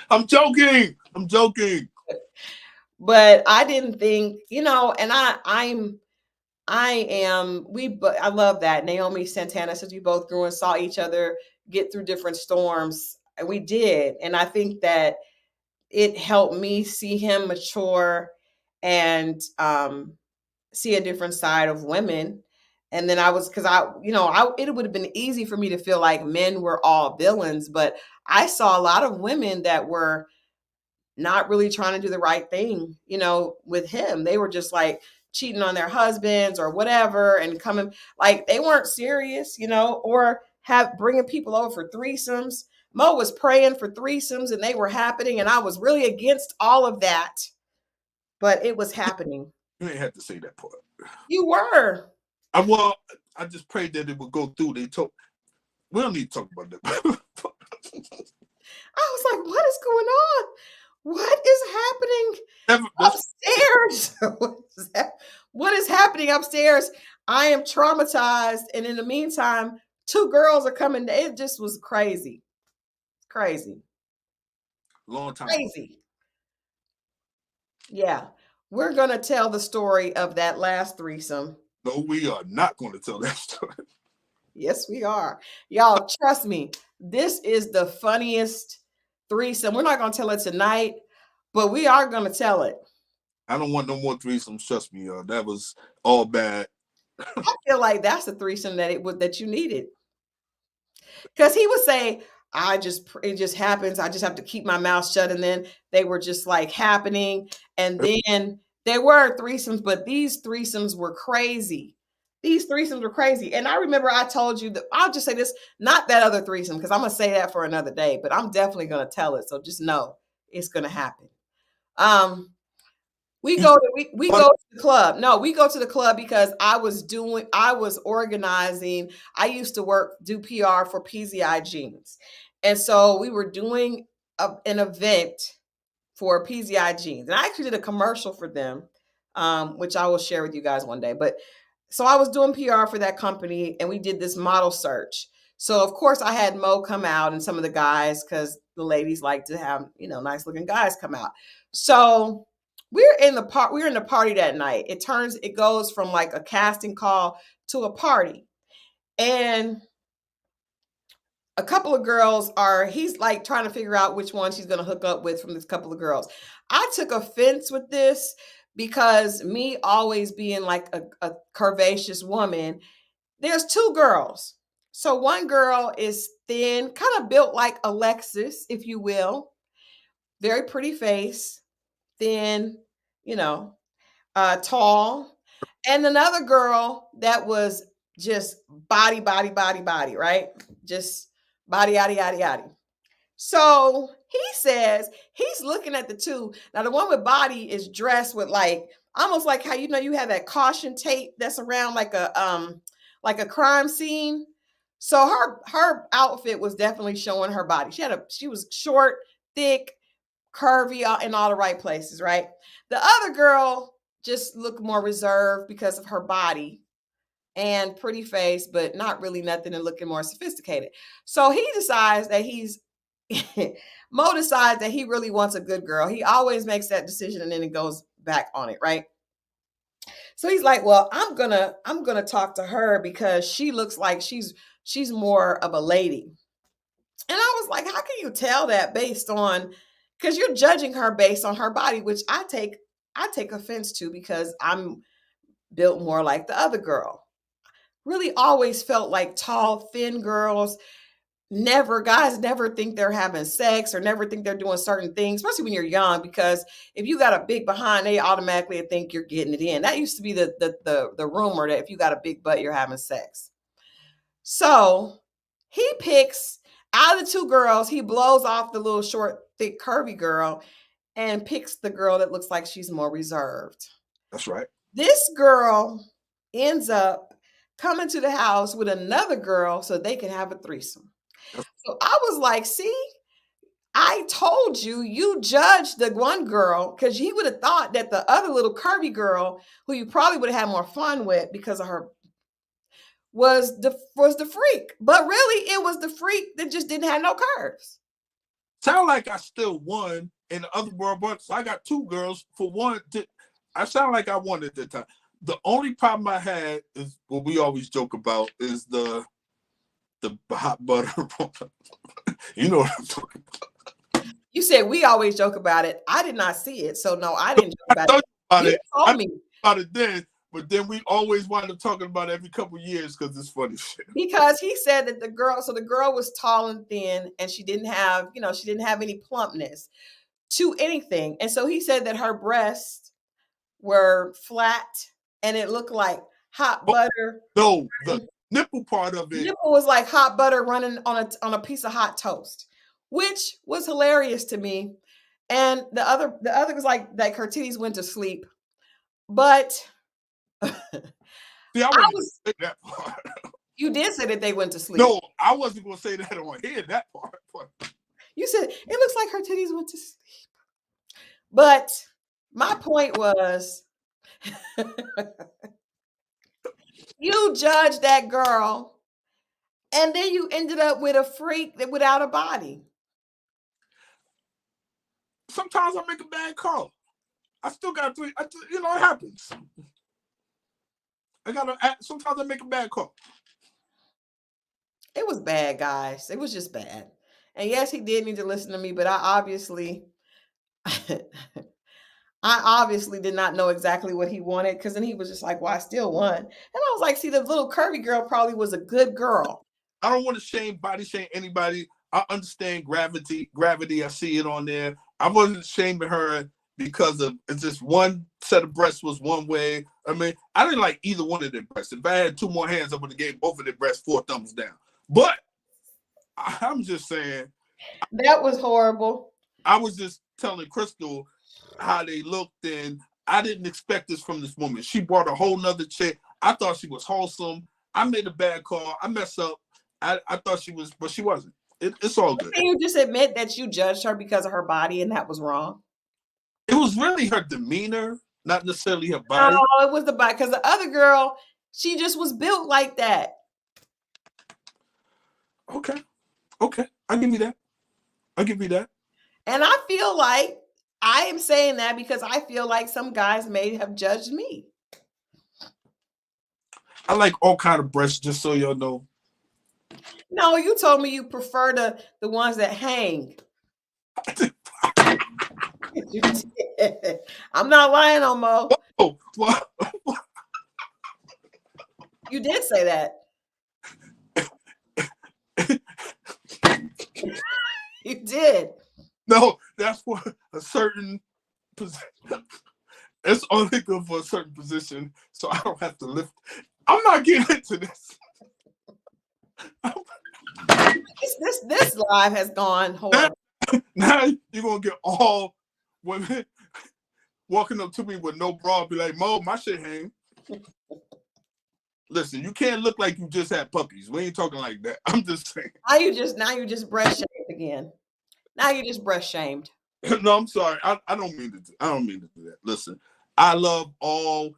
I'm joking. But I didn't think, and I love that. Naomi Santana says we both grew and saw each other get through different storms. And we did. And I think that it helped me see him mature and see a different side of women. And then it would have been easy for me to feel like men were all villains, but I saw a lot of women that were not really trying to do the right thing, with him. They were just like cheating on their husbands or whatever, and coming, like, they weren't serious, or bringing people over for threesomes. Mo was praying for threesomes and they were happening, and I was really against all of that, but it was happening. You ain't have to say that part. You were. I just prayed that it would go through. We don't need to talk about that. I was like, what is going on? What is happening upstairs? What is happening upstairs? I am traumatized. And in the meantime, two girls are coming. It just was crazy. Crazy. Long time. Crazy. Yeah. We're going to tell the story of that last threesome. No, we are not going to tell that story. Yes, we are. Y'all, trust me. This is the funniest threesome. We're not going to tell it tonight, but we are going to tell it. I don't want no more threesomes. Trust me, y'all. That was all bad. I feel like that's the threesome that you needed. Because he would say, it just happens. I just have to keep my mouth shut. And then they were just like happening. And then there were threesomes, but these threesomes were crazy. And I remember I told you that, I'll just say this, not that other threesome, because I'm going to say that for another day, but I'm definitely going to tell it. So just know it's going to happen. We go to the club. No, we go to the club because I was organizing. I used to do PR for PZI Jeans. And so we were doing an event for PZI Jeans. And I actually did a commercial for them, which I will share with you guys one day. But so I was doing PR for that company, and we did this model search. So of course I had Mo come out and some of the guys, because the ladies like to have, nice looking guys come out. So we're in the party that night. It goes from like a casting call to a party. And a couple of girls he's like trying to figure out which one she's going to hook up with from this couple of girls. I took offense with this because me always being like a curvaceous woman, there's two girls. So one girl is thin, kind of built like Alexis, if you will. Very pretty face, thin, tall. And another girl that was just body, right? Just body, yada, yada, yada. So he says he's looking at the two. Now, the one with body is dressed with like, almost like how, you have that caution tape that's around like like a crime scene. So her outfit was definitely showing her body. She was short, thick, curvy in all the right places, right? The other girl just looked more reserved because of her body and pretty face, but not really nothing and looking more sophisticated. So he decides that Mo decides that he really wants a good girl. He always makes that decision and then he goes back on it, right? So he's like, well, I'm gonna talk to her because she looks like she's more of a lady. And I was like, how can you tell that based on, because you're judging her based on her body, which I take offense to because I'm built more like the other girl. Really always felt like tall, thin girls, guys never think they're having sex or never think they're doing certain things, especially when you're young, because if you got a big behind, they automatically think you're getting it in. That used to be the rumor that if you got a big butt, you're having sex. So he picks out of the two girls, he blows off the little short, thick, curvy girl and picks the girl that looks like she's more reserved. That's right. This girl ends up coming to the house with another girl so they can have a threesome. So I was like, see, I told you, you judged the one girl because he would have thought that the other little curvy girl, who you probably would have had more fun with because of her, was the freak. But really, it was the freak that just didn't have no curves. Sound like I still won in the other world, but so I got two girls for one. I sound like I won at that time. The only problem I had is what we always joke about is the hot butter. You know what I'm talking about. You said we always joke about it. I did not see it, so no, I didn't joke about it. You told me about it then, but then we always wind up talking about it every couple of years because it's funny shit. Because he said that the girl was tall and thin, and she didn't have any plumpness to anything, and so he said that her breasts were flat and it looked like hot butter. No, the nipple part of it. Nipple was like hot butter running on a piece of hot toast, which was hilarious to me. And the other was like her titties went to sleep. But see, I was say that part. You did say that they went to sleep. No, I wasn't gonna say that on here, that part. You said it looks like her titties went to sleep. But my point was you judged that girl, and then you ended up with a freak that without a body. Sometimes I make a bad call. I still got to, it happens. Sometimes I make a bad call. It was bad, guys. It was just bad. And yes, he did need to listen to me, but I obviously did not know exactly what he wanted, because then he was just like, well, I still won. And I was like, see, the little curvy girl probably was a good girl. I don't want to body shame anybody. I understand gravity. I see it on there. I wasn't shaming her because of it's just one set of breasts was one way. I mean, I didn't like either one of their breasts. If I had two more hands, I would have gave both of their breasts 4 thumbs down. But I'm just saying. That was horrible. I was just telling Christal how they looked, and I didn't expect this from this woman. She brought a whole nother chick. I thought she was wholesome. I made a bad call. I messed up. I thought she was, but she wasn't. It's all good. Can you just admit that you judged her because of her body and that was wrong? It was really her demeanor, not necessarily her body. No, it was the body, because the other girl, she just was built like that. Okay. I'll give you that. And I feel like I am saying that because I feel like some guys may have judged me. I like all kind of breasts, just so y'all know. No, you told me you prefer the ones that hang. You did. I'm not lying, Mo. Oh, you did say that. You did. No, that's for a certain position. It's only good for a certain position, so I don't have to lift. I'm not getting into this. This live has gone horrible. Now you're gonna get all women walking up to me with no bra, be like, Mo, my shit hang. listen, you can't look like you just had puppies. We ain't talking like that. I'm just saying. Now you just breast shamed again. Now you just breast shamed. No, I'm sorry. I don't mean to. I don't mean to do that. Listen, I love all,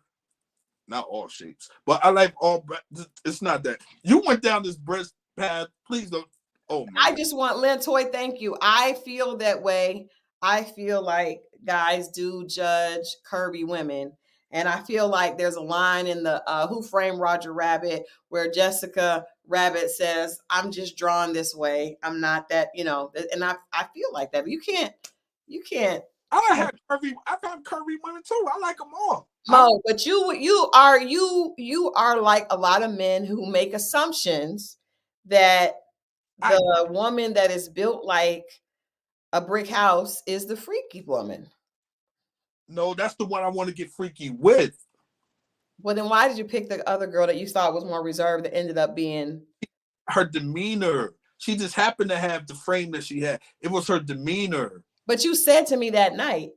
not all shapes, but I like all. It's not that you went down this breast path. Please don't. Oh man. I just want Lynn Toy. Thank you. I feel that way. I feel like guys do judge curvy women. And I feel like there's a line in the Who Framed Roger Rabbit where Jessica Rabbit says, I'm just drawn this way. I'm not that, and I feel like that. But you can't. I've had curvy women too. I like them all. Mo, but you are like a lot of men who make assumptions that the woman that is built like a brick house is the freaky woman. No, that's the one I want to get freaky with. Well, then why did you pick the other girl that you thought was more reserved that ended up being her demeanor? She just happened to have the frame that she had. It was her demeanor. But you said to me that night,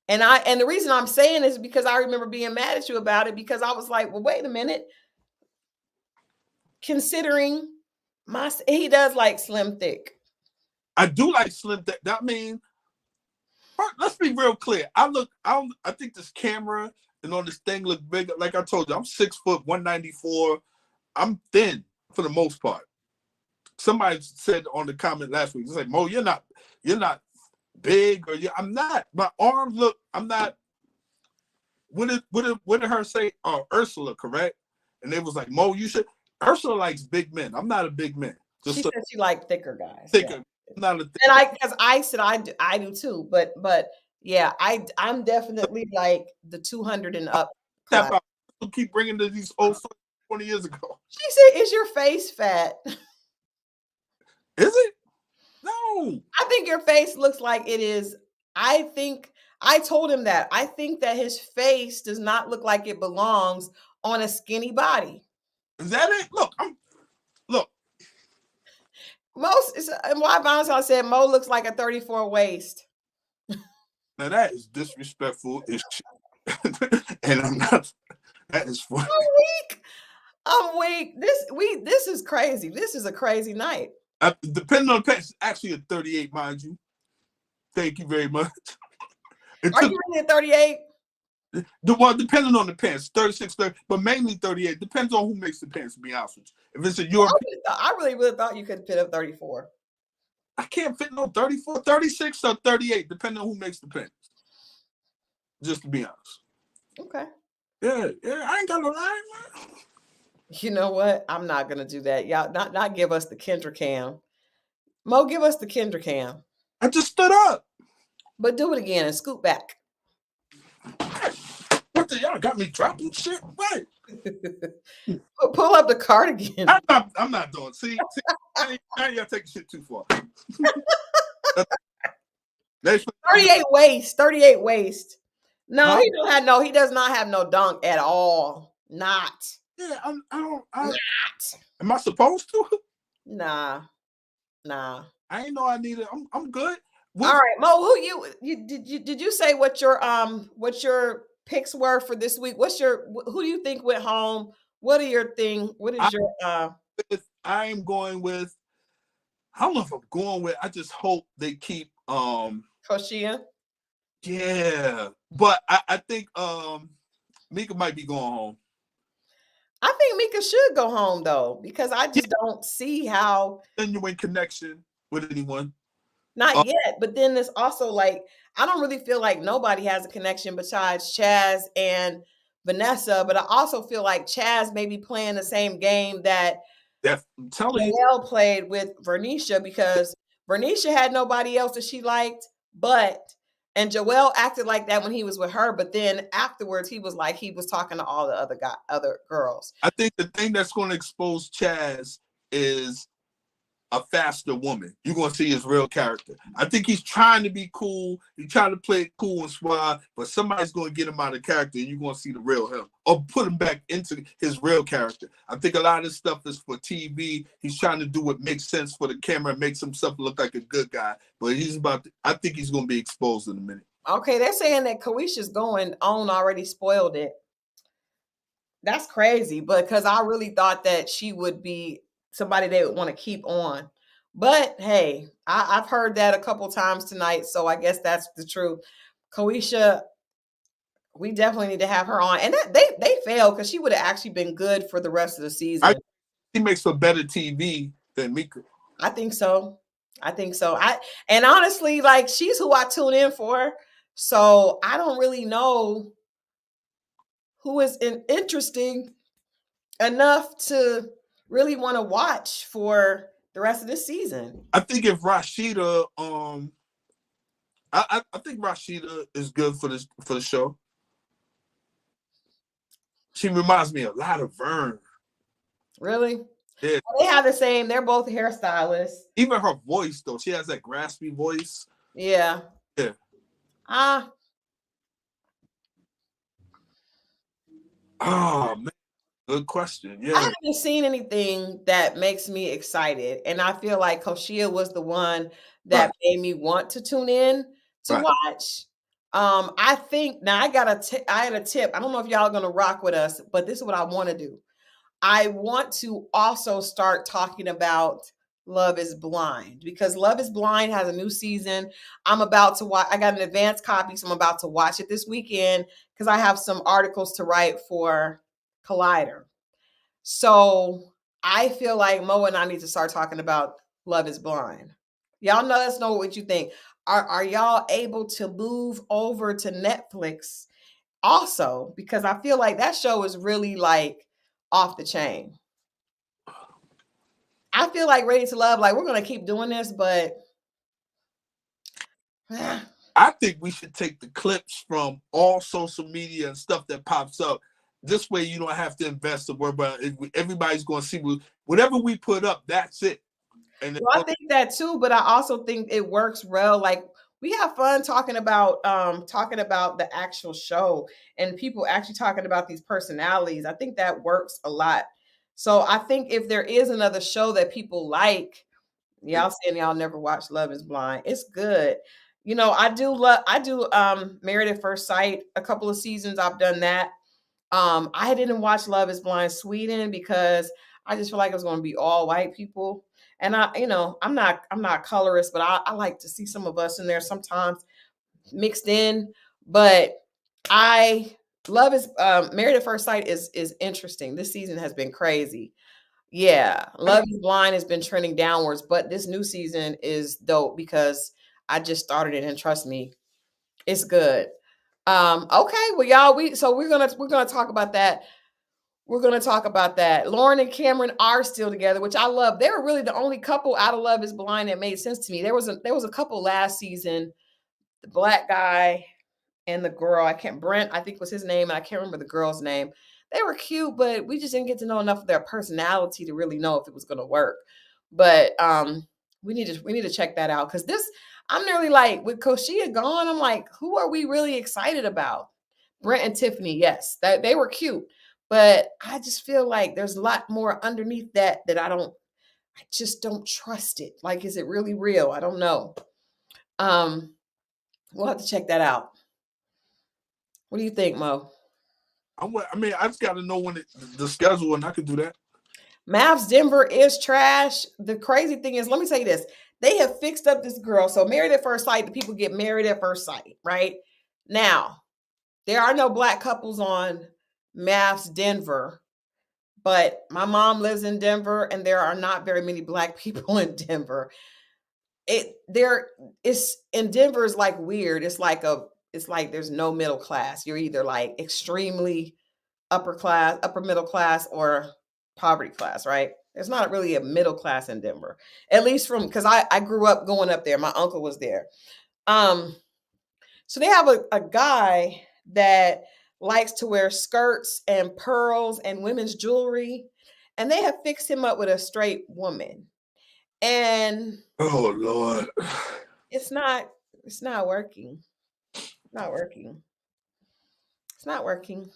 and the reason I'm saying is because I remember being mad at you about it because I was like, well, wait a minute. Considering he does like slim thick. I do like slim thick. That means, let's be real clear. I think this camera and all this thing look big. Like I told you, I'm 6 foot 194. I'm thin for the most part. Somebody said on the comment last week, it's like, Mo, you're not big, or I'm not. My arms look. I'm not. What did her say? Ursula, correct? And they was like, Mo, you should. Ursula likes big men. I'm not a big man. She said she liked thicker guys. Thicker. Yeah. I'm not a thicker. And because I said I do too, but yeah, I'm definitely like the 200 and up. Keep bringing to these old 20 years ago. She said, "Is your face fat?" Is it? No. I think your face looks like it is. I think I told him that. I think that his face does not look like it belongs on a skinny body. Is that it? Look. And why Valentine said Mo looks like a 34 waist. Now that is disrespectful. And I'm not. That is funny. I'm weak. This is crazy. This is a crazy night. Depending on the pants, actually a 38, mind you. Thank you very much. Are you really at 38? Well, depending on the pants, 36, 30, but mainly 38. Depends on who makes the pants, to be honest with you. If it's a European, I really thought you could fit up 34. I can't fit no 34, 36 or 38, depending on who makes the pants. Just to be honest. Okay. Yeah, I ain't got no lie, man. You know what? I'm not gonna do that. Y'all not give us the Kendra cam. Mo, give us the Kendra cam. I just stood up. But do it again and scoot back. What the y'all got me dropping shit? Right. Pull up the cardigan. I'm not doing. See, now y'all taking shit too far. 38 waist. 38 waist. No, he does not have no dunk at all. Not. Yeah, not. Am I supposed to? Nah. I ain't know I needed. I'm good. All right, Mo. Who did you say what your picks were for this week? Who do you think went home? What is your I am going with. I don't know if I'm going with. I just hope they keep Koshia. Yeah, but I think Mika might be going home. I think Mika should go home though, because I just don't see how genuine connection with anyone. Not yet, but then there's also like I don't really feel like nobody has a connection besides Chaz and Vanessa, but I also feel like Chaz may be playing the same game that Joelle played with Vernisha, because Vernisha had nobody else that she liked, and Joelle acted like that when he was with her, but then afterwards he was like he was talking to all the other girls. I think the thing that's going to expose Chaz is a faster woman. You're going to see his real character. I think he's trying to be cool. He's trying to play it cool and suave, but somebody's going to get him out of character and you're going to see the real him or put him back into his real character. I think a lot of this stuff is for TV. He's trying to do what makes sense for the camera and makes himself look like a good guy, but I think he's going to be exposed in a minute. Okay, they're saying that Koisha's going on already spoiled it. That's crazy, because I really thought that she would be somebody they would want to keep on. But hey, I've heard that a couple times tonight, so I guess that's the truth. Koisha, we definitely need to have her on, and that they failed because she would have actually been good for the rest of the season. She makes for better TV than Mika. I think so. I think so. And honestly, like, she's who I tune in for. So I don't really know who is interesting enough to really want to watch for the rest of this season. I think if Rashida, I think Rashida is good for the show. She reminds me a lot of Vern. Really? Yeah. They have the same. They're both hairstylists. Even her voice, though, she has that graspy voice. Yeah. Yeah. Oh man, good question. Yeah. I haven't seen anything that makes me excited, and I feel like Koshia was the one that made me want to tune in to watch. I think now I had a tip. I don't know if y'all are gonna rock with us, but this is what I want to do. I want to also start talking about Love is Blind, because Love is Blind has a new season. I'm about to watch. I got an advanced copy, so I'm about to watch it this weekend because I have some articles to write for Collider. So I feel like Mo and I need to start talking about Love is Blind. Y'all let us know what you think. Are y'all able to move over to Netflix also? Because I feel like that show is really like off the chain. I feel like Ready to Love, like, we're gonna keep doing this, but I think we should take the clips from all social media and stuff that pops up. This way, you don't have to invest the word, but everybody's going to see whatever we put up. That's it. And well, I think that too, but I also think it works well. Like, we have fun talking about the actual show and people actually talking about these personalities. I think that works a lot. So I think if there is another show that people like, y'all saying y'all never watched Love is Blind, it's good. You know, I do Married at First Sight. A couple of seasons I've done that. I didn't watch Love is Blind Sweden because I just feel like it was going to be all white people. And I'm not colorist, but I like to see some of us in there sometimes mixed in. But Married at First Sight is interesting. This season has been crazy. Yeah, Love is Blind has been trending downwards, but this new season is dope because I just started it, and trust me, it's good. Okay, well, y'all, we're gonna talk about that. We're gonna talk about that. Laron and Cameron are still together, which I love. They were really the only couple out of Love is Blind that made sense to me. There was a couple last season, the black guy and the girl. Brent, I think was his name, and I can't remember the girl's name. They were cute, but we just didn't get to know enough of their personality to really know if it was gonna work. But we need to check that out, because I'm nearly like, with Koshia gone, I'm like, who are we really excited about? Brent and Tiffany, yes, that they were cute, but I just feel like there's a lot more underneath that I just don't trust it. Like, is it really real? I don't know. We'll have to check that out. What do you think, Mo? I just got to know when the schedule, and I could do that. Mavs Denver is trash. The crazy thing is, let me tell you this. They have fixed up this girl. So Married at First Sight, the people get married at first sight, right? Now, there are no black couples on Mavs Denver, but my mom lives in Denver, and there are not very many black people in Denver. In Denver is like weird. It's like there's no middle class. You're either like extremely upper middle class, or poverty class, right? There's not really a middle class in Denver, at least because I grew up going up there. My uncle was there. So they have a guy that likes to wear skirts and pearls and women's jewelry, and they have fixed him up with a straight woman. And oh Lord, it's not working. Not working. It's not working.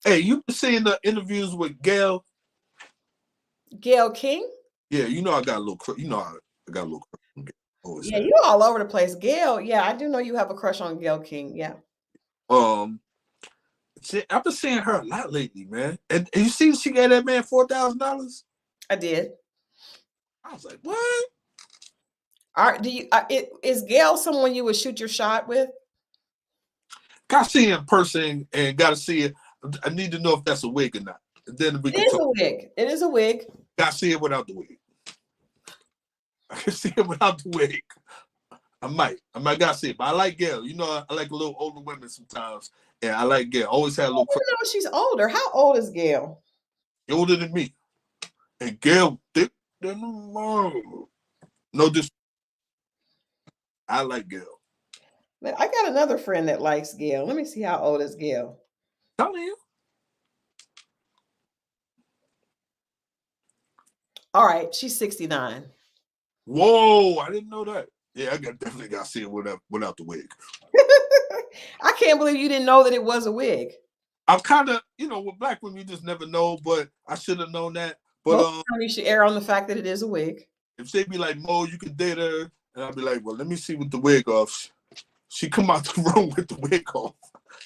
Hey, you been seeing the interviews with Gail King? Yeah, I got a little. I got a little. Yeah, you all over the place, Gail. Yeah, I do know you have a crush on Gail King. Yeah. I've been seeing her a lot lately, man. And you see, she gave that man $4,000. I did. I was like, what? Do you? Is Gail someone you would shoot your shot with? Got to see it in person and got to see it. I need to know if that's a wig or not. And then we It can is talk. a wig. It is a wig. Got to see it without the wig. I can see it without the wig. I might gotta see it. But I like Gail. You know, I like a little older women sometimes. And I like Gail. Always had a little. You know, she's older. How old is Gail? Older than me. And Gail thick than the mom. No disrespect. I like Gail. Man, I got another friend that likes Gail. Let me see how old is Gail. Telling you. All right, she's 69. Whoa, I didn't know that. Yeah, definitely got to see it without the wig. I can't believe you didn't know that it was a wig. I'm kind of, with black women, you just never know, but I should have known that. But you should err on the fact that it is a wig. If they be like, Mo, you can date her, and I'll be like, well, let me see with the wig off. She come out the room with the wig off,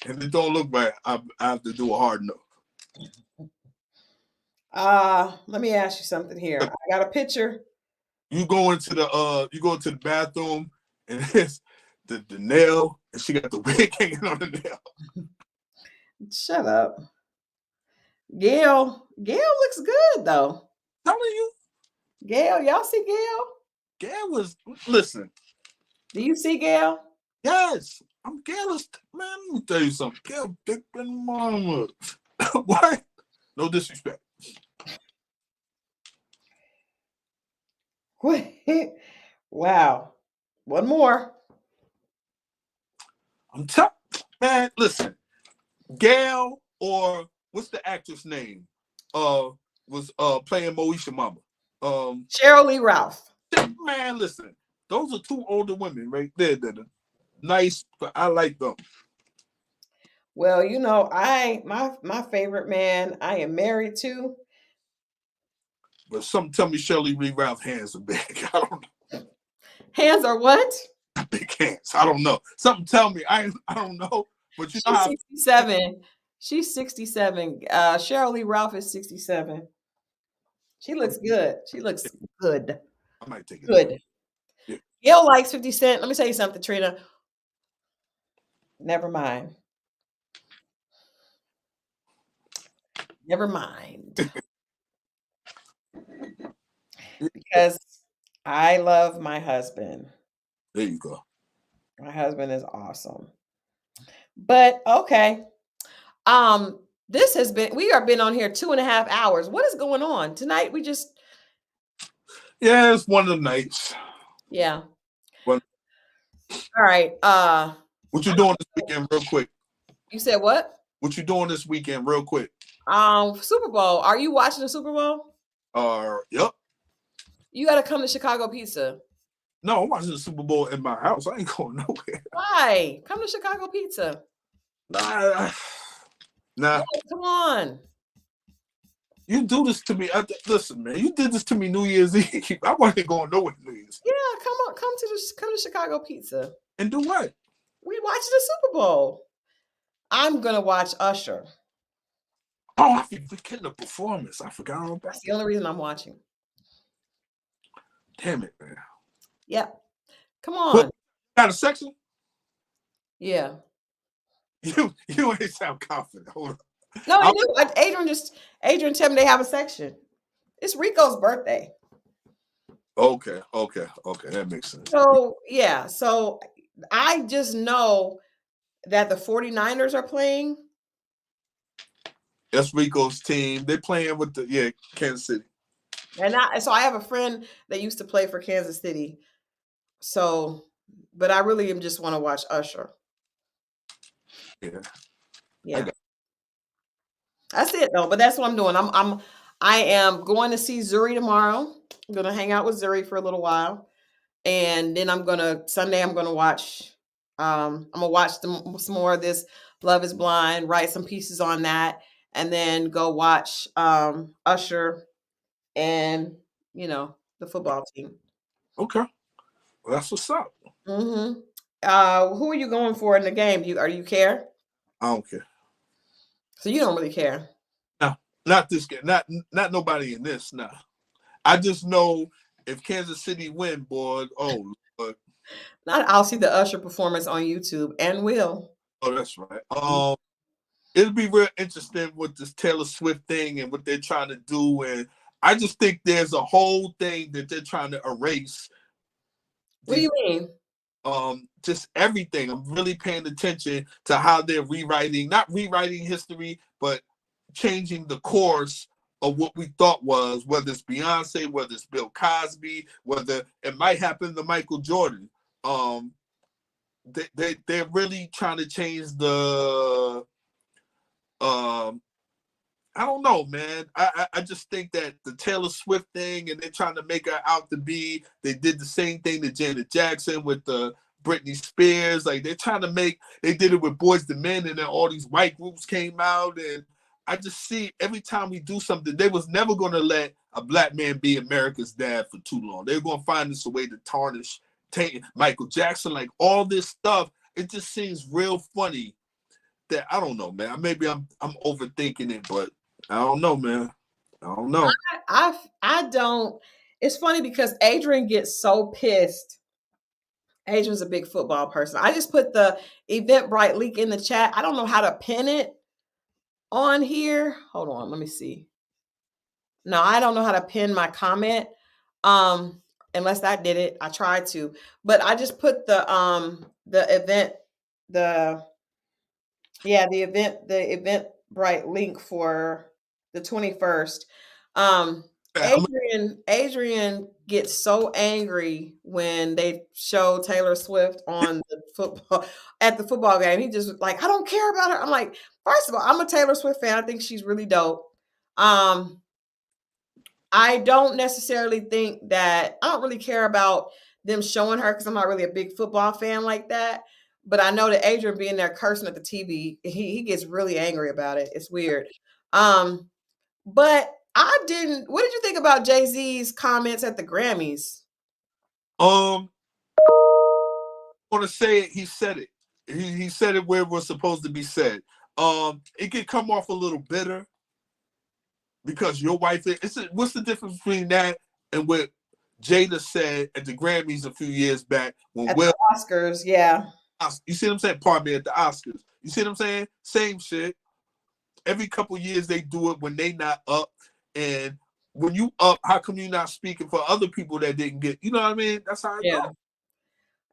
and it don't look right. I have to do a hard no. Let me ask you something here. I got a picture. You go into the bathroom, and it's the nail, and she got the wig hanging on the nail. Shut up. Gail looks good though. Telling you. Gail, y'all see Gail? Gail listen. Do you see Gail? Yes. Gail is, man, let me tell you something. Gail thick than mama. What? No disrespect. Wow. One more. Man, listen. Gail, or what's the actress name? Was playing Moesha mama. Cheryl Lee Ralph. Man, listen. Those are two older women right there that are nice, but I like them. Well, my favorite man I am married to. But something tell me Shirley Lee Ralph's hands are big. I don't know. Hands are what? Big hands. I don't know. Something tell me. I don't know. But you know how 67. She's 67. Cheryl Lee Ralph is 67. She looks good. She looks good. I might take it. Good. Yeah. Gail likes 50 Cent. Let me tell you something, Trina. Never mind. Never mind. Because I love my husband. There you go. My husband is awesome. But okay. We have been on here 2.5 hours. What is going on? Tonight Yeah, it's one of the nights. Yeah. All right. What you doing this weekend real quick? You said what? What you doing this weekend real quick? Super Bowl. Are you watching the Super Bowl? Yep. You got to come to Chicago Pizza. No, I'm watching the Super Bowl in my house. I ain't going nowhere. Why? Come to Chicago Pizza. Nah. Yeah, come on. You do this to me. Listen, man. You did this to me New Year's Eve. I wasn't going nowhere New Year's. Yeah, come on. Come to Chicago Pizza. And do what? We watching the Super Bowl. I'm gonna watch Usher. Oh, I forget the performance. I forgot all about That's the only reason I'm watching. Damn it, man. Yep. Come on. What, got a section? Yeah. You ain't sound confident. Hold on. No, I do. Adrian tell me they have a section. It's Rico's birthday. Okay. That makes sense. So, yeah. So, I just know that the 49ers are playing. That's Rico's team. They're playing with Kansas City. And I have a friend that used to play for Kansas City. So, but I really just want to watch Usher. Yeah. That's it though. But that's what I'm doing. I am going to see Zuri tomorrow. I'm going to hang out with Zuri for a little while. And then Sunday I'm going to watch some more of this Love is Blind, write some pieces on that, and then go watch Usher and the football team. Okay. Well, that's what's up. Mm-hmm. Who are you going for in the game? Do you care? I don't care. So you don't really care. No, not this guy. Not nobody in this. Nah. I just know if Kansas City win, boy. Oh, Lord. I'll see the Usher performance on YouTube and will. Oh, that's right. It'll be real interesting with this Taylor Swift thing and what they're trying to do, and I just think there's a whole thing that they're trying to erase. What do you mean? Just everything. I'm really paying attention to how they're not rewriting history, but changing the course of what we thought was, whether it's Beyonce, whether it's Bill Cosby, whether it might happen to Michael Jordan. They're really trying to change the I don't know, man. I just think that the Taylor Swift thing, and they're trying to make her out to be, they did the same thing to Janet Jackson with the Britney Spears. Like they did it with Boys to Men, and then all these white groups came out. And I just see every time we do something, they was never going to let a black man be America's dad for too long. They're going to find this a way to tarnish Michael Jackson, like all this stuff. It just seems real funny that I don't know, man. Maybe I'm overthinking it, but I don't know, man. I don't know. I don't. It's funny because Adrian gets so pissed. Adrian's a big football person. I just put the Eventbrite link in the chat. I don't know how to pin it on here. Hold on, let me see. No, I don't know how to pin my comment. Unless I did it. I tried to, but I just put the Eventbrite link for the 21st. Adrian gets so angry when they show Taylor Swift on the football game. He just like, I don't care about her. I'm like, first of all, I'm a Taylor Swift fan. I think she's really dope. I don't necessarily think that I don't really care about them showing her because I'm not really a big football fan like that. But I know that Adrian being there cursing at the TV, he gets really angry about it. It's weird. But what did you think about Jay-Z's comments at the Grammys? I want to say it. He said it. He said it where it was supposed to be said. It could come off a little bitter because your wife. What's the difference between that and what Jada said at the Grammys a few years back when the Oscars? Yeah. You see what I'm saying? Pardon me, at the Oscars. You see what I'm saying? Same shit. Every couple years they do it when they not up. And when you up, how come you not speaking for other people that didn't get? You know what I mean? That's how it goes.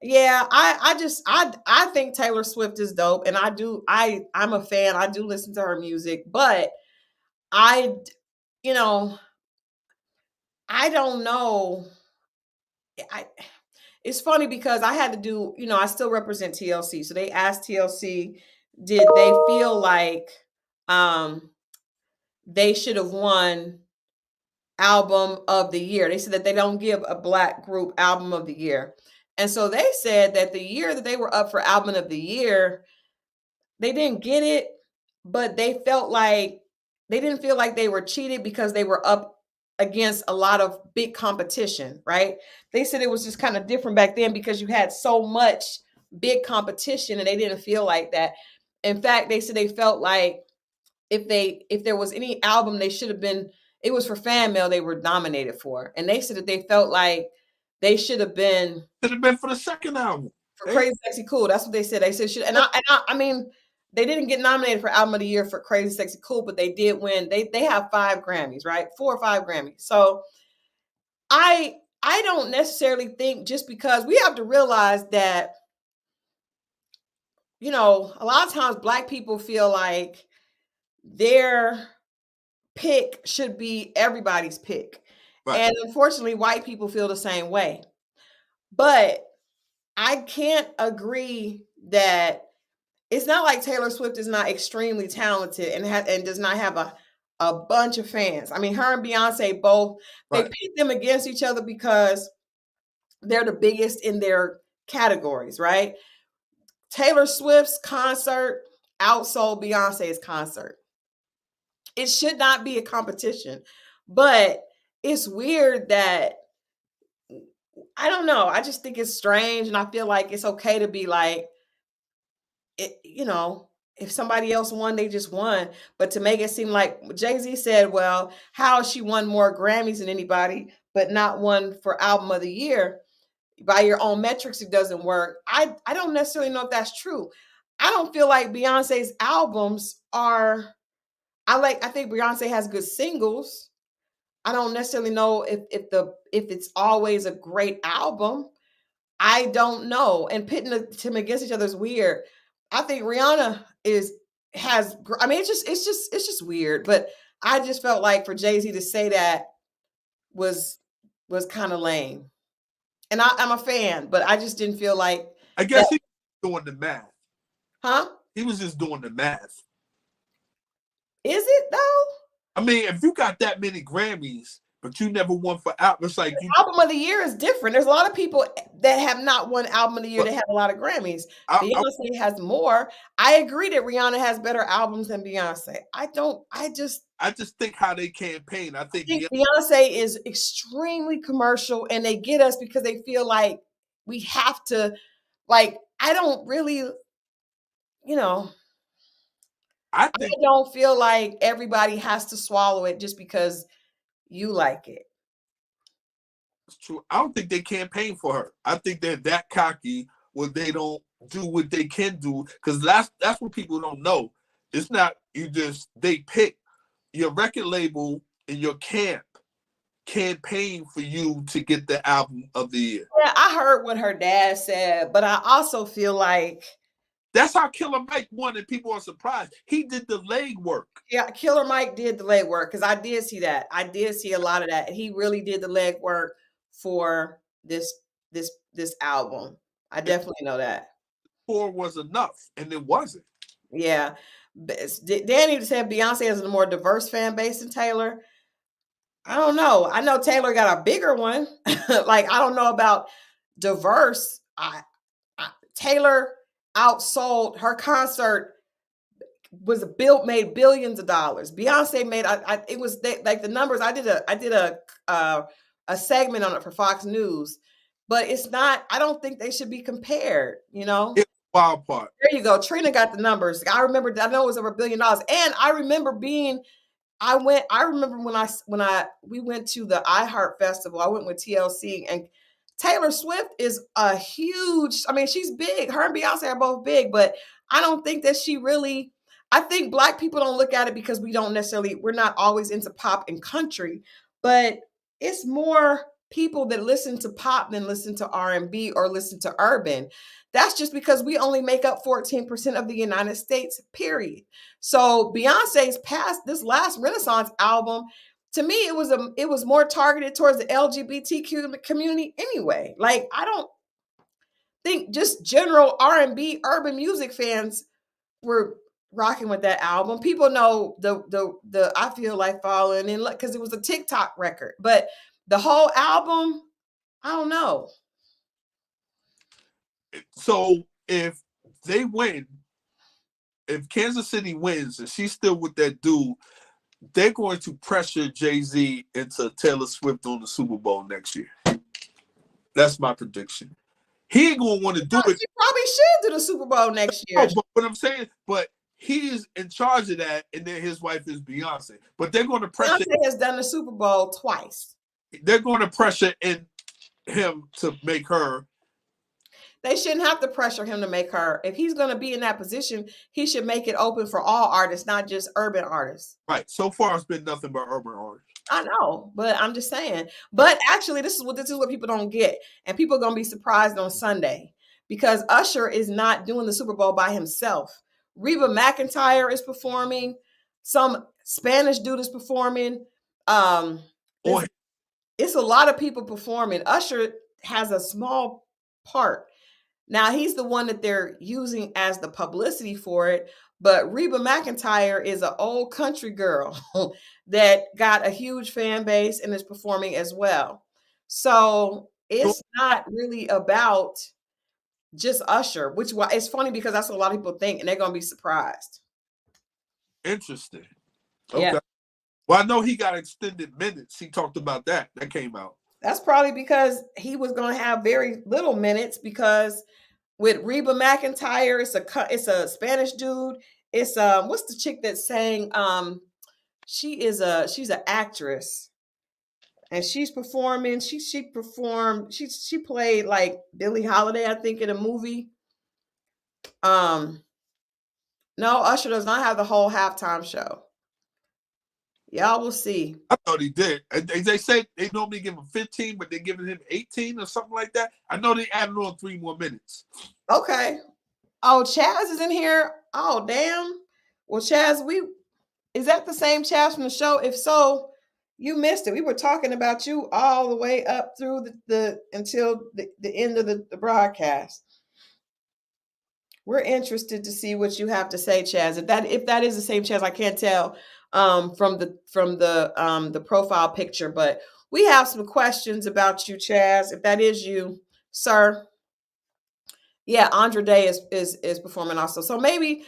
Yeah, I think Taylor Swift is dope, and I'm a fan. I do listen to her music, but I don't know. It's funny because I had to do, I still represent TLC. So they asked TLC, did they feel like they should have won album of the year? They said that they don't give a black group album of the year. And so they said that the year that they were up for album of the year, they didn't get it, but they felt like they didn't feel like they were cheated because they were up against a lot of big competition, right? They said it was just kind of different back then because you had so much big competition and they didn't feel like that. In fact, they said they felt like if there was any album they should have been, it was for fan mail they were nominated for. And they said that they felt like they should have been for the second album. For Crazy Sexy Cool. That's what they said. They said should, and I mean, they didn't get nominated for album of the year for Crazy Sexy Cool, but they did win. They have 5 Grammys, right? 4 or 5 Grammys. So I don't necessarily think just because we have to realize that, a lot of times black people feel like their pick should be everybody's pick. Right. And unfortunately, white people feel the same way. But I can't agree that it's not like Taylor Swift is not extremely talented and does not have a bunch of fans. I mean, her and Beyonce both, they pit them against each other because they're the biggest in their categories, right? Taylor Swift's concert outsold Beyonce's concert. It should not be a competition, but it's weird that, I don't know. I just think it's strange, and I feel like it's okay to be like, if somebody else won, they just won. But to make it seem like Jay-Z said, well, how she won more Grammys than anybody, but not one for album of the year. By your own metrics, it doesn't work. I don't necessarily know if that's true. I don't feel like Beyonce's albums are I think Beyonce has good singles. I don't necessarily know if it's always a great album. I don't know. And pitting them against each other is weird. I think Rihanna I mean it's just weird, but I just felt like for Jay-Z to say that was kind of lame. And I'm a fan, but I just didn't feel like I guess he was doing the math. Huh? He was just doing the math. Is it though? I mean, if you got that many Grammys, but you never won for album, it's like album of the year is different. There's a lot of people that have not won album of the year that have a lot of Grammys. Beyonce has more. I agree that Rihanna has better albums than Beyonce. I just think how they campaign. I think Beyonce is extremely commercial, and they get us because they feel like we have to. Like, I don't really, I don't feel like everybody has to swallow it just because you like it. It's true. I don't think they campaign for her. I think they're that cocky where they don't do what they can do, because that's what people don't know. It's not they pick your record label and your campaign for you to get the album of the year. Yeah, I heard what her dad said, but I also feel like that's how Killer Mike won, and people are surprised. He did the leg work. Yeah, Killer Mike did the leg work, because I did see that. I did see a lot of that. He really did the leg work for this album. I definitely know that. 4 was enough, and it wasn't. Yeah. Danny said Beyonce has a more diverse fan base than Taylor. I don't know. I know Taylor got a bigger one. Like, I don't know about diverse. Taylor outsold her concert made billions of dollars. Beyonce made it was like the numbers. I did a segment on it for Fox News, but it's not. I don't think they should be compared. It's wild part. There you go. Trina got the numbers. I know it was over $1 billion, and I remember when we went to the iHeart Festival. I went with TLC, and Taylor Swift is a huge. I mean, she's big. Her and Beyonce are both big, but I don't think that she really. I think Black people don't look at it because we're not always into pop and country, but it's more people that listen to pop than listen to R&B or listen to urban. That's just because we only make up 14% of the United States, period. So Beyonce's this last Renaissance album, to me, it was more targeted towards the LGBTQ community anyway. Like, I don't think just general R&B urban music fans were rocking with that album. People know the I Feel Like Falling in, because it was a TikTok record, but the whole album, I don't know. So if they win, if Kansas City wins and she's still with that dude, they're going to pressure Jay-Z into Taylor Swift on the Super Bowl next year. That's my prediction. He ain't gonna want to do it. He probably should do the Super Bowl next year. But what I'm saying, he's in charge of that, and then his wife is Beyonce. But they're going to pressure. Beyonce has done the Super Bowl twice. They're going to pressure him to make her. They shouldn't have to pressure him to make her. If he's going to be in that position, he should make it open for all artists, not just urban artists. Right. So far, it's been nothing but urban artists. I know, but I'm just saying. But actually, this is what people don't get, and people are going to be surprised on Sunday, because Usher is not doing the Super Bowl by himself. Reba McEntire is performing. Some Spanish dude is performing. It's a lot of people performing. Usher has a small part. Now, he's the one that they're using as the publicity for it. But Reba McEntire is an old country girl that got a huge fan base and is performing as well. So it's not really about just Usher, which is funny because that's what a lot of people think, and they're going to be surprised. Interesting. Okay. Yeah. Well, I know he got extended minutes. He talked about that. That came out. That's probably because he was going to have very little minutes, because with Reba McEntire, it's a Spanish dude. It's what's the chick that sang? She's an actress, and she's performing. She performed. She played like Billie Holiday, I think, in a movie. No, Usher does not have the whole halftime show. Y'all will see. I thought he did. They say they normally give him 15, but they're giving him 18 or something like that. I know they added on 3 more minutes. Okay. Oh, Chaz is in here. Oh, damn. Well, Chaz, is that the same Chaz from the show? If so, you missed it. We were talking about you all the way up through the until the end of the broadcast. We're interested to see what you have to say, Chaz. If that is the same Chaz, I can't tell from the profile picture, but we have some questions about you, Chaz. If that is you, sir. Yeah, Andre Day is performing also. So maybe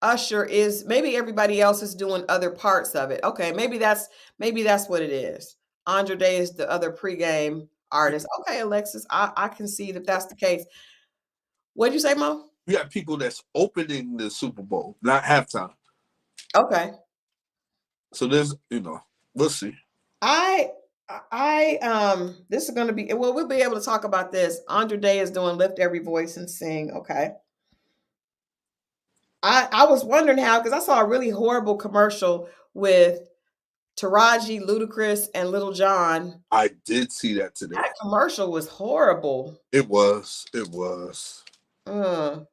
Usher is, maybe everybody else is doing other parts of it. Okay, maybe that's what it is. Andre Day is the other pregame artist. Okay, Alexis, I can see that that's the case. What'd you say, Mo? You got people that's opening the Super Bowl, not halftime. Okay. So there's, we'll see. This is going to be, well, we'll be able to talk about this. Andre Day is doing Lift Every Voice and Sing. Okay. I was wondering how, because I saw a really horrible commercial with Taraji, Ludacris, and Little John. I did see that today. That commercial was horrible. It was. It was. But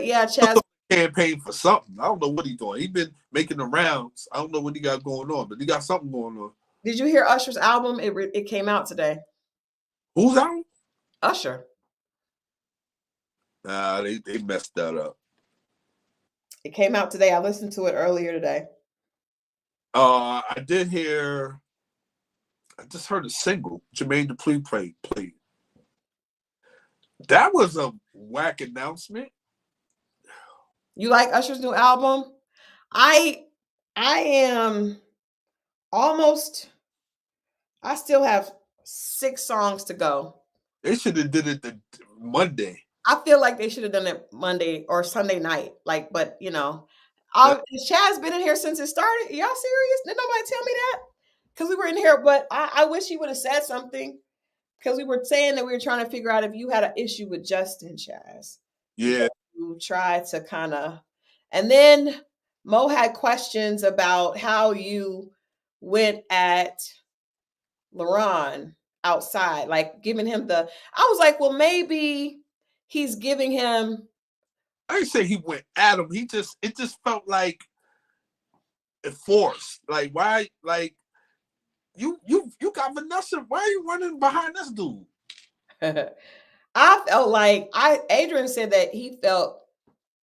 yeah, Chaz. Campaign for something. I don't know what he's doing. He's been making the rounds. I don't know what he got going on, but he got something going on. Did you hear Usher's album? It came out today. Whose album? Usher. Nah, they messed that up. It came out today. I listened to it earlier today. I did hear. I just heard a single. Jermaine Dupri played. That was a whack announcement. You like Usher's new album? I am almost. I still have 6 songs to go. They should have did it the Monday. I feel like they should have done it Monday or Sunday night. Like, but Chaz been in here since it started. Y'all serious? Did nobody tell me that? Because we were in here, but I wish he would have said something. Because we were saying that we were trying to figure out if you had an issue with Justin, Chaz. Yeah. You tried to kind of, and then Mo had questions about how you went at Laron outside, like giving him I was like, well, maybe he's giving him. I didn't say he went at him. It just felt like it forced. Like, why? Like, you got Vanessa. Why are you running behind this dude? I felt like Adrian said that he felt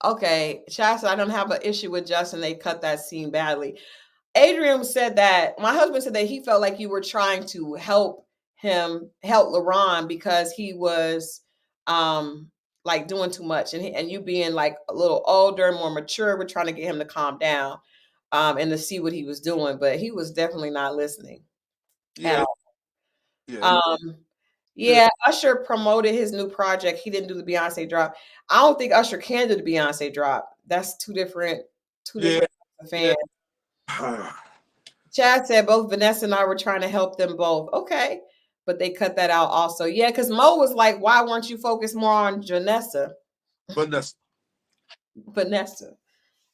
okay. Chaz said, I don't have an issue with Justin. They cut that scene badly. Adrian said that my husband said that he felt like you were trying to help Laron because he was like doing too much, and you being like a little older, more mature. We're trying to get him to calm down and to see what he was doing, but he was definitely not listening. Yeah. Yeah. Usher promoted his new project. He didn't do the Beyonce drop. I don't think Usher can do the Beyonce drop. That's two different fans. Chad said both Vanessa and I were trying to help them both. Okay. But they cut that out also. Yeah, because Mo was like, why weren't you focused more on Vanessa?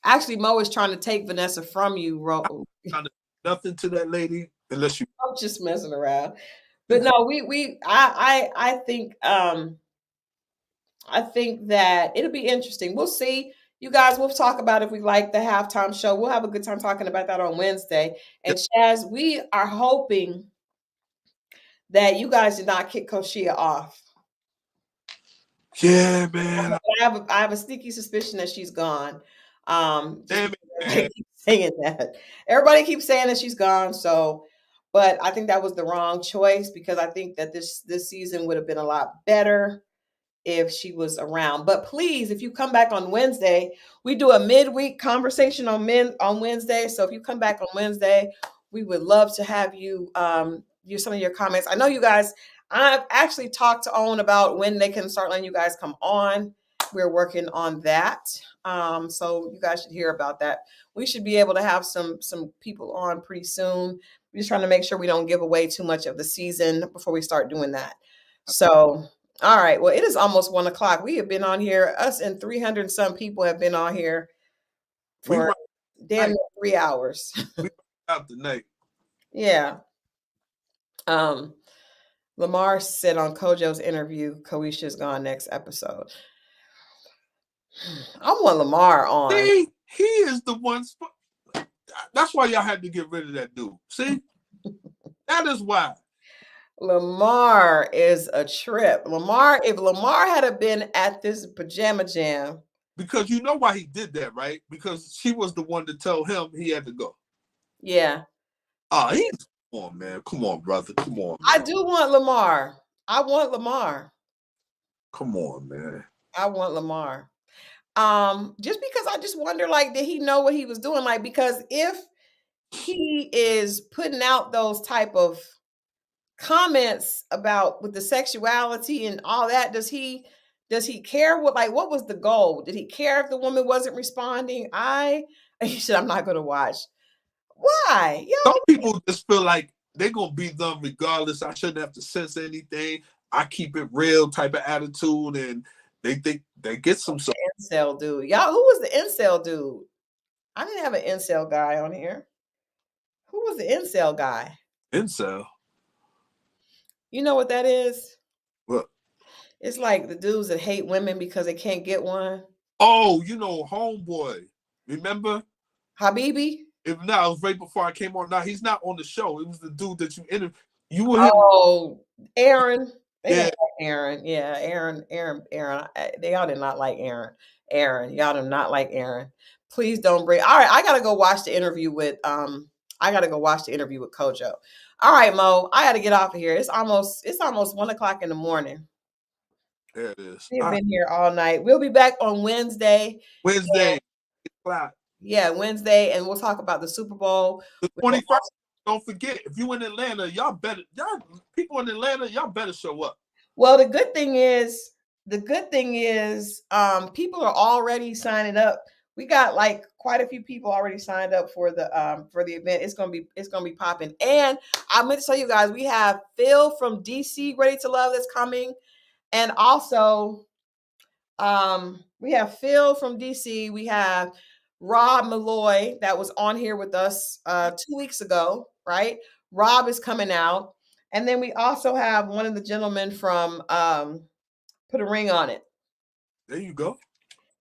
Actually, Mo is trying to take Vanessa from you, Nothing to that lady unless you. I'm just messing around. But no, I think that it'll be interesting. We'll see. You guys, we'll talk about if we like the halftime show. We'll have a good time talking about that on Wednesday. And Chaz, we are hoping that you guys did not kick Koshia off. Yeah, man. I have a sneaky suspicion that she's gone. Damn it. Keeps saying that. Everybody keeps saying that she's gone. So, but I think that was the wrong choice because I think that this season would have been a lot better if she was around. But please, if you come back on Wednesday, we do a midweek conversation on Wednesday. So if you come back on Wednesday, we would love to have you some of your comments. I know you guys, I've actually talked to Owen about when they can start letting you guys come on. We're working on that. So you guys should hear about that. We should be able to have some people on pretty soon. We're just trying to make sure we don't give away too much of the season before we start doing that. So, all right. Well, it is almost 1 o'clock. We have been on here. Us and 300 and some people have been on here for damn near 3 hours. We out tonight. Yeah. Lamar said on Kojo's interview, Koisha's gone next episode. I want Lamar on. See, he is the one. That's why y'all had to get rid of that dude. See, that is why. Lamar is a trip. Lamar, if Lamar had been at this pajama jam. Because you know why he did that, right? Because she was the one to tell him he had to go. Yeah. Oh, come on, man. Come on, brother. Come on. Man. I do want Lamar. I want Lamar. Come on, man. I want Lamar. Just because I just wonder, like, did he know what he was doing? Like, because if he is putting out those type of comments about with the sexuality and all that, does he care what was the goal? Did he care if the woman wasn't responding? He said, I'm not gonna watch. Why? Some people just feel like they're gonna be them regardless. I shouldn't have to sense anything. I keep it real type of attitude, and they think they get some incel dude. Y'all, who was the incel dude? I didn't have an incel guy on here. Who was the incel guy? Incel. You know what that is? What? It's like the dudes that hate women because they can't get one. Oh, Homeboy. Remember? Habibi? It was right before I came on. Now he's not on the show. It was the dude that you interviewed. You were Aaron. Yeah. Aaron. Yeah, Aaron. They all did not like Aaron. Y'all do not like Aaron. Please don't bring. All right, I gotta go watch the interview with Kojo. All right, Mo, I gotta get off of here. It's almost 1 o'clock in the morning. There it is. We've been here all night. We'll be back on Wednesday. Yeah, Wednesday, and we'll talk about the Super Bowl. The 21st. Don't forget, if you in Atlanta, people in Atlanta, y'all better show up. Well, the good thing is, people are already signing up. We got like quite a few people already signed up for the event. It's gonna be popping. And I'm going to tell you guys, we have Phil from DC, Ready to Love, that's coming, and also we have Phil from DC. We have Rob Malloy that was on here with us 2 weeks ago, right? Rob is coming out. And then we also have one of the gentlemen from Put a Ring on It. There you go.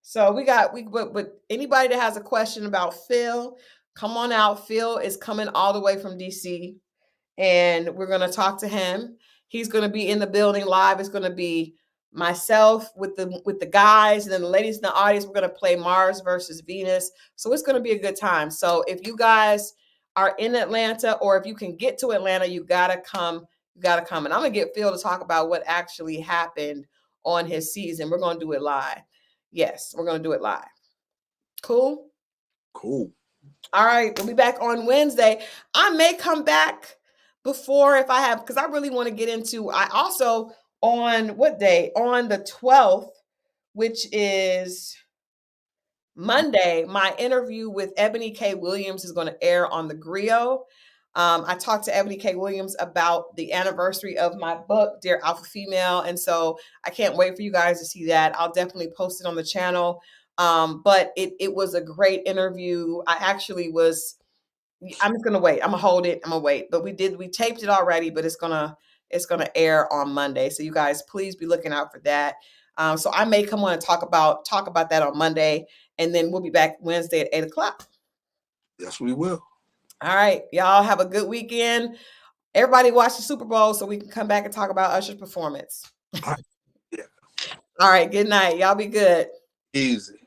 So but anybody that has a question about Phil, come on out. Phil is coming all the way from DC, and we're going to talk to him. He's going to be in the building live. It's going to be myself with the guys, and then the ladies in the audience. We're going to play Mars versus Venus. So it's going to be a good time. So if you guys are in Atlanta, or if you can get to Atlanta, you got to come. And I'm going to get Phil to talk about what actually happened on his season. We're going to do it live. Yes, we're going to do it live. Cool? Cool. All right, we'll be back on Wednesday. I may come back before because I really want to get into, I also, on what day? On the 12th, which is Monday, my interview with Ebony K. Williams is going to air on the Griot. I talked to Ebony K. Williams about the anniversary of my book, Dear Alpha Female. And so I can't wait for you guys to see that. I'll definitely post it on the channel. But it was a great interview. I'm just going to wait. I'm going to hold it. I'm going to wait. But we taped it already, but it's going to air on Monday. So you guys, please be looking out for that. So I may come on and talk about that on Monday, and then we'll be back Wednesday at 8 o'clock. Yes, we will. All right. Y'all have a good weekend. Everybody watch the Super Bowl so we can come back and talk about Usher's performance. Yeah. All right. Good night. Y'all be good. Easy.